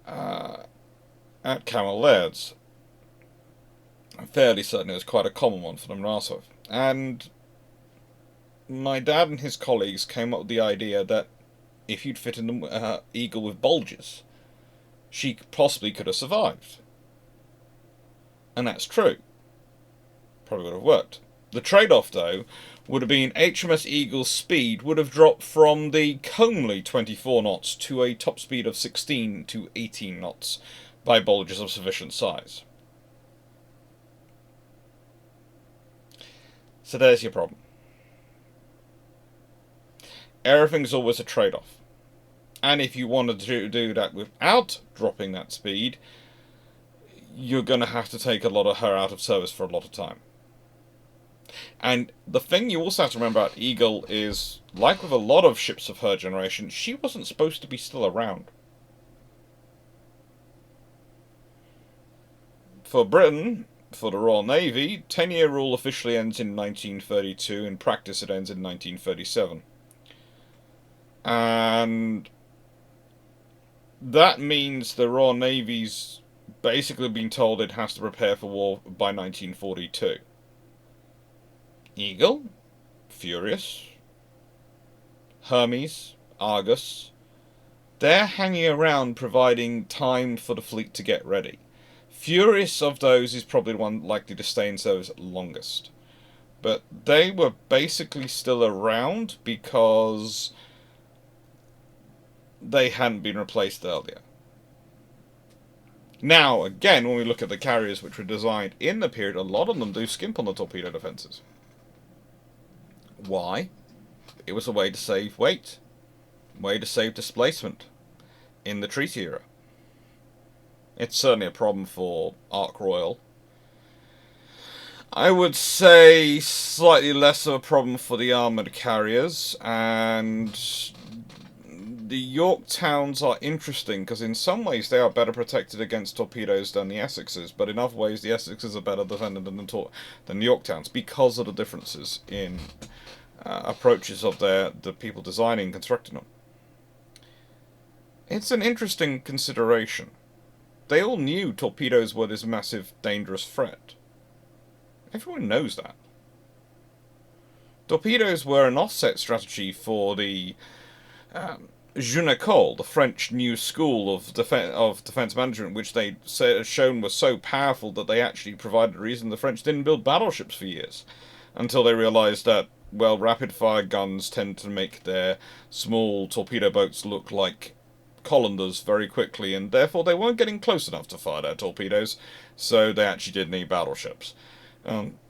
At Camel Laird's. I'm fairly certain it was quite a common one for them to ask of. And my dad and his colleagues came up with the idea that if you'd fit in the Eagle with bulges, she possibly could have survived. And that's true. Probably would have worked. The trade-off, though, would have been HMS Eagle's speed would have dropped from the comely 24 knots to a top speed of 16 to 18 knots by bulges of sufficient size. So there's your problem. Everything's always a trade-off. And if you wanted to do that without dropping that speed, you're going to have to take a lot of her out of service for a lot of time. And the thing you also have to remember about Eagle is, like with a lot of ships of her generation, she wasn't supposed to be still around. For Britain, for the Royal Navy, 10-year rule officially ends in 1932. In practice, it ends in 1937. And that means the Royal Navy's basically been told it has to prepare for war by 1942. Eagle, Furious, Hermes, Argus, they're hanging around providing time for the fleet to get ready. Furious of those is probably the one likely to stay in service longest. But they were basically still around because they hadn't been replaced earlier. Now, again, when we look at the carriers which were designed in the period, a lot of them do skimp on the torpedo defences. Why? It was a way to save weight. A way to save displacement in the treaty era. It's certainly a problem for Ark Royal. I would say slightly less of a problem for the armoured carriers, and the Yorktowns are interesting because in some ways they are better protected against torpedoes than the Essexes, but in other ways the Essexes are better defended than the Yorktowns because of the differences in approaches of the people designing and constructing them. It's an interesting consideration. They all knew torpedoes were this massive, dangerous threat. Everyone knows that. Torpedoes were an offset strategy for the Junecole, the French new school of defense management, which they shown was so powerful that they actually provided a reason the French didn't build battleships for years, until they realized that, well, rapid-fire guns tend to make their small torpedo boats look like colanders very quickly, and therefore they weren't getting close enough to fire their torpedoes, so they actually did need battleships.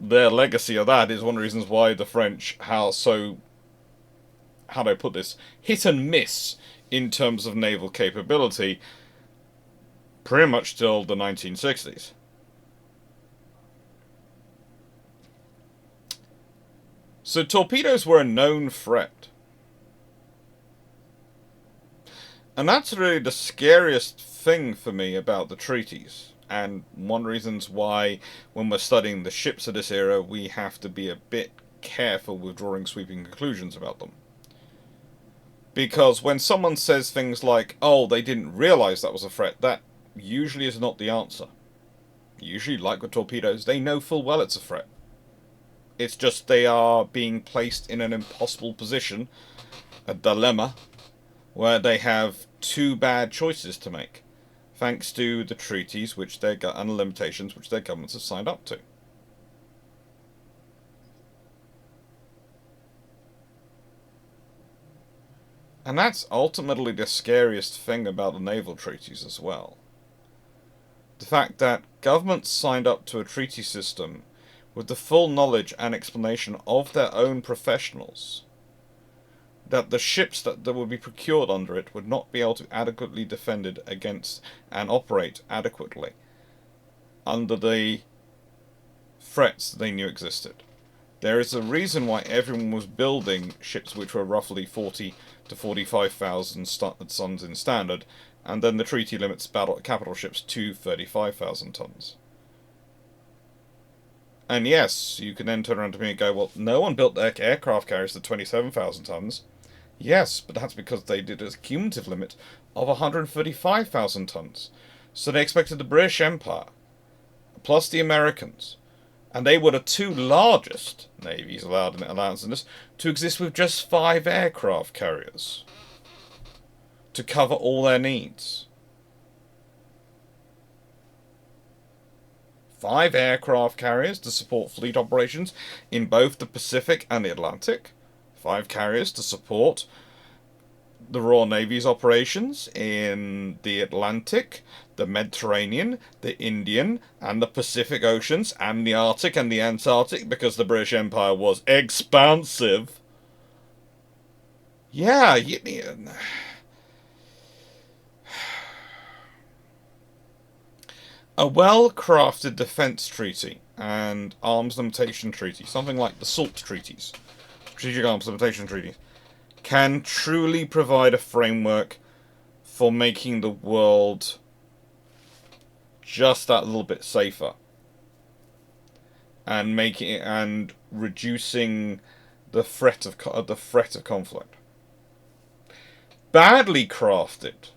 Their legacy of that is one of the reasons why the French how do I put this, hit and miss in terms of naval capability pretty much till the 1960s. So torpedoes were a known threat. And that's really the scariest thing for me about the treaties. And one of the reasons why, when we're studying the ships of this era, we have to be a bit careful with drawing sweeping conclusions about them. Because when someone says things like, oh, they didn't realise that was a threat, that usually is not the answer. Usually, like with torpedoes, they know full well it's a threat. It's just they are being placed in an impossible position, a dilemma, where they have two bad choices to make, thanks to the treaties and the limitations which their governments have signed up to. And that's ultimately the scariest thing about the naval treaties as well. The fact that governments signed up to a treaty system with the full knowledge and explanation of their own professionals that the ships that would be procured under it would not be able to adequately defend against and operate adequately under the threats they knew existed. There is a reason why everyone was building ships which were roughly 40 to 45,000 tons in standard, and then the treaty limits capital ships to 35,000 tons. And yes, you can then turn around to me and go, well, no one built their aircraft carriers to 27,000 tons. Yes, but that's because they did a cumulative limit of 135,000 tons. So they expected the British Empire, plus the Americans, and they were the two largest navies allowed in this, to exist with just 5 aircraft carriers to cover all their needs. 5 aircraft carriers to support fleet operations in both the Pacific and the Atlantic, 5 carriers to support the Royal Navy's operations in the Atlantic, the Mediterranean, the Indian, and the Pacific Oceans, and the Arctic and the Antarctic, because the British Empire was expansive. Yeah, a well-crafted defense treaty and arms limitation treaty, something like the SALT treaties, strategic arms limitation treaties, can truly provide a framework for making the world just that little bit safer, and reducing the threat of conflict. Badly crafted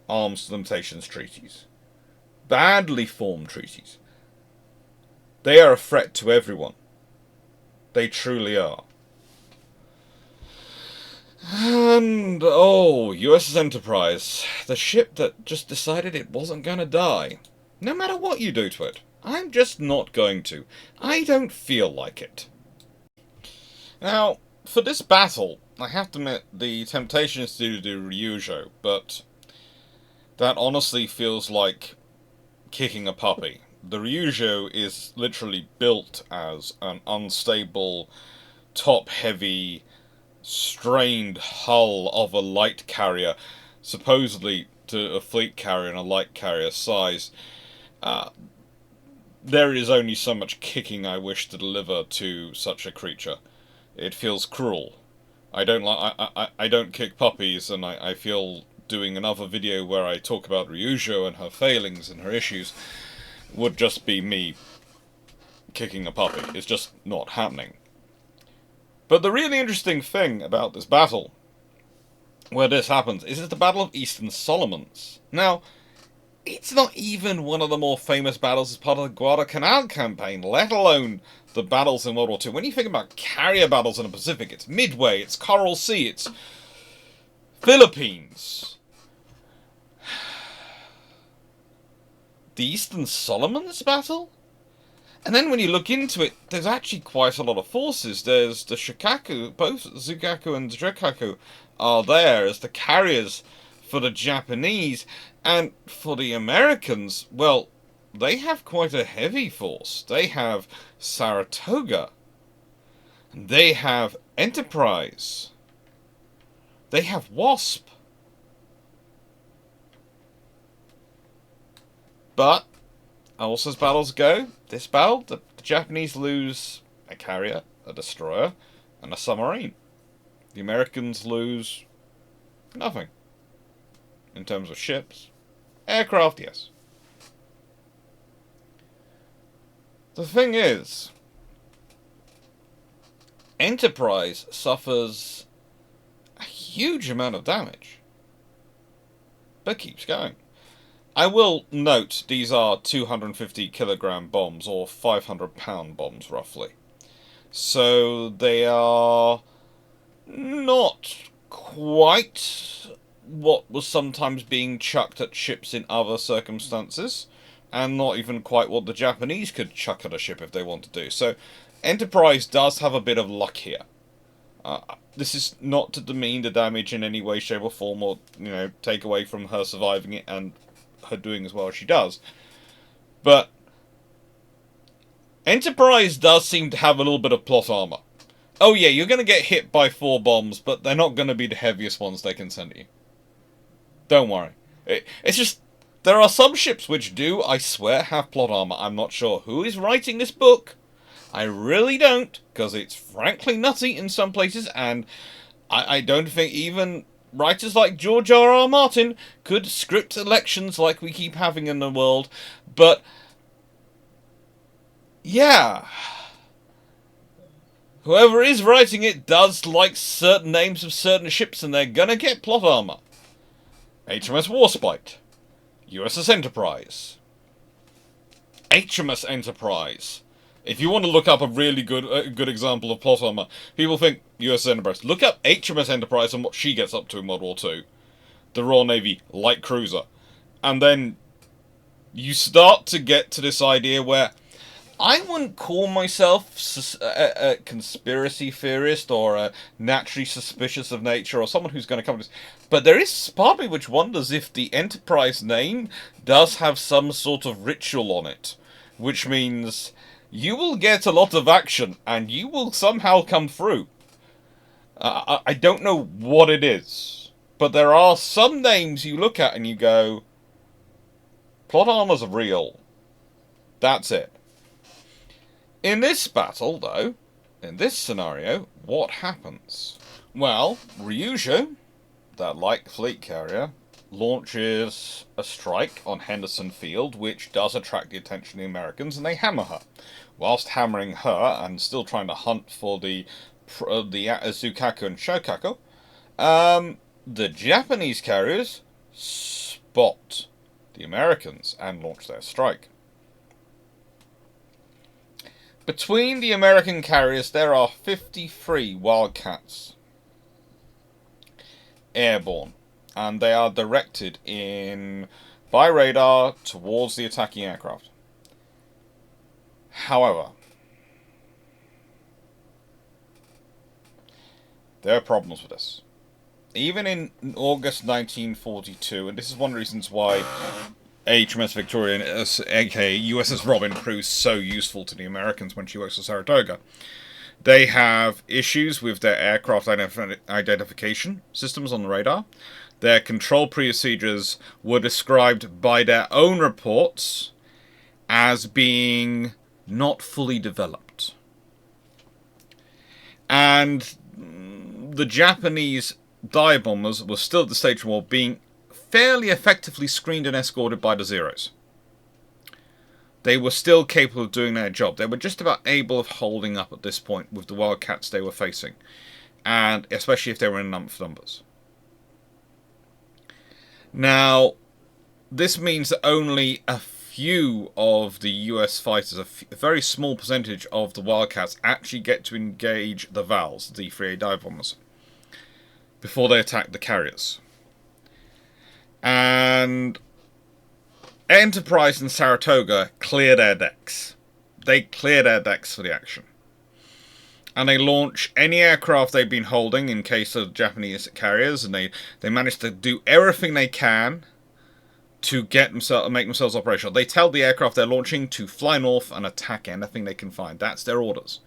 arms limitations treaties, badly formed treaties, they are a threat to everyone. They truly are. And, USS Enterprise, the ship that just decided it wasn't going to die. No matter what you do to it, I'm just not going to. I don't feel like it. Now, for this battle, I have to admit, the temptation is to do Ryujo, but that honestly feels like kicking a puppy. The Ryujo is literally built as an unstable, top-heavy, strained hull of a light carrier, supposedly to a fleet carrier and a light carrier size. There is only so much kicking I wish to deliver to such a creature. It feels cruel. I don't kick puppies, and I feel doing another video where I talk about Ryujo and her failings and her issues would just be me kicking a puppy. It's just not happening. But the really interesting thing about this battle, where this happens, is it's the Battle of Eastern Solomons. Now, it's not even one of the more famous battles as part of the Guadalcanal campaign, let alone the battles in World War II. When you think about carrier battles in the Pacific, it's Midway, it's Coral Sea, it's Philippines. The Eastern Solomons battle? And then when you look into it, there's actually quite a lot of forces. There's the Shikaku, both Zugaku and Drikaku are there as the carriers for the Japanese. And for the Americans, well, they have quite a heavy force. They have Saratoga. They have Enterprise. They have Wasp. But, also as battles go, this battle, the Japanese lose a carrier, a destroyer, and a submarine. The Americans lose nothing. In terms of ships. Aircraft, yes. The thing is, Enterprise suffers a huge amount of damage, but keeps going. I will note these are 250 kilogram bombs, or 500 pound bombs roughly. So they are not quite what was sometimes being chucked at ships in other circumstances, and not even quite what the Japanese could chuck at a ship if they want to do. So Enterprise does have a bit of luck here. This is not to demean the damage in any way, shape or form, or, take away from her surviving it and her doing as well as she does. But Enterprise does seem to have a little bit of plot armor. Oh yeah, you're going to get hit by 4 bombs, but they're not going to be the heaviest ones they can send at you. Don't worry. It's just, there are some ships which do, I swear, have plot armor. I'm not sure who is writing this book. I really don't, because it's frankly nutty in some places, and I don't think even writers like George R.R. Martin could script elections like we keep having in the world, but yeah, whoever is writing it does like certain names of certain ships, and they're gonna get plot armor. HMS Warspite, USS Enterprise, HMS Enterprise. If you want to look up a really good example of plot armor, people think USS Enterprise. Look up HMS Enterprise and what she gets up to in World War II. The Royal Navy light cruiser. And then you start to get to this idea where I wouldn't call myself a conspiracy theorist or a naturally suspicious of nature or someone who's going to come to this, but there is part of me which wonders if the Enterprise name does have some sort of ritual on it, which means you will get a lot of action and you will somehow come through. I don't know what it is, but there are some names you look at and you go, plot armors are real. That's it. In this battle, though, in this scenario, what happens? Well, Ryujo, that light fleet carrier, launches a strike on Henderson Field, which does attract the attention of the Americans, and they hammer her. Whilst hammering her and still trying to hunt for the Zukaku and Shokaku, the Japanese carriers spot the Americans and launch their strike. Between the American carriers, there are 53 Wildcats airborne, and they are directed by radar towards the attacking aircraft. However, there are problems with this. Even in August 1942, and this is one of the reasons why HMS Victoria, aka USS Robin, proves so useful to the Americans when she works for Saratoga. They have issues with their aircraft identification systems on the radar. Their control procedures were described by their own reports as being not fully developed. And the Japanese dive bombers were still at the stage of war being fairly effectively screened and escorted by the Zeros. They were still capable of doing their job. They were just about able of holding up at this point with the Wildcats they were facing, and especially if they were in numbers. Now, this means that only a few of the US fighters, a very small percentage of the Wildcats, actually get to engage the Vals, the 3A dive bombers, before they attack the carriers. And Enterprise and Saratoga clear their decks. They clear their decks for the action. And they launch any aircraft they've been holding in case of Japanese carriers, and they manage to do everything they can to make themselves operational. They tell the aircraft they're launching to fly north and attack anything they can find. That's their orders.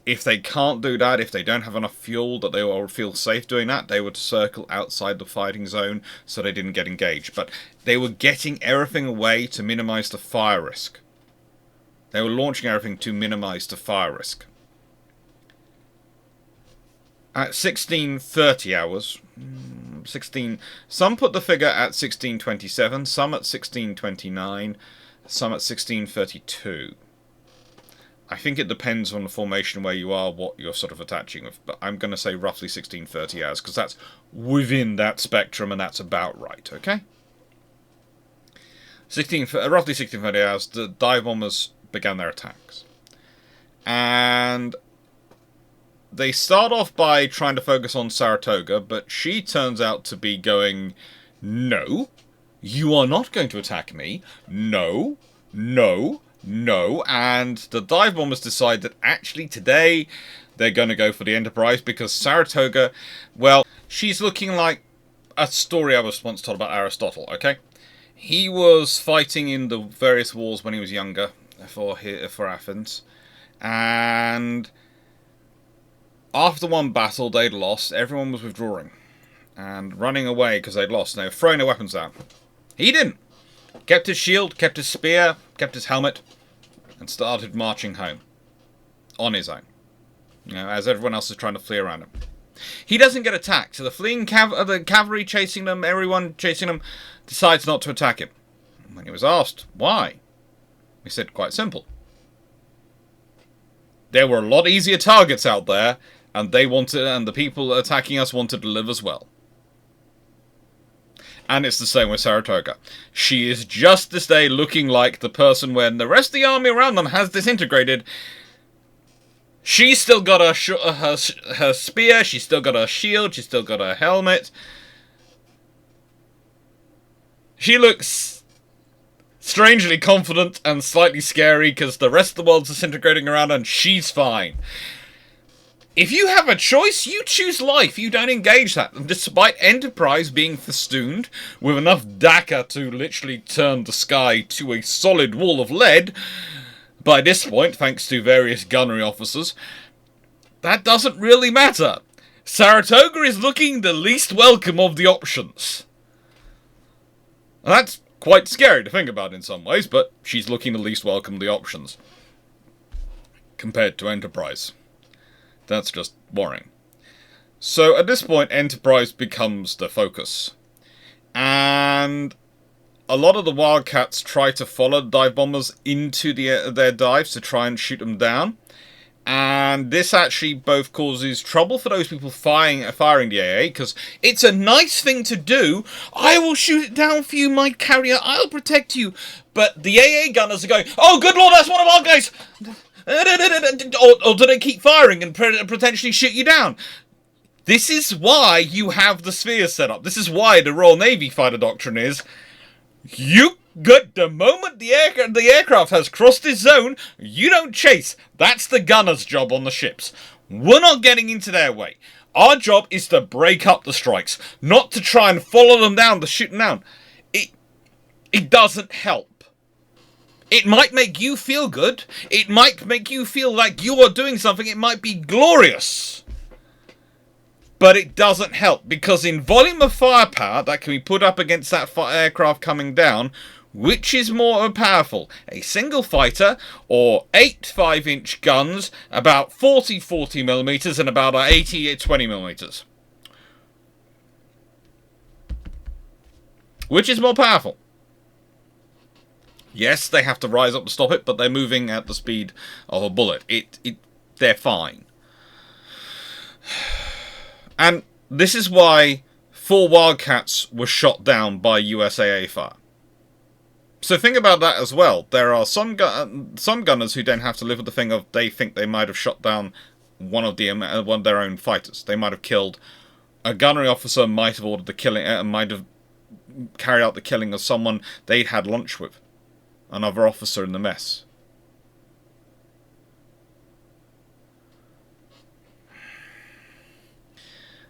If they can't do that, if they don't have enough fuel that they will feel safe doing that, they would circle outside the fighting zone so they didn't get engaged. But they were getting everything away to minimize the fire risk. They were launching everything to minimize the fire risk. At 16:30 hours, some put the figure at 16:27, some at 16:29, some at 16:32. I think it depends on the formation where you are, what you're sort of attaching with, but I'm going to say roughly 16:30 hours, because that's within that spectrum, and that's about right, okay? Roughly 16:30 hours, the dive bombers began their attacks. And they start off by trying to focus on Saratoga, but she turns out to be going, no, you are not going to attack me. No, no, no. And the dive bombers decide that actually today they're going to go for the Enterprise, because Saratoga, well, she's looking like a story I was once told about Aristotle, okay? He was fighting in the various wars when he was younger for Athens, and after one battle they'd lost, everyone was withdrawing and running away because they'd lost, and they were throwing their weapons down. He didn't. Kept his shield, kept his spear, kept his helmet, and started marching home on his own, as everyone else is trying to flee around him. He doesn't get attacked, so the fleeing the cavalry chasing them, everyone chasing him, decides not to attack him. When he was asked why, he said, quite simple. There were a lot easier targets out there, and the people attacking us wanted to live as well. And it's the same with Saratoga. She is just this day looking like the person when the rest of the army around them has disintegrated. She's still got her spear, she's still got her shield, she's still got her helmet. She looks strangely confident and slightly scary because the rest of the world's disintegrating around her and she's fine. If you have a choice, you choose life. You don't engage that. And despite Enterprise being festooned with enough dakka to literally turn the sky to a solid wall of lead, by this point, thanks to various gunnery officers, that doesn't really matter. Saratoga is looking the least welcome of the options. And that's quite scary to think about in some ways, but she's looking the least welcome of the options. Compared to Enterprise. That's just worrying. So at this point, Enterprise becomes the focus. And a lot of the Wildcats try to follow dive bombers into their dives to try and shoot them down. And this actually both causes trouble for those people firing the AA, because it's a nice thing to do. I will shoot it down for you, my carrier. I'll protect you. But the AA gunners are going, oh, good lord, that's one of our guys. Or do they keep firing and potentially shoot you down? This is why you have the sphere set up. This is why the Royal Navy fighter doctrine is, you got the moment the aircraft has crossed this zone, you don't chase. That's the gunner's job on the ships. We're not getting into their way. Our job is to break up the strikes, not to try and follow them down, to shoot them down. It doesn't help. It might make you feel good. It might make you feel like you are doing something. It might be glorious. But it doesn't help, because in volume of firepower that can be put up against that aircraft coming down, which is more powerful? A single fighter or 8 5-inch guns, about 40mm and about 80 20mm? Which is more powerful? Yes, they have to rise up to stop it, but they're moving at the speed of a bullet. They're fine. And this is why 4 Wildcats were shot down by USAA fire. So think about that as well. There are some gunners who don't have to live with the thing of they think they might have shot down one of their own fighters. They might have killed a gunnery officer, might have ordered the killing, might have carried out the killing of someone they'd had lunch with. Another officer in the mess.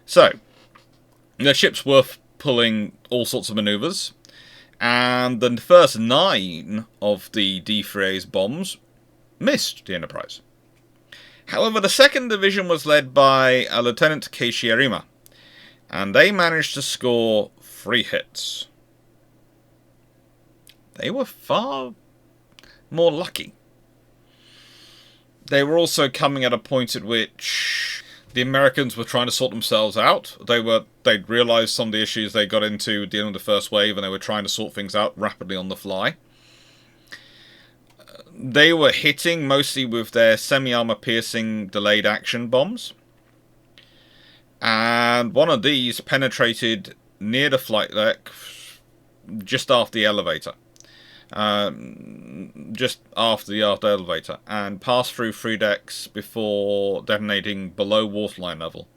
So, the ships were pulling all sorts of maneuvers, and the first 9 of the D3A's bombs missed the Enterprise. However, the 2nd Division was led by Lieutenant Keishi Arima, and they managed to score 3 hits. They were far more lucky. They were also coming at a point at which the Americans were trying to sort themselves out. They'd realised some of the issues they got into dealing with the first wave, and they were trying to sort things out rapidly on the fly. They were hitting mostly with their semi-armor piercing delayed action bombs. And one of these penetrated near the flight deck just after the elevator. Just after the aft elevator, and passed through 3 decks before detonating below waterline level.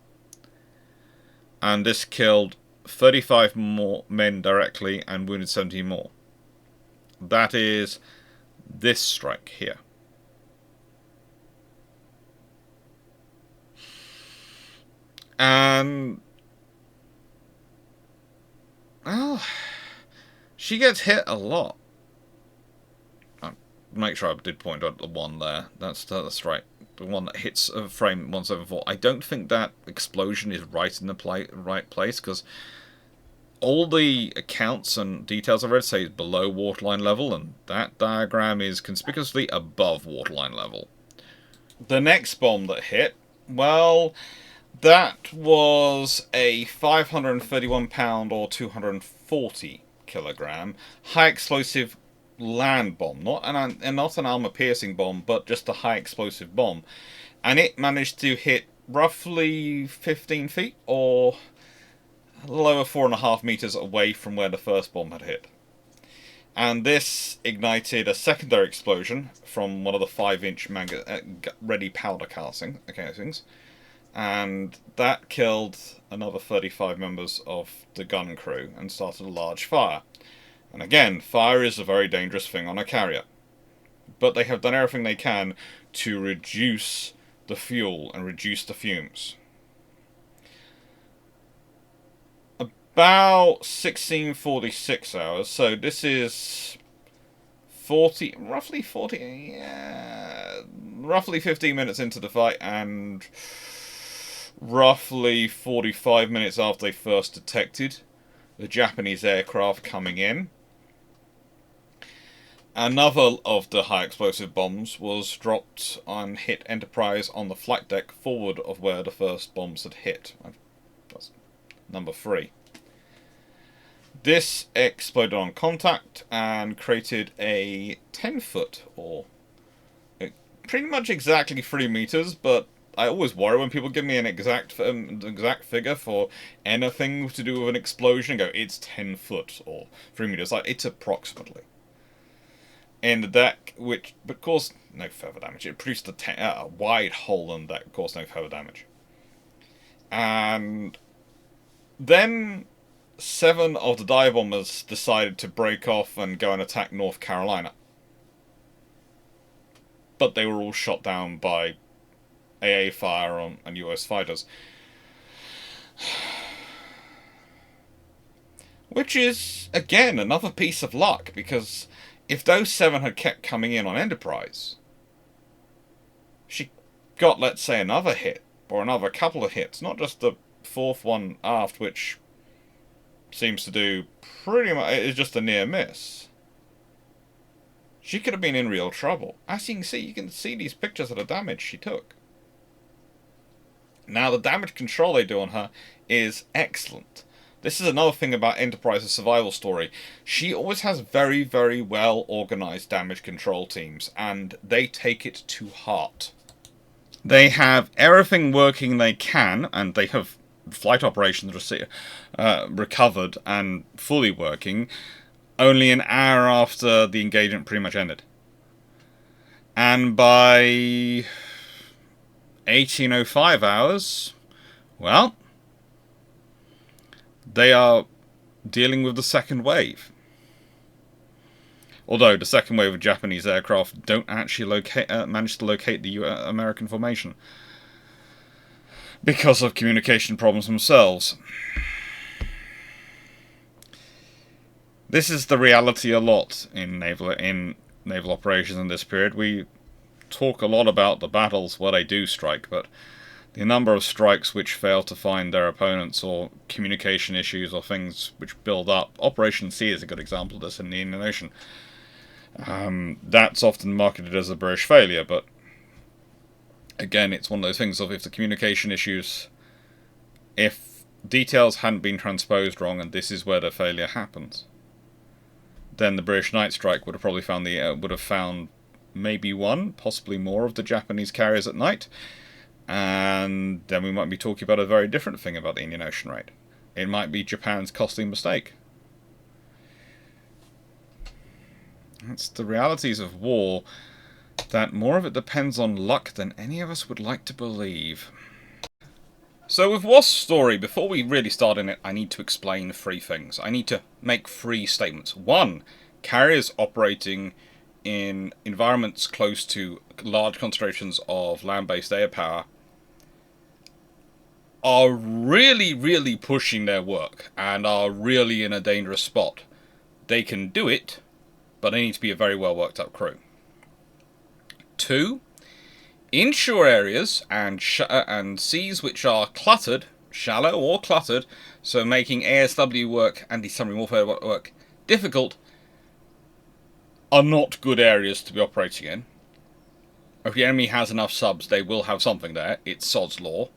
And this killed 35 more men directly and wounded 17 more. That is this strike here. And well, she gets hit a lot. Make sure I did point out the one there. That's right. The one that hits frame 174. I don't think that explosion is right in the right place, because all the accounts and details I've read say it's below waterline level, and that diagram is conspicuously above waterline level. The next bomb that hit, well, that was a 531 pound or 240 kilogram high explosive land bomb, not an armor piercing bomb, but just a high explosive bomb, and it managed to hit roughly 15 feet or a little over 4.5 meters away from where the first bomb had hit. And this ignited a secondary explosion from one of the 5-inch ready powder casings, and that killed another 35 members of the gun crew and started a large fire. And again, fire is a very dangerous thing on a carrier. But they have done everything they can to reduce the fuel and reduce the fumes. About 1646 hours, so this is roughly 15 minutes into the fight, and roughly 45 minutes after they first detected the Japanese aircraft coming in. Another of the high explosive bombs was dropped and hit Enterprise on the flight deck forward of where the first bombs had hit. That's number 3. This exploded on contact and created a 10-foot, or pretty much exactly 3 meters, but I always worry when people give me an exact figure for anything to do with an explosion and go, it's 10 foot or 3 meters. Like, it's approximately. In the deck, which but caused no further damage. It produced a wide hole in the deck, caused no further damage. And then 7 of the dive bombers decided to break off and go and attack North Carolina. But they were all shot down by AA fire and US fighters. Which is, again, another piece of luck, because if those 7 had kept coming in on Enterprise, she got, let's say, another hit, or another couple of hits, not just the 4th one aft, which seems to do pretty much, it's just a near miss. She could have been in real trouble. As you can see these pictures of the damage she took. Now, the damage control they do on her is excellent. This is another thing about Enterprise's survival story. She always has very, very well organized damage control teams, and they take it to heart. They have everything working they can, and they have flight operations recovered and fully working only an hour after the engagement pretty much ended. And by 1805 hours, well, they are dealing with the second wave. Although the second wave of Japanese aircraft don't actually manage to locate the American formation because of communication problems themselves. This is the reality a lot in naval operations in this period. We talk a lot about the battles where they do strike, but the number of strikes which fail to find their opponents, or communication issues, or things which build up. Operation C is a good example of this in the Indian Ocean. That's often marketed as a British failure, but again, it's one of those things of if the communication issues, if details hadn't been transposed wrong, and this is where the failure happens, then the British night strike would have probably found maybe one, possibly more of the Japanese carriers at night. And then we might be talking about a very different thing about the Indian Ocean raid. It might be Japan's costly mistake. It's the realities of war, that more of it depends on luck than any of us would like to believe. So with Wasp's story, before we really start in it, I need to explain 3 things. I need to make 3 statements. 1, carriers operating in environments close to large concentrations of land-based air power are really, really pushing their work and are really in a dangerous spot. They can do it, but they need to be a very well worked up crew. 2, inshore areas and seas which are cluttered, shallow or cluttered, so making ASW work, anti-submarine warfare work, difficult, are not good areas to be operating in. If the enemy has enough subs, they will have something there. It's sod's law.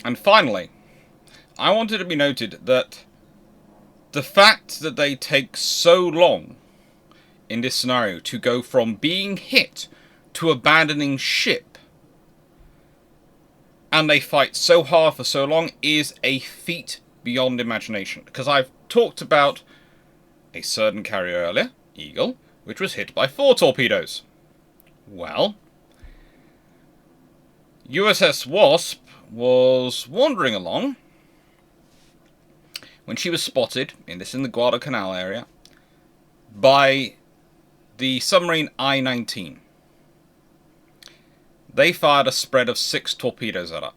And finally, I wanted to be noted that the fact that they take so long in this scenario to go from being hit to abandoning ship, and they fight so hard for so long, is a feat beyond imagination. Because I've talked about a certain carrier earlier, Eagle, which was hit by 4 torpedoes. Well, USS Wasp was wandering along when she was spotted, in the Guadalcanal area, by the submarine I-19. They fired a spread of 6 torpedoes at her.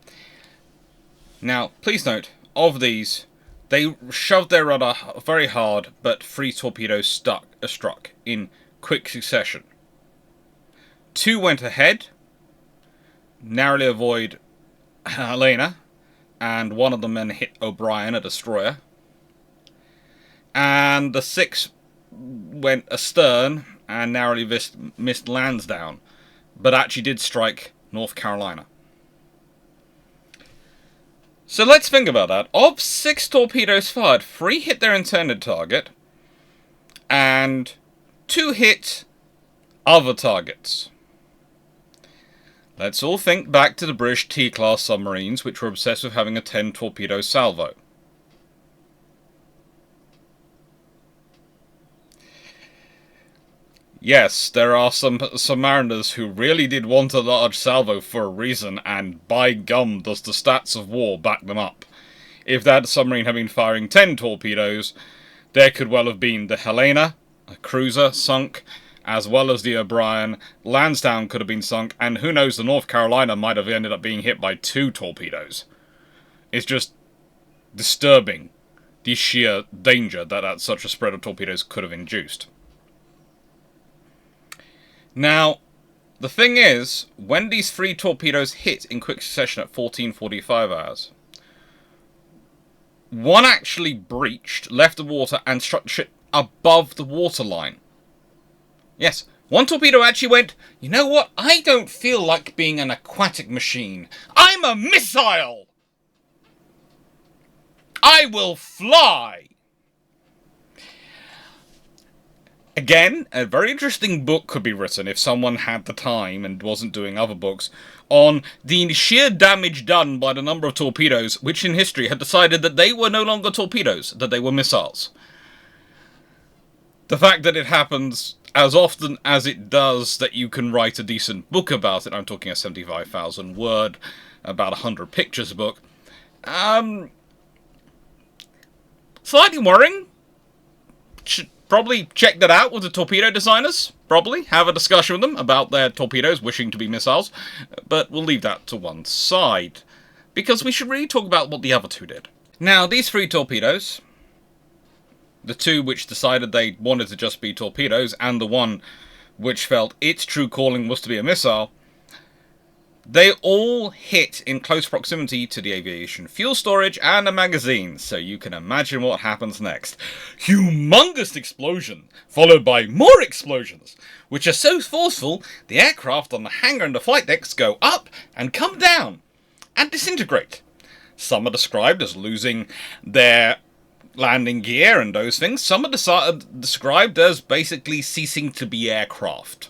Now, please note, of these, they shoved their rudder very hard, but 3 torpedoes struck in quick succession. 2 went ahead, narrowly avoid Helena, and one of them then hit O'Brien, a destroyer. And the 6 went astern and narrowly missed Lansdowne, but actually did strike North Carolina. So let's think about that. Of 6 torpedoes fired, 3 hit their intended target, and 2 hit other targets. Let's all think back to the British T-class submarines, which were obsessed with having a 10 torpedo salvo. Yes, there are some submariners who really did want a large salvo for a reason, and by gum does the stats of war back them up. If that submarine had been firing 10 torpedoes, there could well have been the Helena, a cruiser, sunk, as well as the O'Brien. Lansdowne could have been sunk, and who knows, the North Carolina might have ended up being hit by 2 torpedoes. It's just disturbing, the sheer danger that such a spread of torpedoes could have induced. Now, the thing is, when these 3 torpedoes hit in quick succession at 14:45 hours, one actually breached, left the water, and struck the ship above the waterline. Yes, one torpedo actually went, you know what, I don't feel like being an aquatic machine. I'm a missile! I will fly! Again, a very interesting book could be written if someone had the time and wasn't doing other books on the sheer damage done by the number of torpedoes which in history had decided that they were no longer torpedoes, that they were missiles. The fact that it happens as often as it does that you can write a decent book about it, I'm talking a 75,000 word, about 100 pictures book, slightly worrying. Should probably check that out with the torpedo designers. Probably have a discussion with them about their torpedoes wishing to be missiles. But we'll leave that to one side, because we should really talk about what the other 2 did. Now, these 3 torpedoes, the 2 which decided they wanted to just be torpedoes, and the one which felt its true calling was to be a missile, they all hit in close proximity to the aviation fuel storage and a magazine, so you can imagine what happens next. Humongous explosion, followed by more explosions, which are so forceful, the aircraft on the hangar and the flight decks go up and come down, and disintegrate. Some are described as losing their landing gear and those things. Some are described as basically ceasing to be aircraft.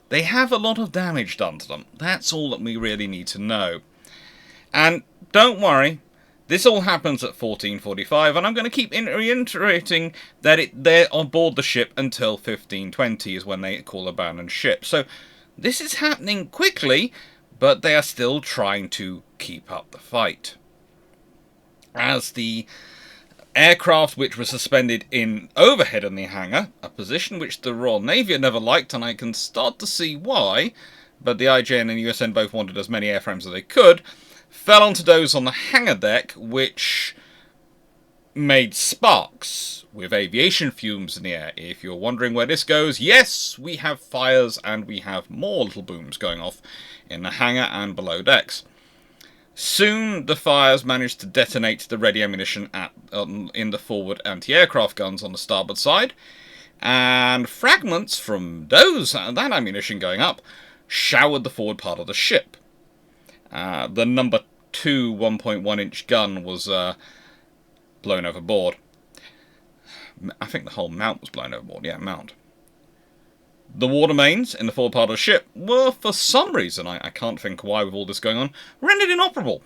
They have a lot of damage done to them. That's all that we really need to know. And don't worry, this all happens at 14:45, and I'm going to keep reiterating that they're on board the ship until 15:20 is when they call abandon ship. So this is happening quickly, but they are still trying to keep up the fight. As the aircraft which was suspended in overhead in the hangar, a position which the Royal Navy had never liked, and I can start to see why, but the IJN and USN both wanted as many airframes as they could, fell onto those on the hangar deck, which made sparks with aviation fumes in the air. If you're wondering where this goes, yes, we have fires and we have more little booms going off in the hangar and below decks. Soon, the fires managed to detonate the ready ammunition in the forward anti-aircraft guns on the starboard side, and fragments from that ammunition going up showered the forward part of the ship. The number 2 1.1-inch gun was blown overboard. I think the whole mount was blown overboard. Yeah, mount. The water mains in the forward part of the ship were, for some reason, I can't think why with all this going on, rendered inoperable.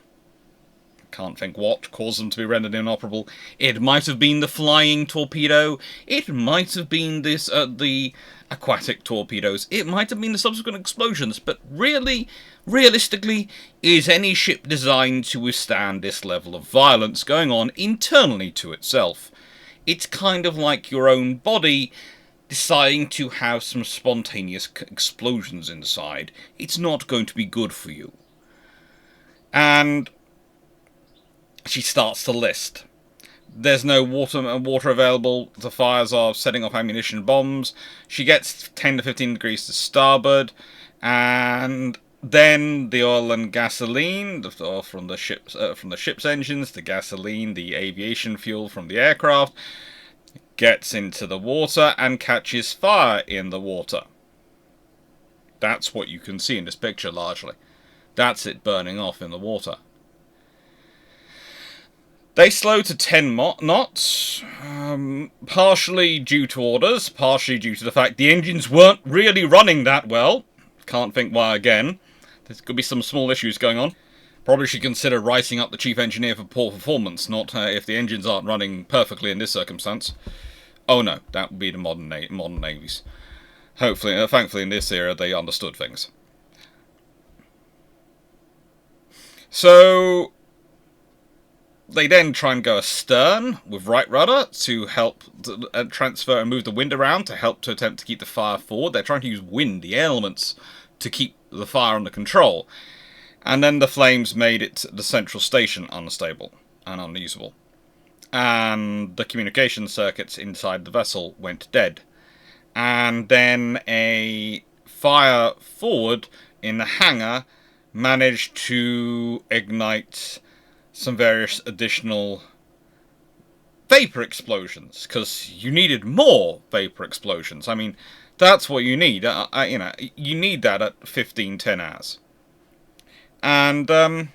Can't think what caused them to be rendered inoperable. It might have been the flying torpedo. It might have been the aquatic torpedoes. It might have been the subsequent explosions. But really, realistically, is any ship designed to withstand this level of violence going on internally to itself? It's kind of like your own body deciding to have some spontaneous explosions inside. It's not going to be good for you. And she starts to list. There's no water available. The fires are setting off ammunition bombs. She gets 10 to 15 degrees to starboard, and then the oil and gasoline from the ship's engines, the gasoline, the aviation fuel from the aircraft, gets into the water and catches fire in the water. That's what you can see in this picture largely. That's it burning off in the water. They slow to 10 knots, partially due to orders, partially due to the fact the engines weren't really running that well. Can't think why again. There could be some small issues going on. Probably should consider writing up the chief engineer for poor performance, not if the engines aren't running perfectly in this circumstance. Oh no, that would be the modern navies. Hopefully, thankfully in this era they understood things. So they then try and go astern with right rudder to help transfer and move the wind around to help to attempt to keep the fire forward. They're trying to use wind, the elements, to keep the fire under control. And then the flames made it the central station unstable and unusable. And the communication circuits inside the vessel went dead. And then a fire forward in the hangar managed to ignite some various additional vapor explosions, because you needed more vapor explosions. I mean, that's what you need. You need that at 15-10 hours. And,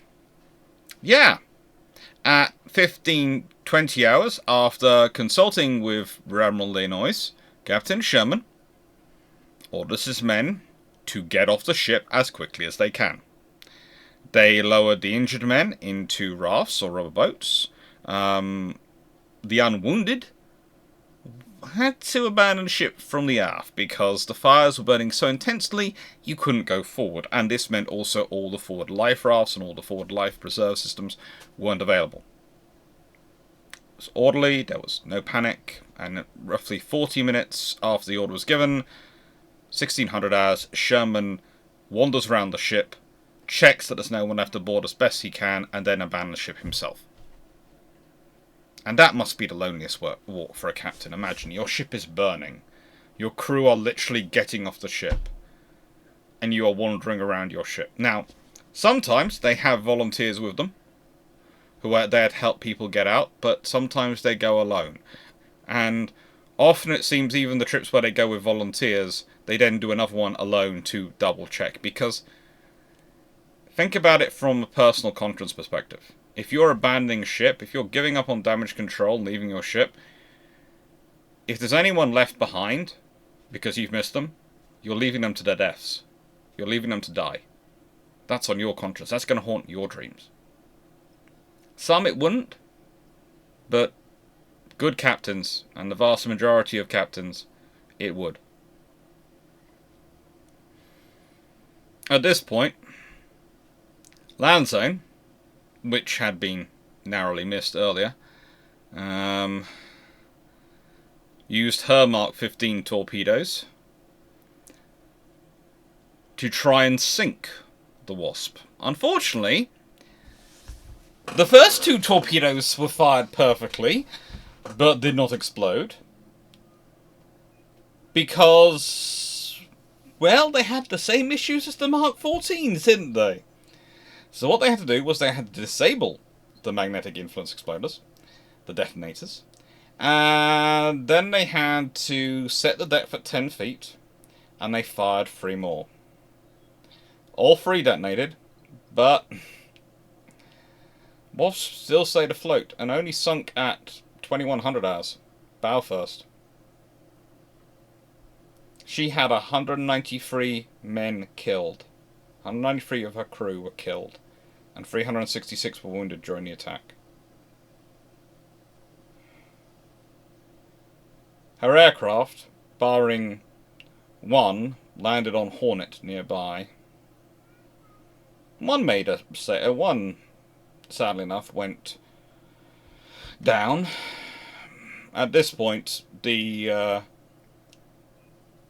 yeah, at 15-20 hours, after consulting with Rear Admiral Lenoy's, Captain Sherman orders his men to get off the ship as quickly as they can. They lowered the injured men into rafts or rubber boats. The unwounded had to abandon the ship from the aft because the fires were burning so intensely you couldn't go forward. And this meant also all the forward life rafts and all the forward life preserve systems weren't available. It was orderly, there was no panic, and roughly 40 minutes after the order was given, 1600 hours, Sherman wanders around the ship, checks that there's no one left aboard as best he can, and then abandons the ship himself. And that must be the loneliest walk for a captain. Imagine, your ship is burning. Your crew are literally getting off the ship. And you are wandering around your ship. Now, sometimes they have volunteers with them who are there to help people get out, but sometimes they go alone. And often it seems even the trips where they go with volunteers, they then do another one alone to double check. Because think about it from a personal conscience perspective. If you're abandoning ship, if you're giving up on damage control and leaving your ship, if there's anyone left behind because you've missed them, you're leaving them to their deaths. You're leaving them to die. That's on your conscience. That's going to haunt your dreams. Some it wouldn't, but good captains, and the vast majority of captains, it would. At this point, land zone, which had been narrowly missed earlier, used her Mark 15 torpedoes to try and sink the Wasp. Unfortunately, the first two torpedoes were fired perfectly, but did not explode, because, well, they had the same issues as the Mark 14s, didn't they? So what they had to do was they had to disable the magnetic influence exploders, the detonators, and then they had to set the depth at 10 feet, and they fired 3 more. All 3 detonated, but Wasp still stayed afloat and only sunk at 2100 hours, bow first. She had 193 men killed. 193 of her crew were killed. and 366 were wounded during the attack. Her aircraft, barring one, landed on Hornet nearby. One sadly enough, went down. At this point, the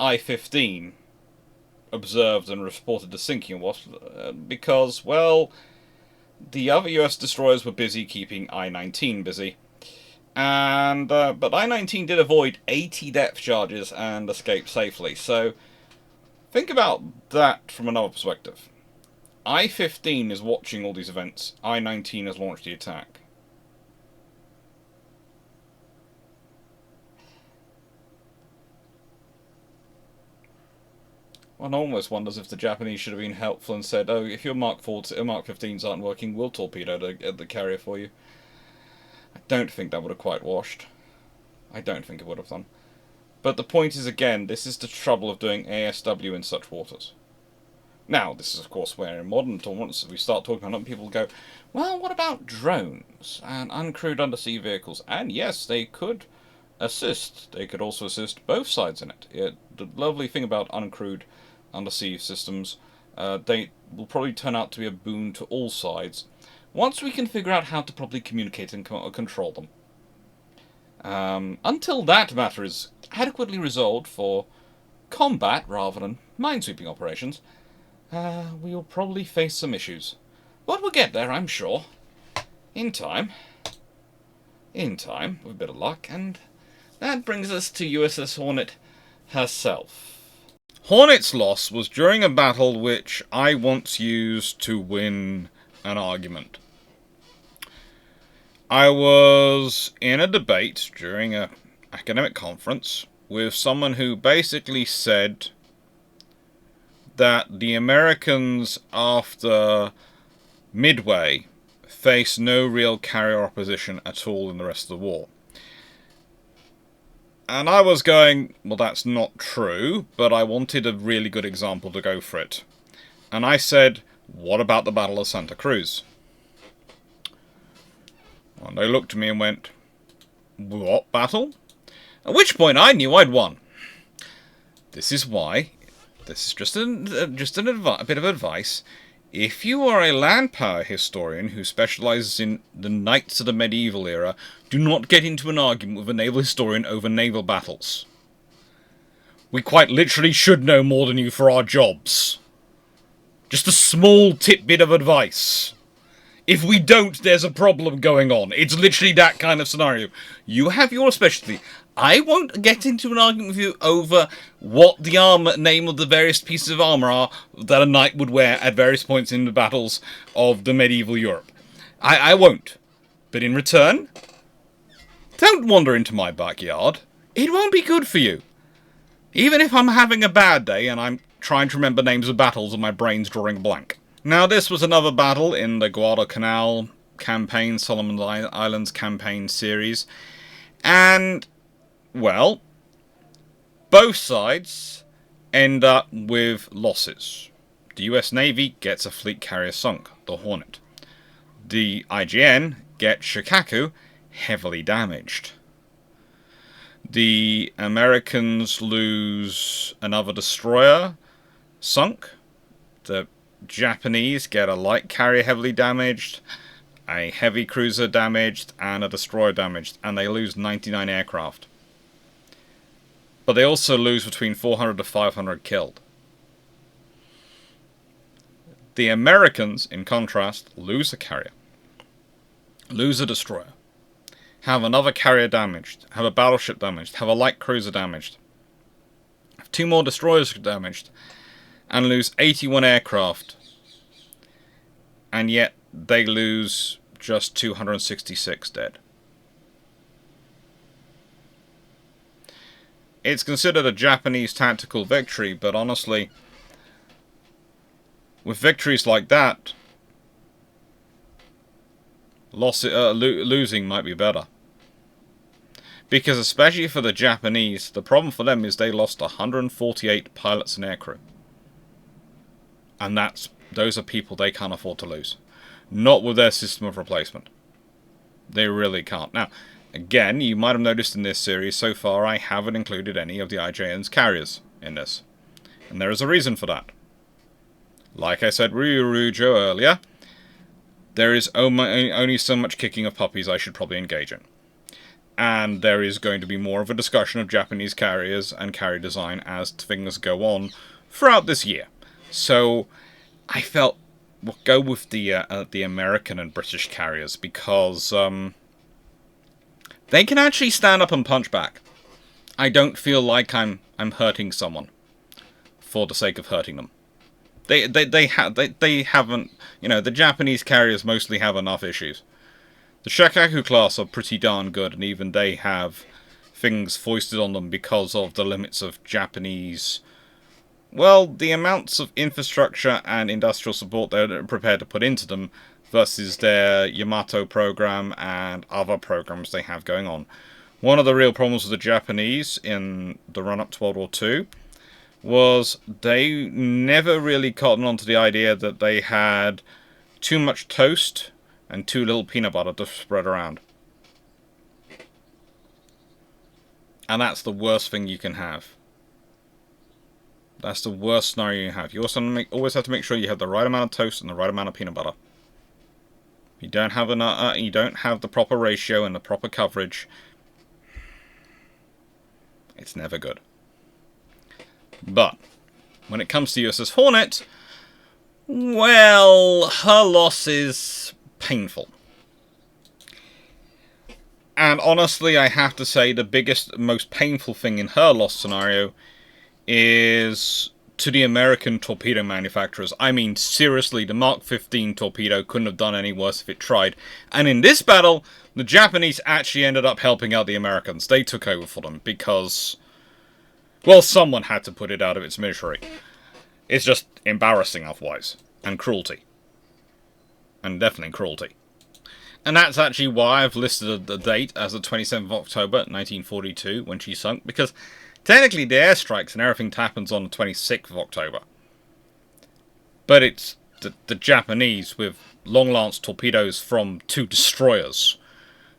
I-15 observed and reported the sinking because, well, the other US destroyers were busy keeping I-19 busy. And but I-19 did avoid 80 depth charges and escaped safely. So think about that from another perspective. I-15 is watching all these events. I-19 has launched the attack. One almost wonders if the Japanese should have been helpful and said, "Oh, if your Mark 15s aren't working, we'll torpedo the carrier for you." I don't think that would have quite washed. I don't think it would have done. But the point is, again, this is the trouble of doing ASW in such waters. Now, this is, of course, where in modern tournaments we start talking about it, people go, well, what about drones and uncrewed undersea vehicles? And yes, they could assist. They could also assist both sides in it. The lovely thing about uncrewed undersea systems, they will probably turn out to be a boon to all sides, once we can figure out how to properly communicate and control them. Until that matter is adequately resolved for combat rather than minesweeping operations, we'll probably face some issues. But we'll get there, I'm sure. In time. With a bit of luck, and that brings us to USS Hornet herself. Hornet's loss was during a battle which I once used to win an argument. I was in a debate during an academic conference with someone who basically said that the Americans, after Midway, faced no real carrier opposition at all in the rest of the war. And I was going, well, that's not true, but I wanted a really good example to go for it. And I said, what about the Battle of Santa Cruz? And they looked at me and went, what battle? At which point I knew I'd won. This is why, this is just a bit of advice. If you are a land power historian who specialises in the knights of the medieval era, do not get into an argument with a naval historian over naval battles. We quite literally should know more than you for our jobs. Just a small tidbit of advice. If we don't, there's a problem going on. It's literally that kind of scenario. You have your specialty. I won't get into an argument with you over what the name of the various pieces of armour are that a knight would wear at various points in the battles of the medieval Europe. I won't. But in return, don't wander into my backyard. It won't be good for you. Even if I'm having a bad day and I'm trying to remember names of battles and my brain's drawing a blank. Now, this was another battle in the Guadalcanal campaign, Solomon Islands campaign series. And, well, both sides end up with losses. The US Navy gets a fleet carrier sunk, the Hornet. The IJN gets Shikaku heavily damaged. The Americans lose another destroyer sunk. The Japanese get a light carrier heavily damaged, a heavy cruiser damaged, and a destroyer damaged, and they lose 99 aircraft. But they also lose between 400 to 500 killed. The Americans, in contrast, lose a carrier, lose a destroyer, have another carrier damaged, have a battleship damaged, have a light cruiser damaged, have 2 more destroyers damaged, and lose 81 aircraft. And yet they lose just 266 dead. It's considered a Japanese tactical victory, but honestly, with victories like that, losing might be better. Because especially for the Japanese, the problem for them is they lost 148 pilots and aircrew. And those are people they can't afford to lose. Not with their system of replacement. They really can't. Now, again, you might have noticed in this series so far I haven't included any of the IJN's carriers in this. And there is a reason for that. Like I said Ryujo earlier, there is only so much kicking of puppies I should probably engage in. And there is going to be more of a discussion of Japanese carriers and carrier design as things go on throughout this year. So I felt we'll go with the American and British carriers because they can actually stand up and punch back. I don't feel like I'm hurting someone for the sake of hurting them. They haven't, you know, the Japanese carriers mostly have enough issues. The Shakaku class are pretty darn good, and even they have things foisted on them because of the limits of Japanese, well, the amounts of infrastructure and industrial support they're prepared to put into them versus their Yamato program and other programs they have going on. One of the real problems with the Japanese in the run-up to World War II was they never really cottoned on to the idea that they had too much toast and too little peanut butter to spread around. And that's the worst thing you can have. That's the worst scenario you have. You also always have to make sure you have the right amount of toast and the right amount of peanut butter. If you don't have you don't have the proper ratio and the proper coverage, it's never good. But when it comes to USS Hornet, well, her loss is painful. And honestly, I have to say the biggest, most painful thing in her loss scenario is to the American torpedo manufacturers. I mean, seriously, the Mark 15 torpedo couldn't have done any worse if it tried. And in this battle, the Japanese actually ended up helping out the Americans. They took over for them because, well, someone had to put it out of its misery. It's just embarrassing otherwise. And cruelty. And definitely cruelty. And that's actually why I've listed the date as the 27th of October, 1942, when she sunk, because technically the airstrikes and everything happens on the 26th of October. But it's the Japanese with long-lance torpedoes from 2 destroyers.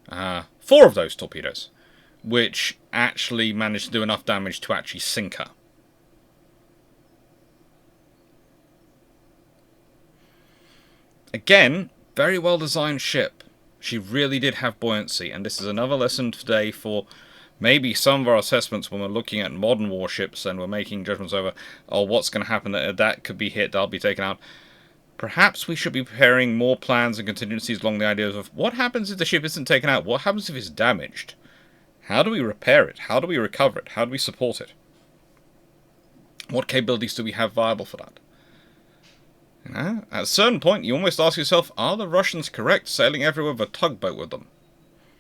4 of those torpedoes, which actually managed to do enough damage to actually sink her. Again, very well designed ship. She really did have buoyancy, and this is another lesson today for maybe some of our assessments when we're looking at modern warships and we're making judgments over, oh, what's going to happen, that could be hit, that'll be taken out. Perhaps we should be preparing more plans and contingencies along the ideas of what happens if the ship isn't taken out, what happens if it's damaged? How do we repair it? How do we recover it? How do we support it? What capabilities do we have viable for that? You know, at a certain point, you almost ask yourself, are the Russians correct sailing everywhere with a tugboat with them?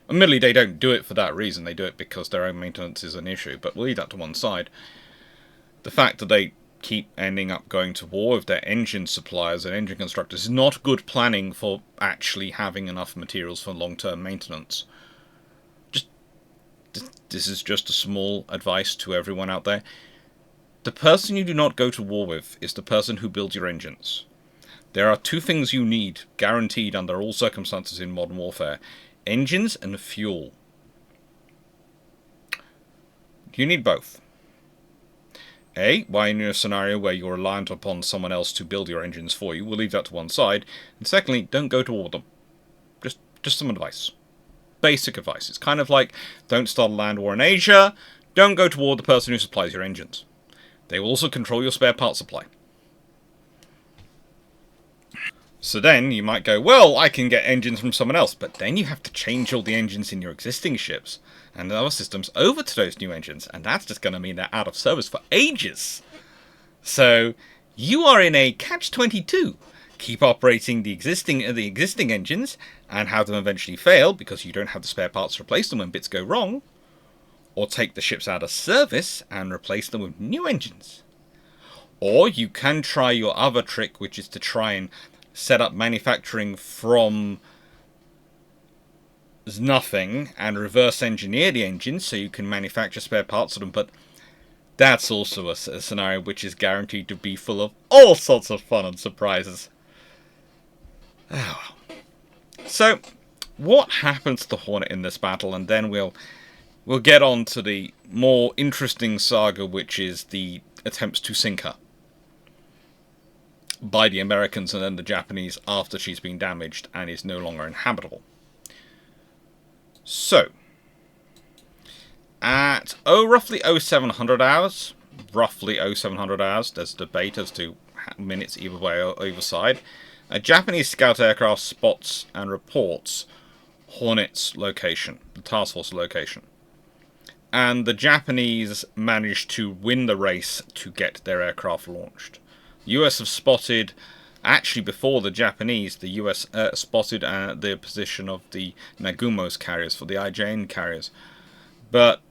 Admittedly, they don't do it for that reason. They do it because their own maintenance is an issue, but we'll leave that to one side. The fact that they keep ending up going to war with their engine suppliers and engine constructors is not good planning for actually having enough materials for long-term maintenance. This is just a small advice to everyone out there. The person you do not go to war with is the person who builds your engines. There are 2 things you need, guaranteed under all circumstances in modern warfare. Engines and fuel. You need both. Why in a scenario where you're reliant upon someone else to build your engines for you, we'll leave that to one side. And secondly, don't go to war with them. Just some advice. Basic advice. It's kind of like, don't start a land war in Asia, don't go to war with the person who supplies your engines. They will also control your spare part supply. So then you might go, well, I can get engines from someone else, but then you have to change all the engines in your existing ships and other systems over to those new engines, and that's just going to mean they're out of service for ages. So you are in a catch-22. Keep operating the existing engines and have them eventually fail because you don't have the spare parts to replace them when bits go wrong, or take the ships out of service and replace them with new engines. Or you can try your other trick, which is to try and set up manufacturing from nothing and reverse engineer the engines so you can manufacture spare parts of them, but that's also a scenario which is guaranteed to be full of all sorts of fun and surprises. Oh, So, what happens to the Hornet in this battle, and then we'll get on to the more interesting saga, which is the attempts to sink her by the Americans and then the Japanese after she's been damaged and is no longer inhabitable. So, at roughly 0700 hours, there's debate as to minutes either way or either side, a Japanese scout aircraft spots and reports Hornet's location, the task force location. And the Japanese managed to win the race to get their aircraft launched. The US have spotted, actually before the Japanese, the US spotted the position of the Nagumo's carriers for the IJN carriers. But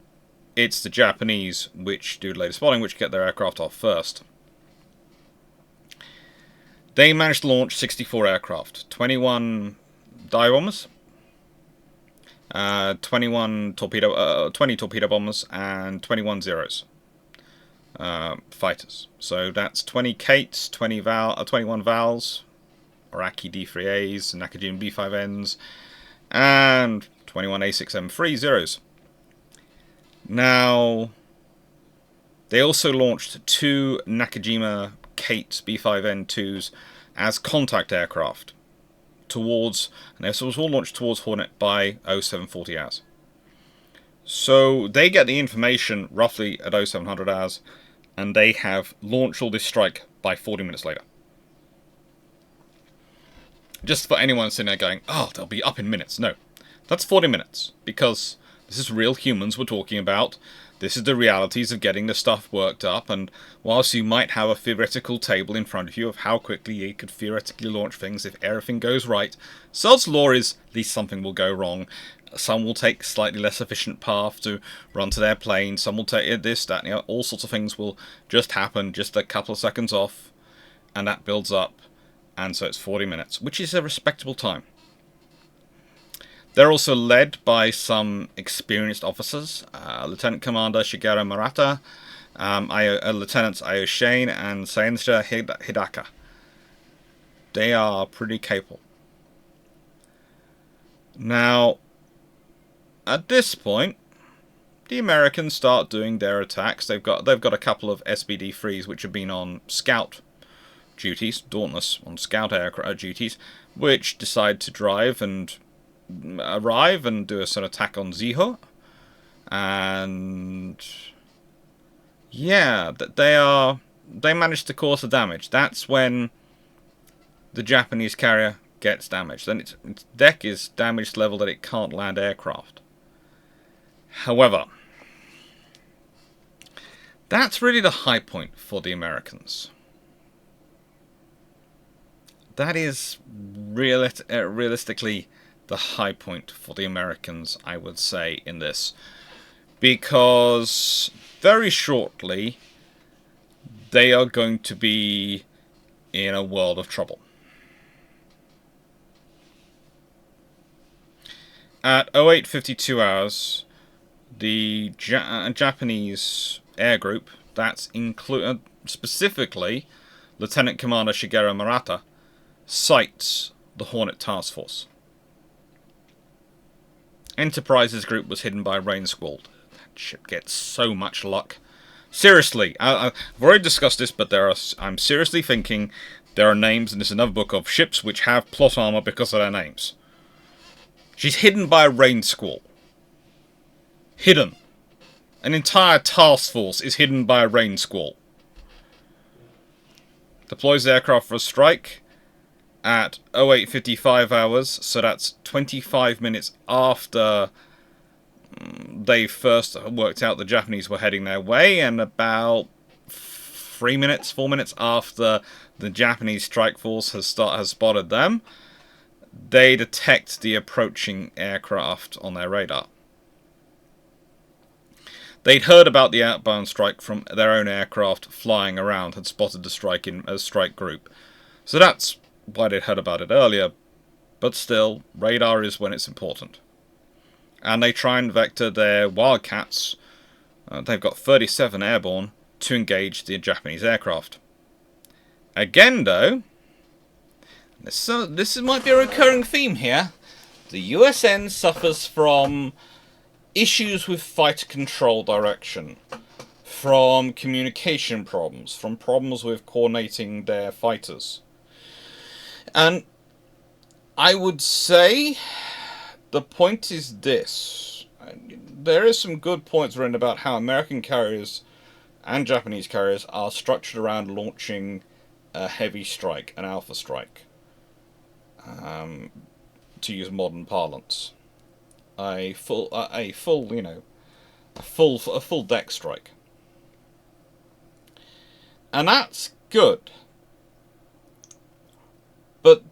it's the Japanese which do later spotting, which get their aircraft off first. They managed to launch 64 aircraft, 21 dive bombers, 20 torpedo bombers, and 21 Zeros fighters. So that's 20 Kates, 21 Vals, Iraqi D3As, Nakajima B5Ns, and 21 A6M3 Zeros. Now, they also launched 2 Nakajima Kate B5N2s as contact aircraft towards, and this was all launched towards Hornet by 0740 hours. So they get the information roughly at 0700 hours, and they have launched all this strike by 40 minutes later. Just for anyone sitting there going, oh, they'll be up in minutes. No, that's 40 minutes, because this is real humans we're talking about. This is the realities of getting the stuff worked up, and whilst you might have a theoretical table in front of you of how quickly you could theoretically launch things if everything goes right, sod's law is at least something will go wrong. Some will take slightly less efficient path to run to their plane, some will take this, that, and all sorts of things will just happen just a couple of seconds off, and that builds up, and so it's 40 minutes, which is a respectable time. They're also led by some experienced officers, Lieutenant Commander Shigeru Murata, Lieutenants Ayo Shane, and Saensha Hidaka. They are pretty capable. Now, at this point, the Americans start doing their attacks. They've got a couple of SBD-3s which have been on scout duties, Dauntless on scout aircraft duties, which decide to arrive and do a sort of attack on Ziho. And yeah, they managed to cause the damage. That's when the Japanese carrier gets damaged. Then its deck is damaged level that it can't land aircraft. However, that's really the high point for the Americans. That is realistically the high point for the Americans, I would say, in this. Because very shortly, they are going to be in a world of trouble. At 0852 hours, the Japanese air group, that's specifically Lieutenant Commander Shigeru Murata, sights the Hornet Task Force. Enterprise's group was hidden by a rain squall. That ship gets so much luck. Seriously, I've already discussed this, but I'm seriously thinking there are names, and there's another book of ships which have plot armor because of their names. She's hidden by a rain squall. Hidden. An entire task force is hidden by a rain squall. Deploys the aircraft for a strike at 0855 hours, so that's 25 minutes after they first worked out the Japanese were heading their way, and about 4 minutes after the Japanese strike force has spotted them, they detect the approaching aircraft on their radar. They'd heard about the outbound strike from their own aircraft flying around, had spotted the strike group. So that's why they'd heard about it earlier, but still, radar is when it's important. And they try and vector their Wildcats, they've got 37 airborne, to engage the Japanese aircraft. Again, though, this might be a recurring theme here. The USN suffers from issues with fighter control direction, from communication problems, from problems with coordinating their fighters. And I would say the point is this. There is some good points written about how American carriers and Japanese carriers are structured around launching a heavy strike, an alpha strike, to use modern parlance. A full deck strike. And that's good. But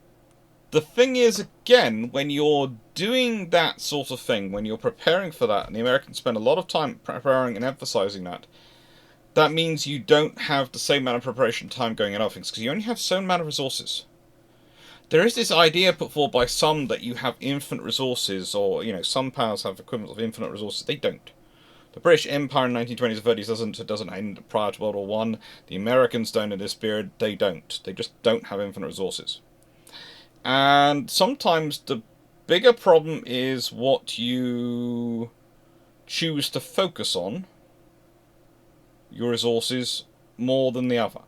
the thing is, again, when you're doing that sort of thing, when you're preparing for that, and the Americans spend a lot of time preparing and emphasizing that, that means you don't have the same amount of preparation time going in other things, because you only have so amount of resources. There is this idea put forward by some that you have infinite resources, or, some powers have equivalents of infinite resources. They don't. The British Empire in the 1920s and 30s doesn't end prior to World War One. The Americans don't in this period. They don't. They just don't have infinite resources. And sometimes the bigger problem is what you choose to focus on, your resources, more than the other.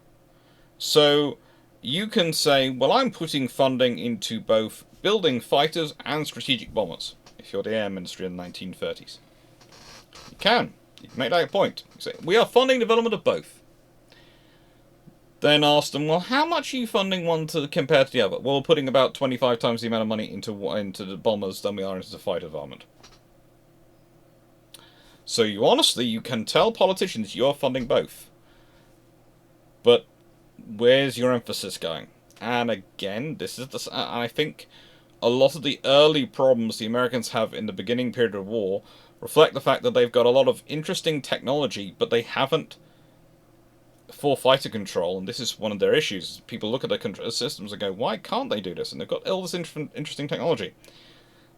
So you can say, well, I'm putting funding into both building fighters and strategic bombers, if you're the air ministry in the 1930s. You can make that a point. You say, we are funding development of both. Then ask them, well, how much are you funding one compared to the other? Well, we're putting about 25 times the amount of money into the bombers than we are into the fighter development. So you can tell politicians you're funding both. But where's your emphasis going? And again, I think a lot of the early problems the Americans have in the beginning period of war reflect the fact that they've got a lot of interesting technology, but they haven't for fighter control, and this is one of their issues. People look at their systems and go, why can't they do this? And they've got all this interesting technology.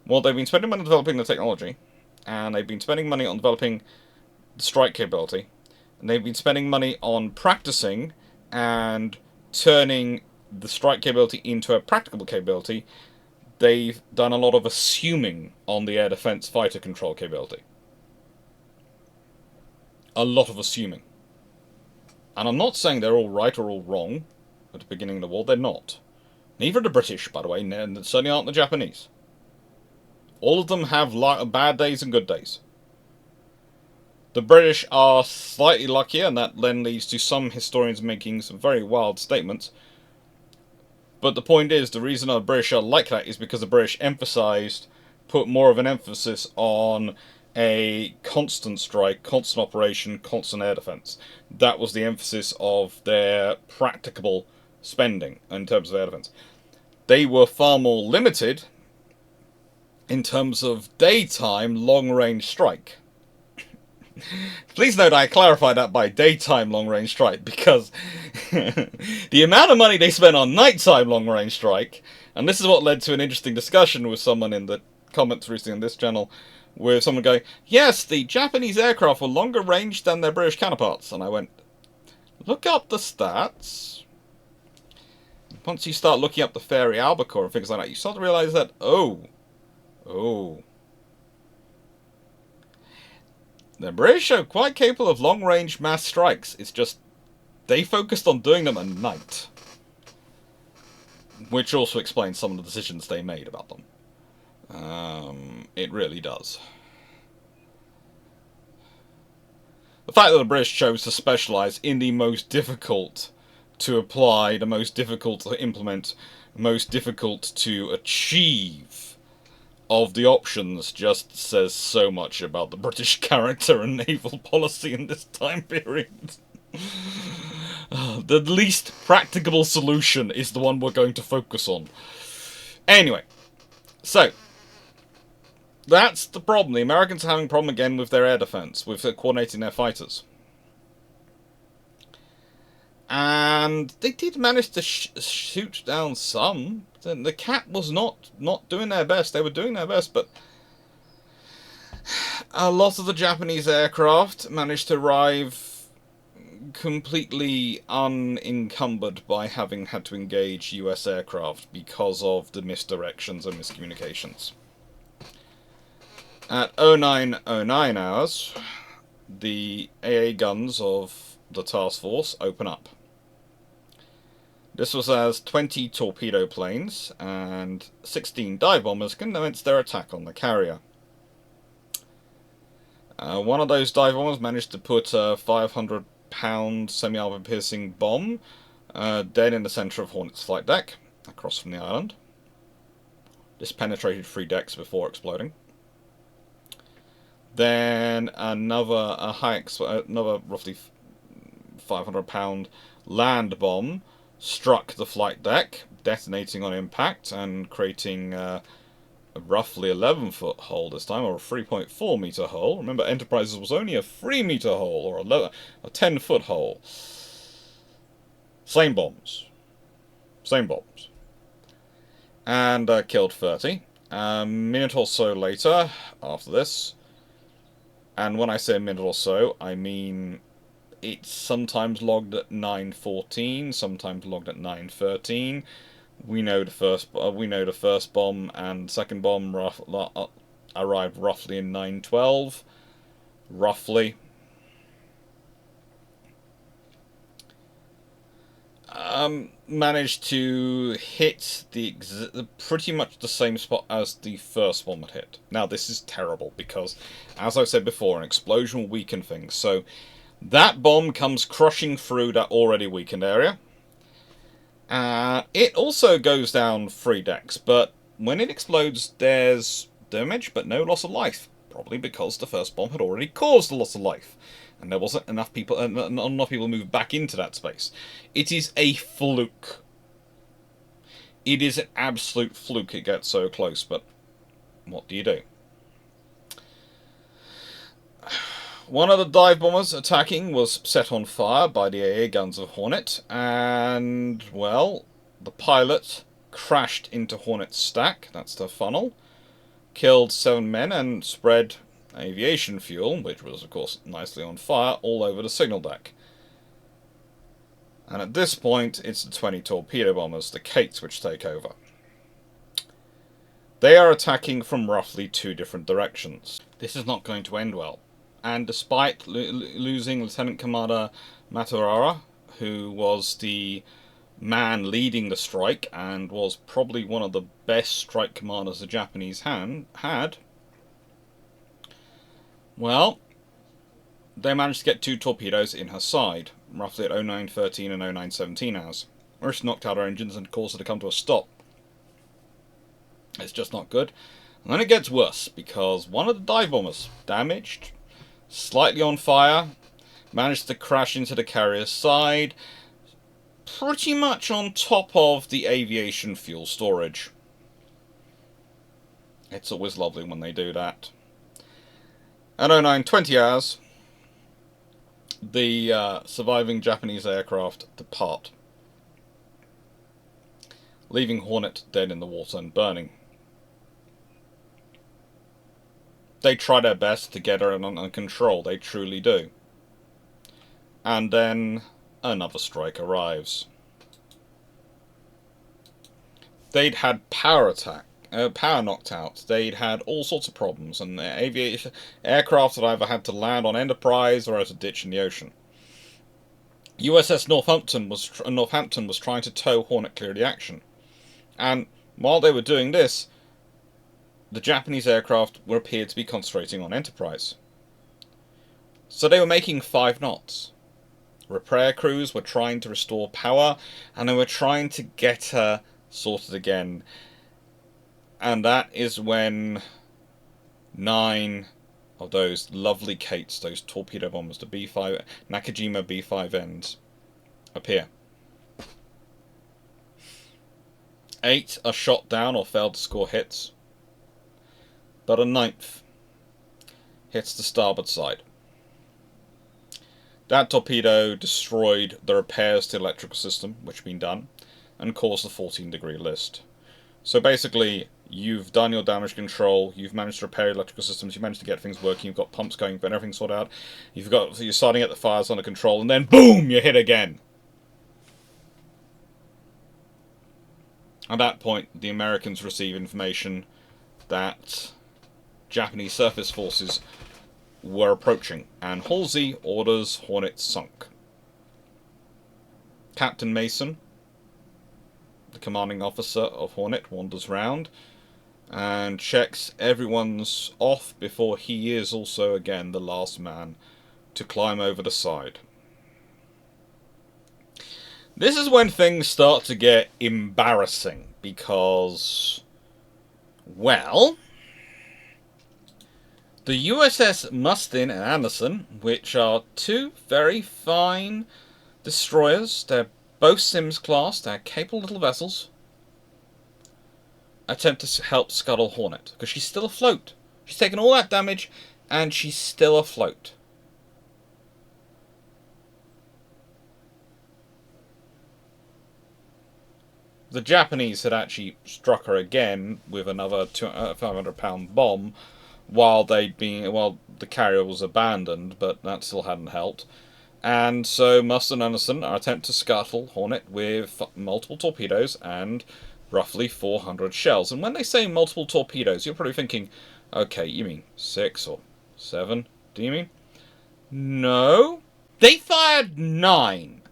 Well, they've been spending money on developing the technology, and they've been spending money on developing the strike capability, and they've been spending money on practicing and turning the strike capability into a practicable capability. They've done a lot of assuming on the air defense fighter control capability. A lot of assuming. And I'm not saying they're all right or all wrong at the beginning of the war. They're not. Neither are the British, by the way, and certainly aren't the Japanese. All of them have bad days and good days. The British are slightly luckier, and that then leads to some historians making some very wild statements. But the point is, the reason the British are like that is because the British put more of an emphasis on a constant strike, constant operation, constant air defense. That was the emphasis of their practicable spending in terms of air defense. They were far more limited in terms of daytime long-range strike. Please note I clarify that by daytime long-range strike, because the amount of money they spent on nighttime long-range strike, and this is what led to an interesting discussion with someone in the comments recently on this channel, with someone going, yes, the Japanese aircraft were longer range than their British counterparts. And I went, look up the stats. Once you start looking up the Fairey Albacore and things like that, you start to realise that, the British are quite capable of long-range mass strikes. It's just, they focused on doing them at night. Which also explains some of the decisions they made about them. It really does. The fact that the British chose to specialise in the most difficult to apply, the most difficult to implement, most difficult to achieve of the options just says so much about the British character and naval policy in this time period. The least practicable solution is the one we're going to focus on. Anyway, so that's the problem. The Americans are having a problem again with their air defense, with coordinating their fighters. And they did manage to shoot down some. The Cat was not doing their best. They were doing their best, but a lot of the Japanese aircraft managed to arrive completely unencumbered by having had to engage US aircraft because of the misdirections and miscommunications. At 0909 hours, the AA guns of the task force open up. This was as 20 torpedo planes and 16 dive bombers commenced their attack on the carrier. One of those dive bombers managed to put a 500-pound semi-armor piercing bomb dead in the centre of Hornet's flight deck, across from the island. This penetrated 3 decks before exploding. Then another roughly 500-pound land bomb struck the flight deck, detonating on impact and creating a roughly 11-foot hole this time, or a 3.4-meter hole. Remember, Enterprises was only a 3-meter hole, or a 10-foot hole. Same bombs. Same bombs. And killed 30. A minute or so later, after this, and when I say a minute or so, I mean it's sometimes logged at 9:14, sometimes logged at 9:13. We know the first bomb and second bomb arrived roughly in 9:12, roughly. Managed to hit pretty much the same spot as the first bomb had hit. Now this is terrible because, as I said before, an explosion will weaken things. So that bomb comes crushing through that already weakened area. It also goes down 3 decks, but when it explodes, there's damage but no loss of life. Probably because the first bomb had already caused a loss of life, and there wasn't enough people, not enough people move back into that space. It is a fluke. It is an absolute fluke it gets so close, but what do you do? One of the dive bombers attacking was set on fire by the AA guns of Hornet, and, well, the pilot crashed into Hornet's stack, that's the funnel, killed 7 men and spread aviation fuel, which was of course nicely on fire, all over the signal deck. And at this point, it's the 20 torpedo bombers, the Kates, which take over. They are attacking from roughly 2 different directions. This is not going to end well. And despite losing Lieutenant Commander Maturara, who was the man leading the strike and was probably one of the best strike commanders the Japanese had, well, they managed to get 2 torpedoes in her side, roughly at 0913 and 0917 hours, which knocked out her engines and caused her to come to a stop. It's just not good. And then it gets worse, because one of the dive bombers, damaged, slightly on fire, managed to crash into the carrier's side, pretty much on top of the aviation fuel storage. It's always lovely when they do that. At 0920 hours, the surviving Japanese aircraft depart, leaving Hornet dead in the water and burning. They try their best to get her under control, they truly do. And then another strike arrives. They'd had power knocked out. They'd had all sorts of problems, and the aircraft had either had to land on Enterprise or out a ditch in the ocean. USS Northampton was trying to tow Hornet clear of the action, and while they were doing this, the Japanese aircraft appeared to be concentrating on Enterprise. So they were making 5 knots. Repair crews were trying to restore power, and they were trying to get her sorted again. And that is when 9 of those lovely Kates, those torpedo bombers, the B5 Nakajima B5Ns, appear. 8 are shot down or failed to score hits, but a 9th hits the starboard side. That torpedo destroyed the repairs to the electrical system, which had been done, and caused the 14-degree list. So basically, you've done your damage control, you've managed to repair electrical systems, you've managed to get things working, you've got pumps going, you've got everything sorted out, you're starting to get the fires under control, and then boom, you hit again. At that point, the Americans receive information that Japanese surface forces were approaching, and Halsey orders Hornet sunk. Captain Mason, the commanding officer of Hornet, wanders round and checks everyone's off before he is also again the last man to climb over the side. This is when things start to get embarrassing because, well, the USS Mustin and Anderson, which are two very fine destroyers, they're both Sims class, they're capable little vessels, attempt to help scuttle Hornet, because she's still afloat. She's taken all that damage, and she's still afloat. The Japanese had actually struck her again with another 500-pound bomb while the carrier was abandoned, but that still hadn't helped. And so Must and Anderson attempt to scuttle Hornet with multiple torpedoes and roughly 400 shells. And when they say multiple torpedoes, you're probably thinking, okay, you mean 6 or 7? Do you mean? No. They fired 9.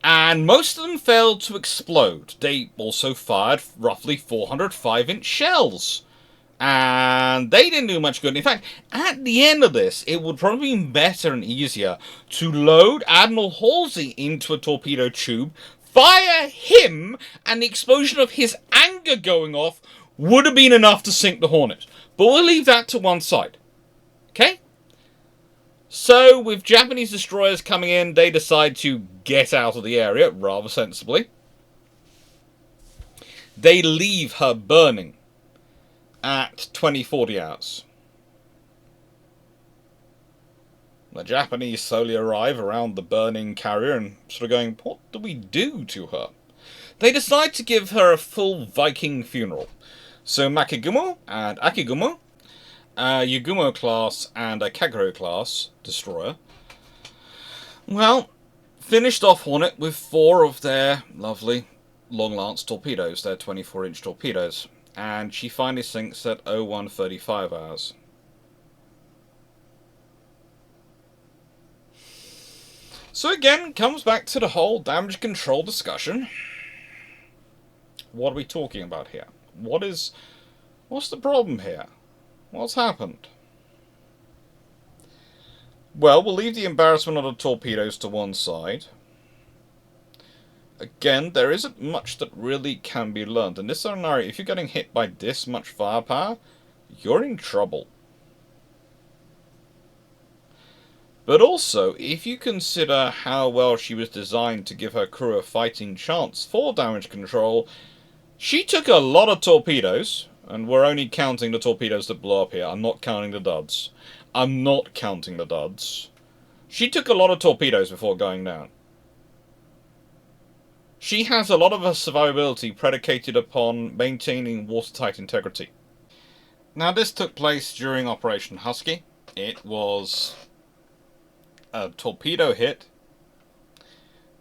And most of them failed to explode. They also fired roughly 400 5-inch shells. And they didn't do much good. In fact, at the end of this, it would probably be better and easier to load Admiral Halsey into a torpedo tube, fire him, and the explosion of his anger going off would have been enough to sink the Hornet. But we'll leave that to one side. Okay? So, with Japanese destroyers coming in, they decide to get out of the area rather sensibly. They leave her burning at 2040 hours. The Japanese slowly arrive around the burning carrier and sort of going, what do we do to her? They decide to give her a full Viking funeral. So Makigumo and Akigumo, Yugumo class and a Kagero class destroyer, well, finished off Hornet with 4 of their lovely Long Lance torpedoes, their 24-inch torpedoes. And she finally sinks at 01:35 hours. So again, comes back to the whole damage control discussion. What are we talking about here? What's the problem here? What's happened? Well, we'll leave the embarrassment of the torpedoes to one side. Again, there isn't much that really can be learned. In this scenario, if you're getting hit by this much firepower, you're in trouble. But also, if you consider how well she was designed to give her crew a fighting chance for damage control, she took a lot of torpedoes, and we're only counting the torpedoes that blow up here. I'm not counting the duds. I'm not counting the duds. She took a lot of torpedoes before going down. She has a lot of her survivability predicated upon maintaining watertight integrity. Now, this took place during Operation Husky. It was a torpedo hit,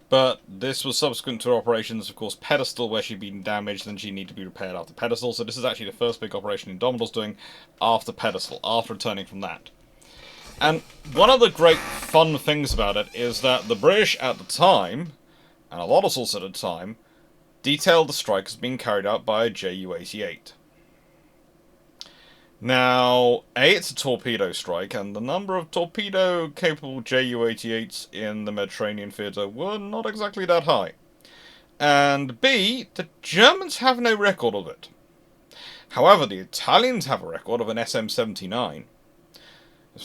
but this was subsequent to operations, of course, Pedestal, where she'd been damaged and she needed to be repaired after Pedestal. So this is actually the first big operation Indomitabl's doing after Pedestal, after returning from that. And one of the great fun things about it is that the British at the time, and a lot of sources at the time, detailed the strike as being carried out by a Ju-88. Now, it's a torpedo strike, and the number of torpedo-capable Ju-88s in the Mediterranean theatre were not exactly that high. And B, the Germans have no record of it. However, the Italians have a record of an SM-79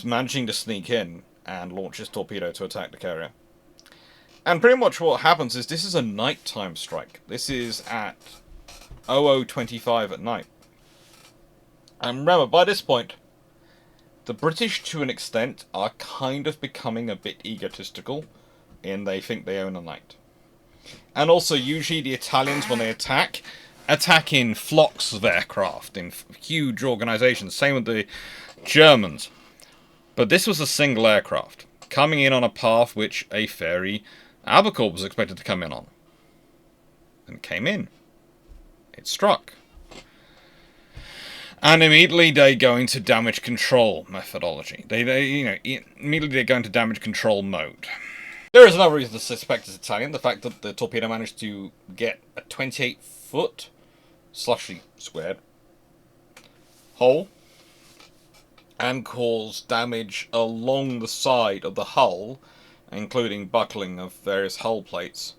managing to sneak in and launch his torpedo to attack the carrier. And pretty much what happens is this is a nighttime strike. This is at 00:25 at night. And remember, by this point, the British, to an extent, are kind of becoming a bit egotistical in they think they own a night. And also, usually the Italians, when they attack in flocks of aircraft, in huge organizations. Same with the Germans. But this was a single aircraft, coming in on a path which a ferry Albacore was expected to come in on. And came in. It struck. And immediately they go into damage control methodology. Immediately they go into damage control mode. There is another reason to suspect it's Italian, the fact that the torpedo managed to get a 28-foot slushy squared hole and cause damage along the side of the hull, including buckling of various hull plates.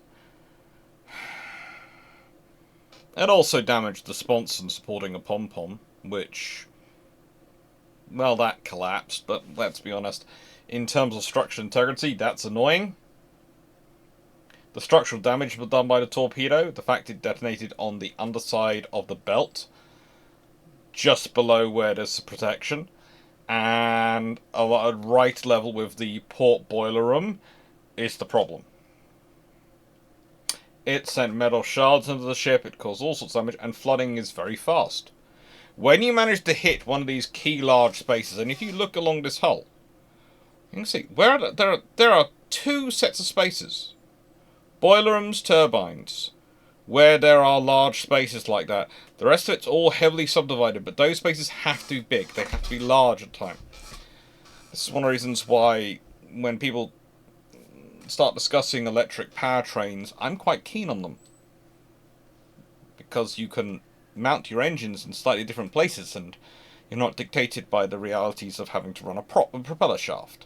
It also damaged the sponson supporting a pom-pom, which, well, that collapsed, but let's be honest, in terms of structural integrity, that's annoying. The structural damage was done by the torpedo, the fact it detonated on the underside of the belt, just below where there's protection, and a right level with the port boiler room, is the problem. It sent metal shards into the ship, it caused all sorts of damage, and flooding is very fast. When you manage to hit one of these key large spaces, and if you look along this hull, you can see there are two sets of spaces. Boiler rooms, turbines, where there are large spaces like that. The rest of it's all heavily subdivided, but those spaces have to be big. They have to be large at the time. This is one of the reasons why when people start discussing electric powertrains, I'm quite keen on them. Because you can mount your engines in slightly different places, and you're not dictated by the realities of having to run a propeller shaft.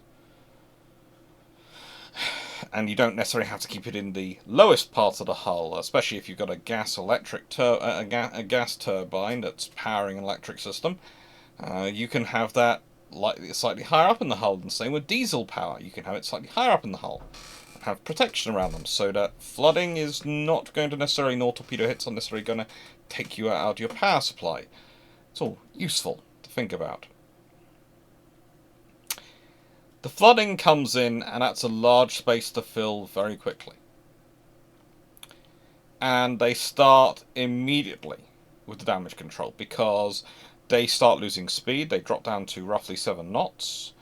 And you don't necessarily have to keep it in the lowest part of the hull, especially if you've got a gas turbine that's powering an electric system. You can have that slightly higher up in the hull, and same with diesel power. You can have it slightly higher up in the hull, and have protection around them, so that flooding is not going to necessarily, nor torpedo hits are necessarily going to take you out of your power supply. It's all useful to think about. The flooding comes in, and that's a large space to fill very quickly. And they start immediately with the damage control, because they start losing speed. They drop down to roughly 7 knots.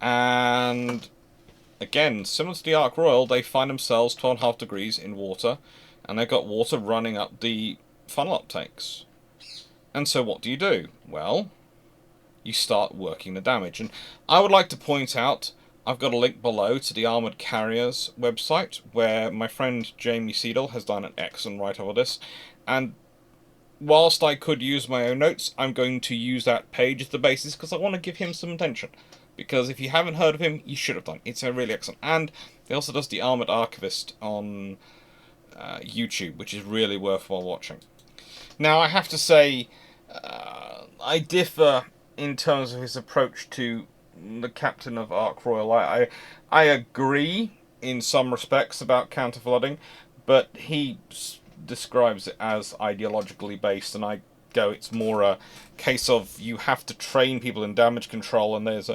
And again, similar to the Ark Royal, they find themselves 12.5 degrees in water, and they've got water running up the funnel uptakes. And so what do? Well, you start working the damage. And I would like to point out, I've got a link below to the Armoured Carriers website, where my friend Jamie Seedle has done an excellent write-up of this. And whilst I could use my own notes, I'm going to use that page as the basis, because I want to give him some attention. Because if you haven't heard of him, you should have done. It's really excellent. And he also does the Armoured Archivist on YouTube, which is really worthwhile watching. Now, I have to say, I differ in terms of his approach to the captain of Ark Royal. I agree in some respects about counter-flooding, but he describes it as ideologically based, and I go, it's more a case of you have to train people in damage control, and there's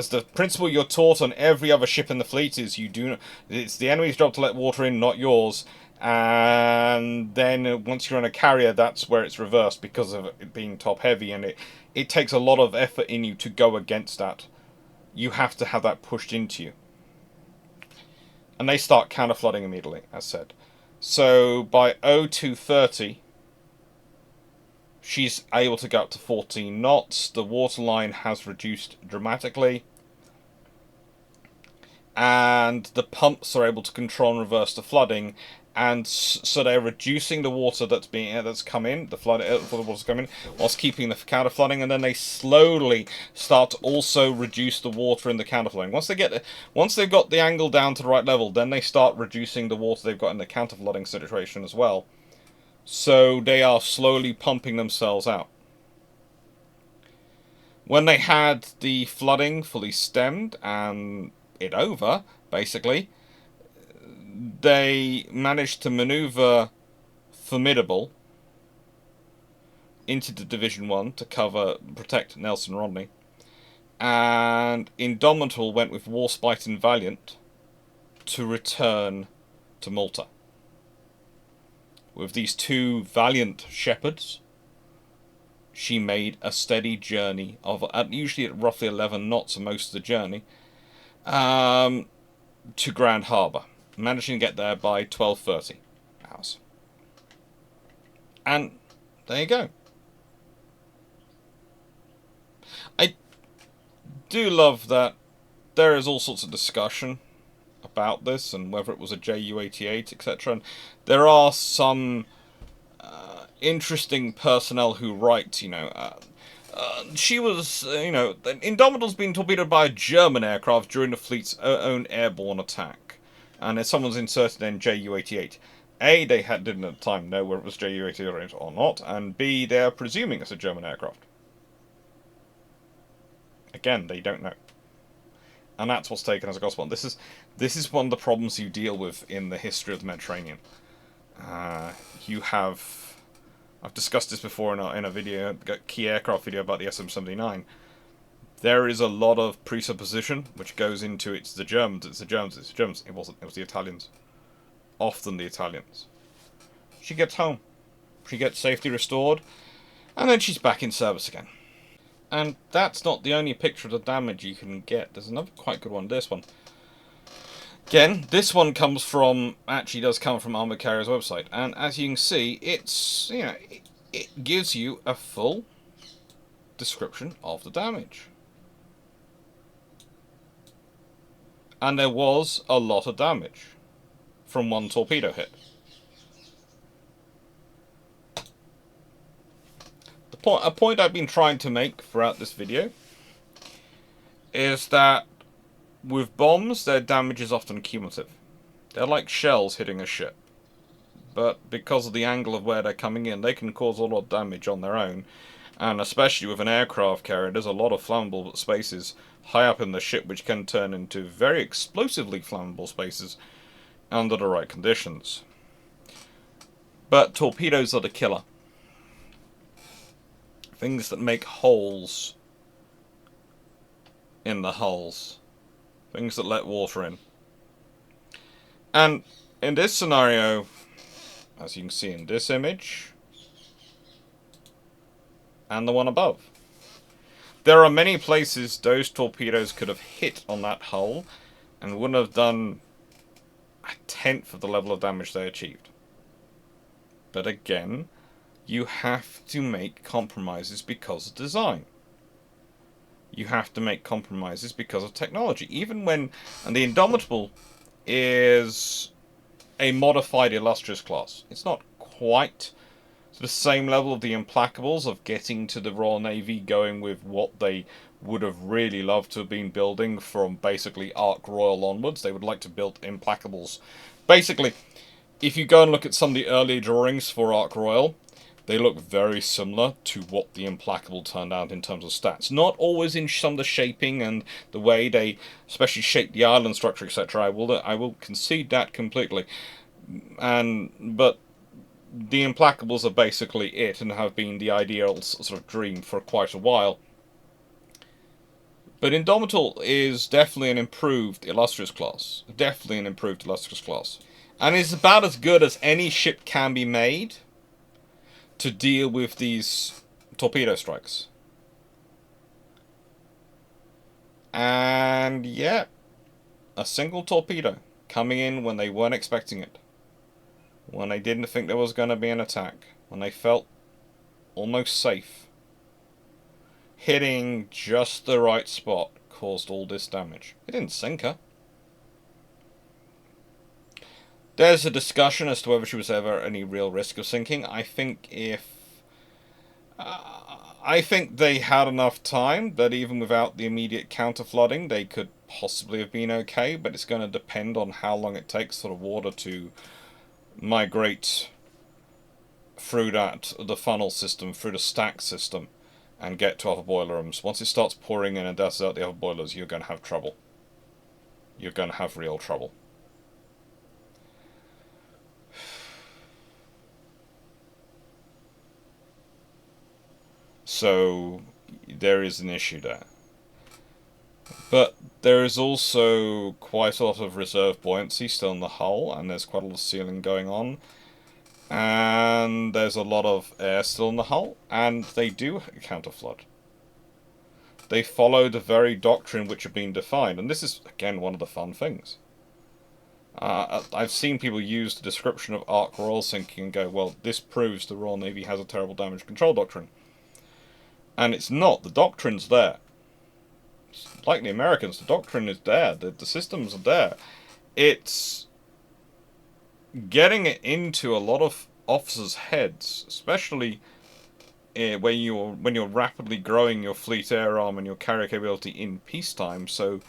the principle you're taught on every other ship in the fleet is it's the enemy's job to let water in, not yours. And then once you're on a carrier, that's where it's reversed, because of it being top heavy, and it takes a lot of effort in you to go against that. You have to have that pushed into you. And they start counter flooding immediately, as said. So by 0230, she's able to go up to 14 knots. The waterline has reduced dramatically. And the pumps are able to control and reverse the flooding. And so they're reducing the water that's come in, the water's come in, whilst keeping the counter flooding, and then they slowly start to also reduce the water in the counter flooding. Once they've got the angle down to the right level, then they start reducing the water they've got in the counter flooding situation as well. So they are slowly pumping themselves out. When they had the flooding fully stemmed and it over, basically, they managed to maneuver Formidable into the Division 1 to protect Nelson Rodney, and Indomitable went with Warspite and Valiant to return to Malta. With these two valiant shepherds, she made a steady journey of usually at roughly 11 knots for most of the journey, to Grand Harbour, managing to get there by 12:30 hours. And there you go. do love that there is all sorts of discussion about this and whether it was a Ju-88, etc. And there are some interesting personnel who write, she was, Indomitable's been torpedoed by a German aircraft during the fleet's own airborne attack. And if someone's inserted in Ju-88, A, they didn't at the time know whether it was Ju-88 or not, and B, they're presuming it's a German aircraft. Again, they don't know. And that's what's taken as a gospel. This is one of the problems you deal with in the history of the Mediterranean. I've discussed this before in a video, a key aircraft video about the SM-79. There is a lot of presupposition which goes into it's the Germans. It wasn't. It was the Italians. Often the Italians. She gets home. She gets safety restored, and then she's back in service again. And that's not the only picture of the damage you can get. There's another quite good one. This one. Again, this one does come from Armored Carrier's website, and as you can see, it gives you a full description of the damage. And there was a lot of damage from one torpedo hit. A point I've been trying to make throughout this video is that with bombs, their damage is often cumulative. They're like shells hitting a ship. But because of the angle of where they're coming in, they can cause a lot of damage on their own. And especially with an aircraft carrier, there's a lot of flammable spaces high up in the ship which can turn into very explosively flammable spaces under the right conditions. But torpedoes are the killer. Things that make holes in the hulls. Things that let water in. And in this scenario, as you can see in this image, and the one above, there are many places those torpedoes could have hit on that hull and wouldn't have done a tenth of the level of damage they achieved. But again, you have to make compromises because of design. You have to make compromises because of technology. Even when, and the Indomitable is a modified illustrious class. It's not quite to the same level of the Implackables of getting to the Royal Navy going with what they would have really loved to have been building from basically Ark Royal onwards. They would like to build Implackables. Basically, if you go and look at some of the early drawings for Ark Royal, they look very similar to what the Implacable turned out in terms of stats. Not always in some of the shaping and the way they especially shape the island structure, etc. I will concede that completely. But the Implackables are basically it and have been the ideal sort of dream for quite a while. But Indomitable is definitely an improved illustrious class. Definitely an improved illustrious class. And is about as good as any ship can be made to deal with these torpedo strikes. And yeah, a single torpedo coming in when they weren't expecting it. When they didn't think there was going to be an attack. When they felt almost safe. Hitting just the right spot caused all this damage. It didn't sink her. There's a discussion as to whether she was ever any real risk of sinking. I think I think they had enough time that even without the immediate counter-flooding, they could possibly have been okay, but it's going to depend on how long it takes for the water to migrate through the funnel system, through the stack system, and get to other boiler rooms. Once it starts pouring in and dust out the other boilers, you're going to have trouble. You're going to have real trouble. So there is an issue there. But there is also quite a lot of reserve buoyancy still in the hull, and there's quite a lot of sealing going on. And there's a lot of air still in the hull, and they do counterflood. They follow the very doctrine which had been defined, and this is, again, one of the fun things. I've seen people use the description of Ark Royal sinking and go, well, this proves the Royal Navy has a terrible damage control doctrine. And it's not. The doctrine's there. like the Americans, the doctrine is there, the systems are there. It's getting it into a lot of officers' heads, especially when you're rapidly growing your fleet air arm and your carrier capability in peacetime. So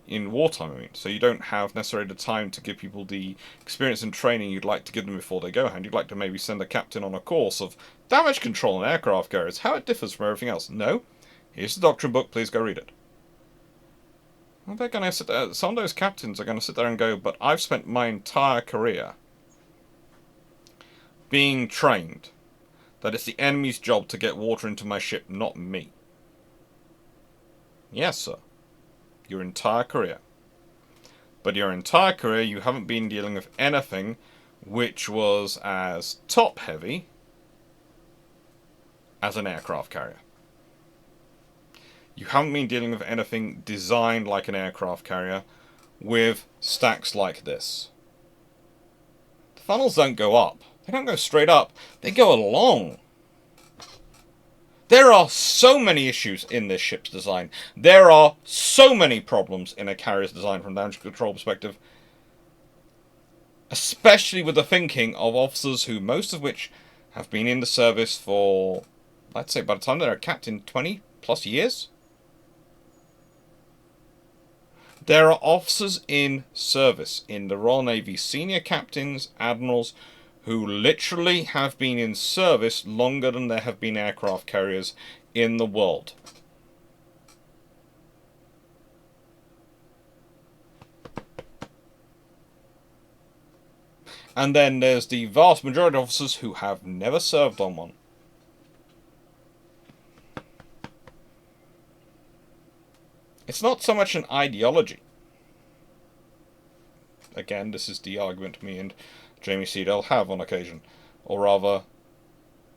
in wartime, I mean, so you don't have necessarily the time to give people the experience and training you'd like to give them before they go, and you'd like to maybe send a captain on a course of damage control and aircraft carriers, how it differs from everything else. No, here's the doctrine book, please go read it. Well, they're going to sit there, some of those captains are going to sit there and go, but I've spent my entire career being trained that it's the enemy's job to get water into my ship, not me. Yes, sir. Your entire career. But your entire career you haven't been dealing with anything which was as top-heavy as an aircraft carrier. You haven't been dealing with anything designed like an aircraft carrier with stacks like this. The funnels don't go up. They don't go straight up. They go along. There are so many issues in this ship's design. There are so many problems in a carrier's design from a damage control perspective. Especially with the thinking of officers who, most of which have been in the service for, let's say, by the time they're a captain, 20 plus years. There are officers in service in the Royal Navy, senior captains, admirals, who literally have been in service longer than there have been aircraft carriers in the world. And then there's the vast majority of officers who have never served on one. It's not so much an ideology. Again, this is the argument me and Jamie Seedale have on occasion, or rather,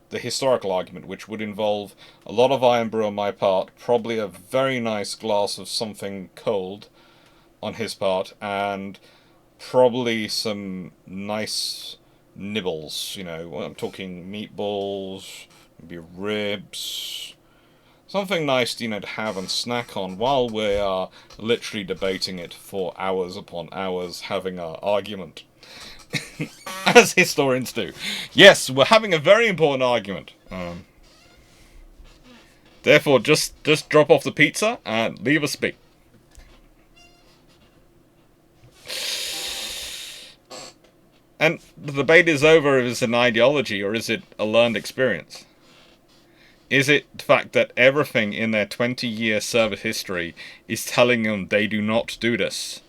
the historical argument, which would involve a lot of iron brew on my part, probably a very nice glass of something cold on his part, and probably some nice nibbles, you know, I'm talking meatballs, maybe ribs, something nice, you know, to have and snack on while we are literally debating it for hours upon hours, having our argument. As historians do. Yes, we're having a very important argument. Therefore, just drop off the pizza and leave us be. And the debate is over if it's an ideology or is it a learned experience. Is it the fact that everything in their 20-year service history is telling them they do not do this?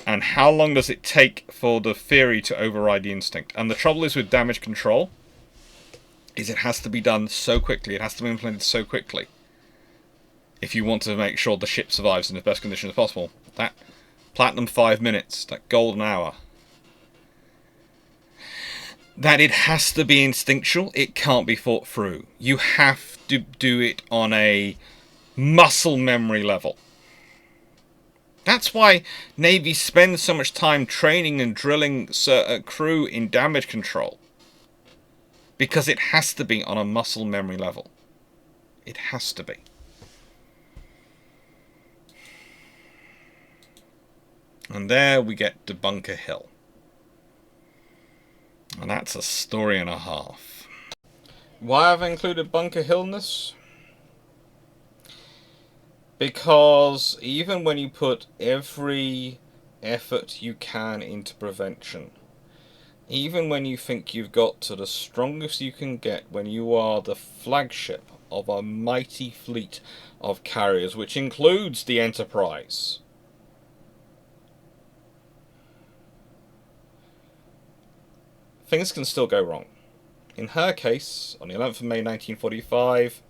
And how long does it take for the theory to override the instinct? And the trouble is with damage control, is it has to be done so quickly, it has to be implemented so quickly. If you want to make sure the ship survives in the best condition as possible. That platinum 5 minutes, that golden hour. That it has to be instinctual, it can't be thought through. You have to do it on a muscle memory level. That's why Navy spends so much time training and drilling crew in damage control. Because it has to be on a muscle memory level. It has to be. And there we get to Bunker Hill. And that's a story and a half. Why have I included Bunker Hill in this? Because even when you put every effort you can into prevention, even when you think you've got to the strongest you can get, when you are the flagship of a mighty fleet of carriers, which includes the Enterprise, things can still go wrong. In her case, on the 11th of May 1945,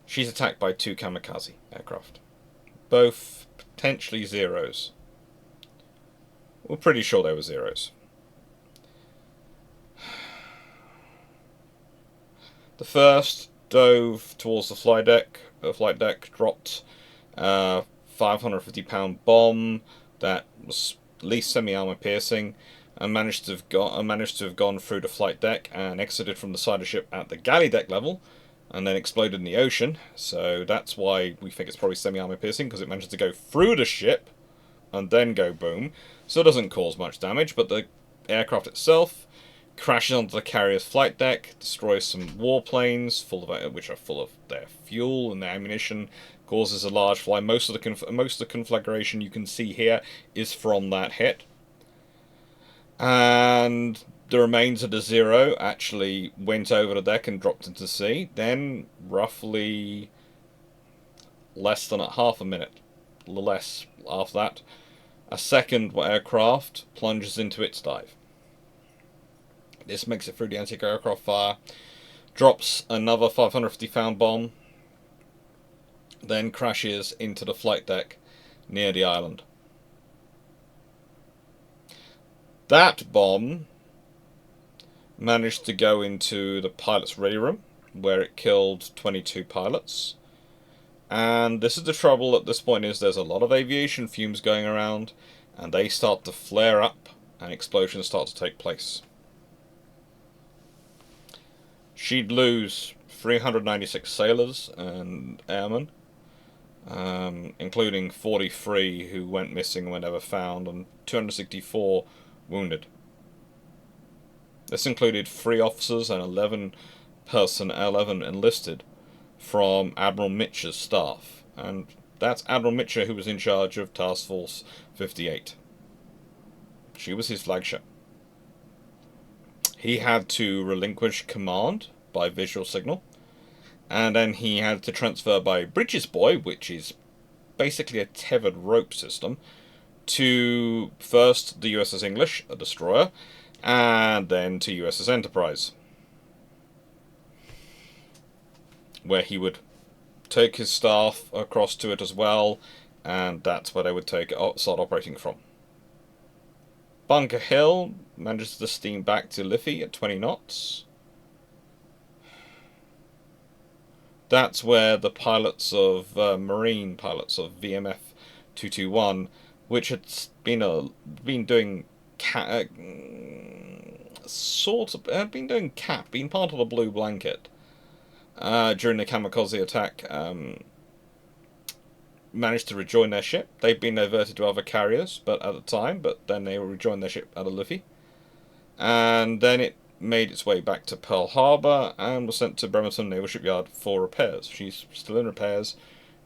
she's attacked by 2 kamikaze aircraft. Both potentially Zeros. We're pretty sure they were Zeros. The first dove towards the flight deck. The flight deck dropped a 550-pound bomb that was at least semi-armor piercing, and managed to have gone through the flight deck and exited from the side of the ship at the galley deck level, and then exploded in the ocean. So that's why we think it's probably semi-armor piercing, because it manages to go through the ship and then go boom. So it doesn't cause much damage, but the aircraft itself crashes onto the carrier's flight deck, destroys some warplanes, which are full of their fuel and their ammunition, causes a large fly. Most of the conflagration you can see here is from that hit. And the remains of the Zero actually went over the deck and dropped into the sea. Then, roughly less than half a minute, less after that, a second aircraft plunges into its dive. This makes it through the anti-aircraft fire, drops another 550-pound bomb, then crashes into the flight deck near the island. That bomb managed to go into the pilot's ready room, where it killed 22 pilots. And this is the trouble at this point, is there's a lot of aviation fumes going around, and they start to flare up, and explosions start to take place. She'd lose 396 sailors and airmen, including 43 who went missing and were never found, and 264 wounded. This included 3 officers and 11 enlisted from Admiral Mitcher's staff, and that's Admiral Mitcher who was in charge of Task Force 58. She was his flagship. He had to relinquish command by visual signal, and then he had to transfer by bridges buoy, which is basically a tethered rope system, to first the USS English, a destroyer, and then to USS Enterprise, where he would take his staff across to it as well, and that's where they would start operating from. Bunker Hill manages to steam back to Liffey at 20 knots. That's where the pilots of Marine pilots of VMF 221, which had been doing CAP, been part of the Blue Blanket during the kamikaze attack, managed to rejoin their ship. They'd been diverted to other carriers, but then they rejoined their ship out of Liffey, and then it made its way back to Pearl Harbor and was sent to Bremerton Naval Shipyard for repairs. She's still in repairs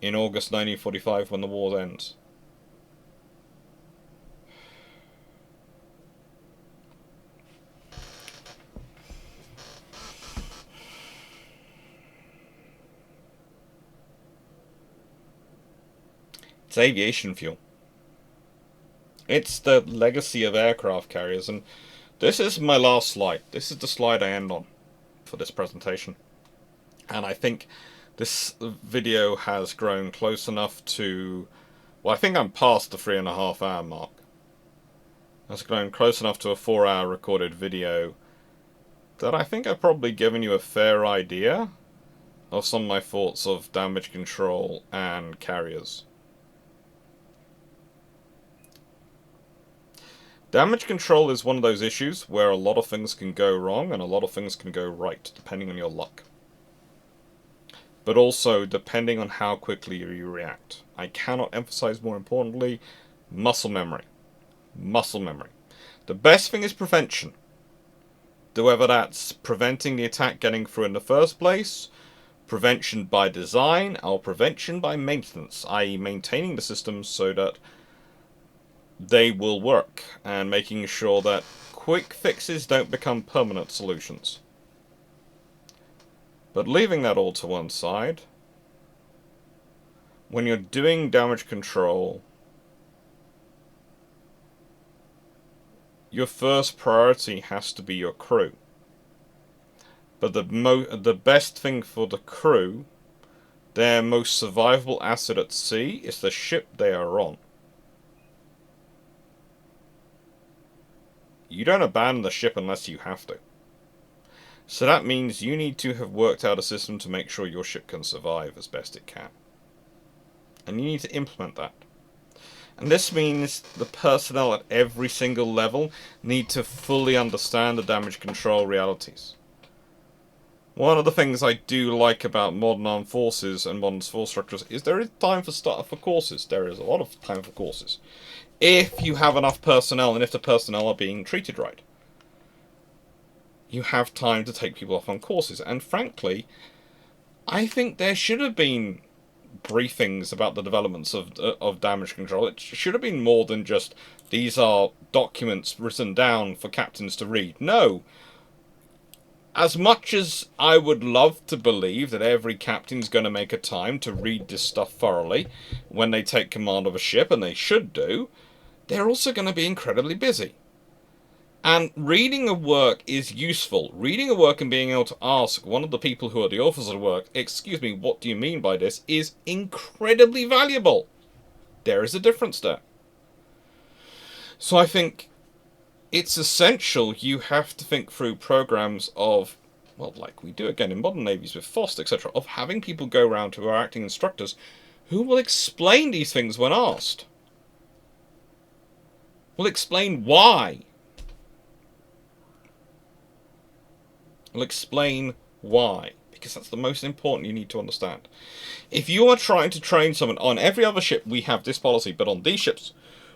in August 1945 when the war ends. It's aviation fuel. It's the legacy of aircraft carriers, and this is my last slide. This is the slide I end on for this presentation. And I think this video has grown close enough to... well, I think I'm past the 3.5 hour mark. It's grown close enough to a 4-hour recorded video that I think I've probably given you a fair idea of some of my thoughts of damage control and carriers. Damage control is one of those issues where a lot of things can go wrong and a lot of things can go right, depending on your luck. But also depending on how quickly you react. I cannot emphasize more importantly, muscle memory. Muscle memory. The best thing is prevention. Whether that's preventing the attack getting through in the first place, prevention by design, or prevention by maintenance, i.e. maintaining the systems so that they will work, and making sure that quick fixes don't become permanent solutions. But leaving that all to one side, when you're doing damage control, your first priority has to be your crew. But the best thing for the crew, their most survivable asset at sea, is the ship they are on. You don't abandon the ship unless you have to. So that means you need to have worked out a system to make sure your ship can survive as best it can. And you need to implement that. And this means the personnel at every single level need to fully understand the damage control realities. One of the things I do like about modern armed forces and modern force structures is there is time for courses. There is a lot of time for courses. If you have enough personnel and if the personnel are being treated right, you have time to take people off on courses. And frankly, I think there should have been briefings about the developments of damage control. It should have been more than just, these are documents written down for captains to read. No. As much as I would love to believe that every captain's going to make a time to read this stuff thoroughly when they take command of a ship, and they should do, they're also going to be incredibly busy. And reading a work is useful. Reading a work and being able to ask one of the people who are the authors of the work, excuse me, what do you mean by this, is incredibly valuable. There is a difference there. So I think it's essential you have to think through programs of, well, like we do again in modern navies with FOST, etc., of having people go around who are acting instructors who will explain these things when asked. Will explain why. Will explain why. Because that's the most important you need to understand. If you are trying to train someone, on every other ship we have this policy, but on these ships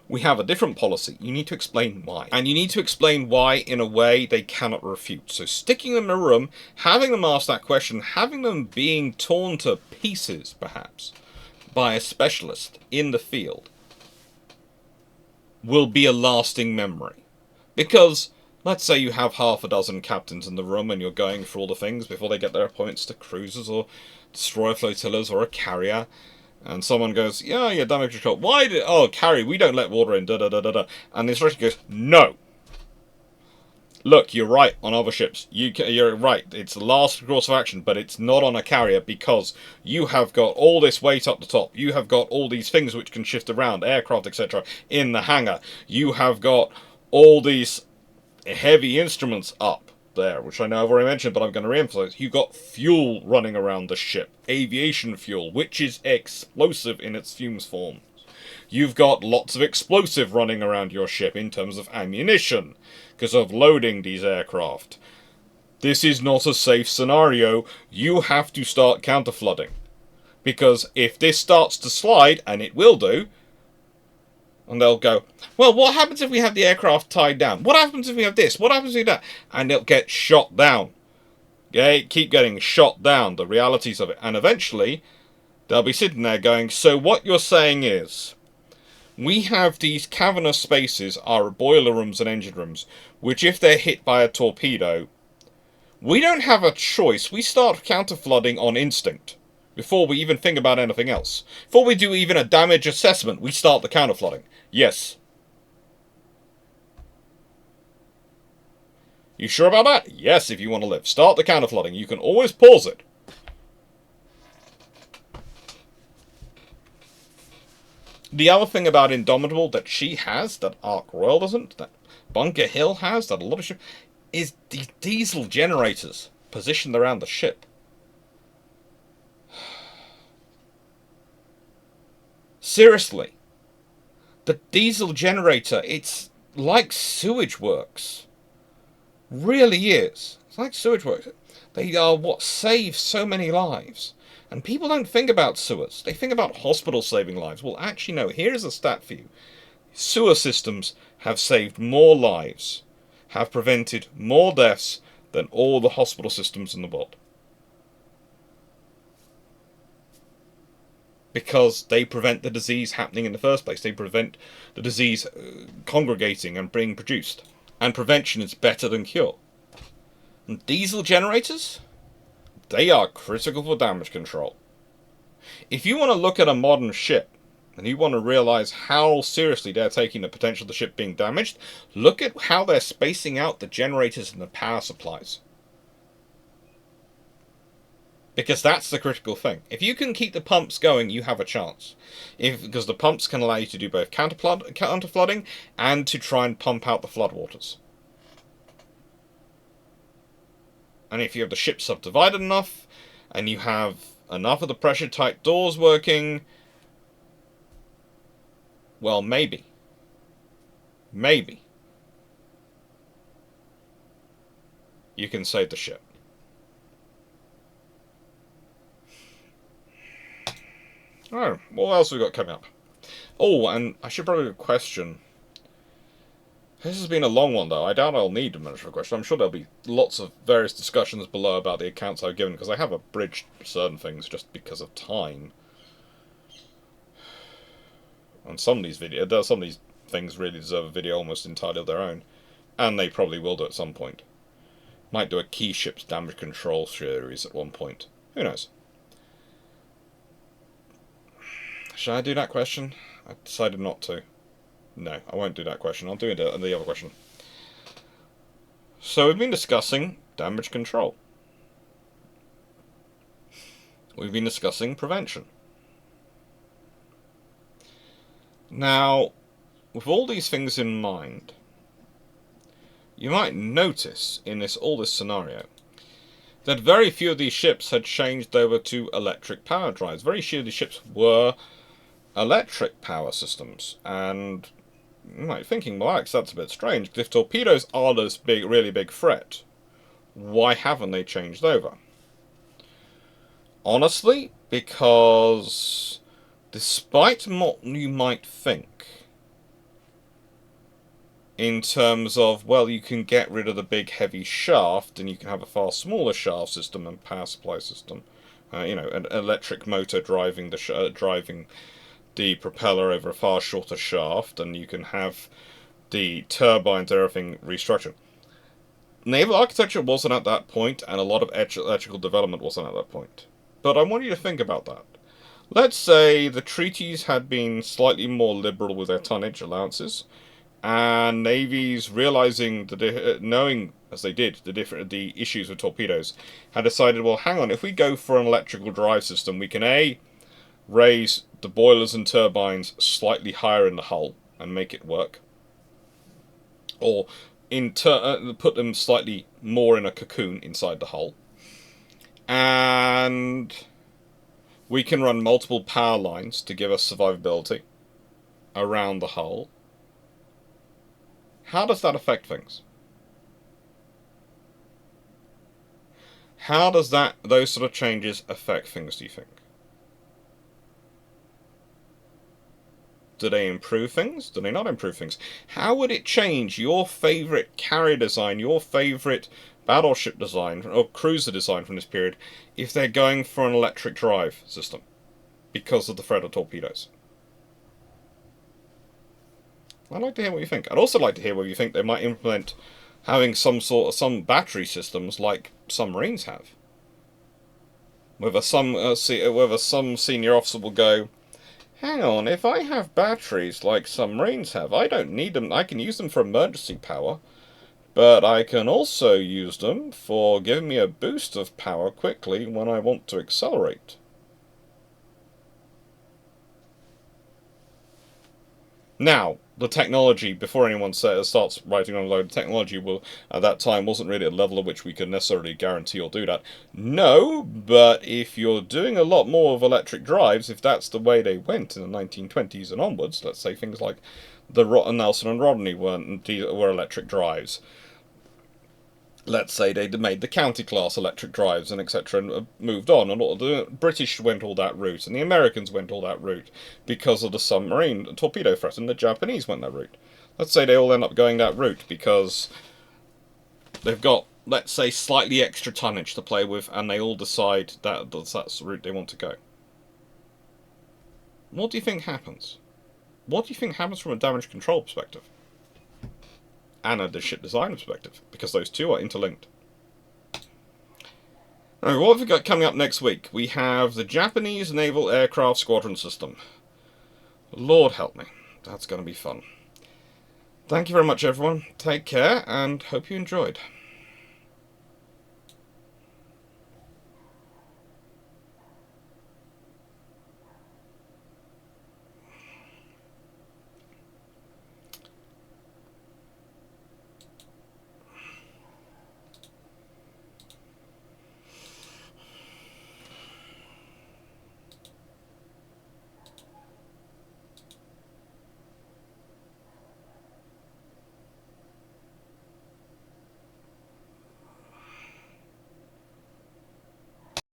we have a different policy. You need to explain why. And you need to explain why in a way they cannot refute. So sticking them in a room, having them ask that question, having them being torn to pieces, perhaps, by a specialist in the field, will be a lasting memory. Because, let's say you have half a dozen captains in the room and you're going through all the things before they get their appointments to cruisers or destroyer flotillas or a carrier, and someone goes, yeah, damage control. Why did... Oh, carry, we don't let water in, da-da-da-da-da. And the instructor goes, no. Look, you're right on other ships. You're right. It's the last course of action, but it's not on a carrier because you have got all this weight up the top. You have got all these things which can shift around, aircraft, etc., in the hangar. You have got all these heavy instruments up there, which I know I've already mentioned, but I'm going to re-emphasize. You've got fuel running around the ship. Aviation fuel, which is explosive in its fumes form. You've got lots of explosive running around your ship in terms of ammunition, because of loading these aircraft. This is not a safe scenario. You have to start counterflooding. Because if this starts to slide, and it will do, and they'll go, well, what happens if we have the aircraft tied down? What happens if we have this? What happens if that? And it'll get shot down. Okay? Keep getting shot down, the realities of it. And eventually, they'll be sitting there going, so what you're saying is, we have these cavernous spaces, our boiler rooms and engine rooms, which if they're hit by a torpedo, we don't have a choice. We start counterflooding on instinct. Before we even think about anything else. Before we do even a damage assessment, we start the counterflooding. Yes. You sure about that? Yes, if you want to live. Start the counterflooding. You can always pause it. The other thing about Indomitable that she has, that Ark Royal doesn't, that Bunker Hill has, that a lot of ships, is the diesel generators positioned around the ship. Seriously. The diesel generator, it's like sewage works. Really is. It's like sewage works. They are what saves so many lives. And people don't think about sewers. They think about hospitals saving lives. Well, actually, no. Here's a stat for you. Sewer systems have saved more lives, have prevented more deaths than all the hospital systems in the world. Because they prevent the disease happening in the first place. They prevent the disease congregating and being produced. And prevention is better than cure. And diesel generators? They are critical for damage control. If you want to look at a modern ship, and you want to realize how seriously they're taking the potential of the ship being damaged, look at how they're spacing out the generators and the power supplies. Because that's the critical thing. If you can keep the pumps going, you have a chance. Because the pumps can allow you to do both counterflooding and to try and pump out the floodwaters. And if you have the ship subdivided enough, and you have enough of the pressure-tight doors working, well, maybe. Maybe. You can save the ship. Oh, what else have we got coming up? Oh, and I should probably question. This has been a long one, though. I doubt I'll need a minute for a question. I'm sure there'll be lots of various discussions below about the accounts I've given, because I have abridged certain things just because of time. And some of these things really deserve a video almost entirely of their own. And they probably will do at some point. Might do a key ships damage control series at one point. Who knows? Should I do that question? I decided not to. No, I won't do that question. I'll do the other question. So we've been discussing damage control. We've been discussing prevention. Now, with all these things in mind, you might notice in all this scenario that very few of these ships had changed over to electric power drives. Very few of these ships were electric power systems, and you might be thinking, well, Alex, that's a bit strange, because if torpedoes are this really big threat, why haven't they changed over? Honestly, because despite what you might think, in terms of, well, you can get rid of the big heavy shaft and you can have a far smaller shaft system and power supply system, you know, an electric motor driving the propeller over a far shorter shaft, and you can have the turbines and everything restructured. Naval architecture wasn't at that point, and a lot of electrical development wasn't at that point. But I want you to think about that. Let's say the treaties had been slightly more liberal with their tonnage allowances, and navies, realizing knowing as they did the issues with torpedoes, had decided, well, hang on, if we go for an electrical drive system, we can raise the boilers and turbines slightly higher in the hull and make it work, or put them slightly more in a cocoon inside the hull, and we can run multiple power lines to give us survivability around the hull. How does that affect things? How does those sort of changes affect things, do you think? Do they improve things? Do they not improve things? How would it change your favourite carrier design, your favourite battleship design, or cruiser design from this period, if they're going for an electric drive system because of the threat of torpedoes? I'd like to hear what you think. I'd also like to hear whether you think they might implement having some battery systems like submarines have. Whether some senior officer will go, hang on, if I have batteries like submarines have, I don't need them. I can use them for emergency power, but I can also use them for giving me a boost of power quickly when I want to accelerate. Now, the technology, before anyone starts writing on load, the technology will, at that time, wasn't really at a level at which we could necessarily guarantee or do that. No, but if you're doing a lot more of electric drives, if that's the way they went in the 1920s and onwards, let's say things like the Nelson and Rodney were electric drives. Let's say they made the county-class electric drives and etc. and moved on, and all the British went all that route, and the Americans went all that route because of the submarine torpedo threat, and the Japanese went that route. Let's say they all end up going that route because they've got, let's say, slightly extra tonnage to play with, and they all decide that that's the route they want to go. What do you think happens? What do you think happens from a damage control perspective? And a ship design perspective, because those two are interlinked. Alright, what have we got coming up next week? We have the Japanese Naval Aircraft Squadron System. Lord help me, that's going to be fun. Thank you very much, everyone. Take care, and hope you enjoyed.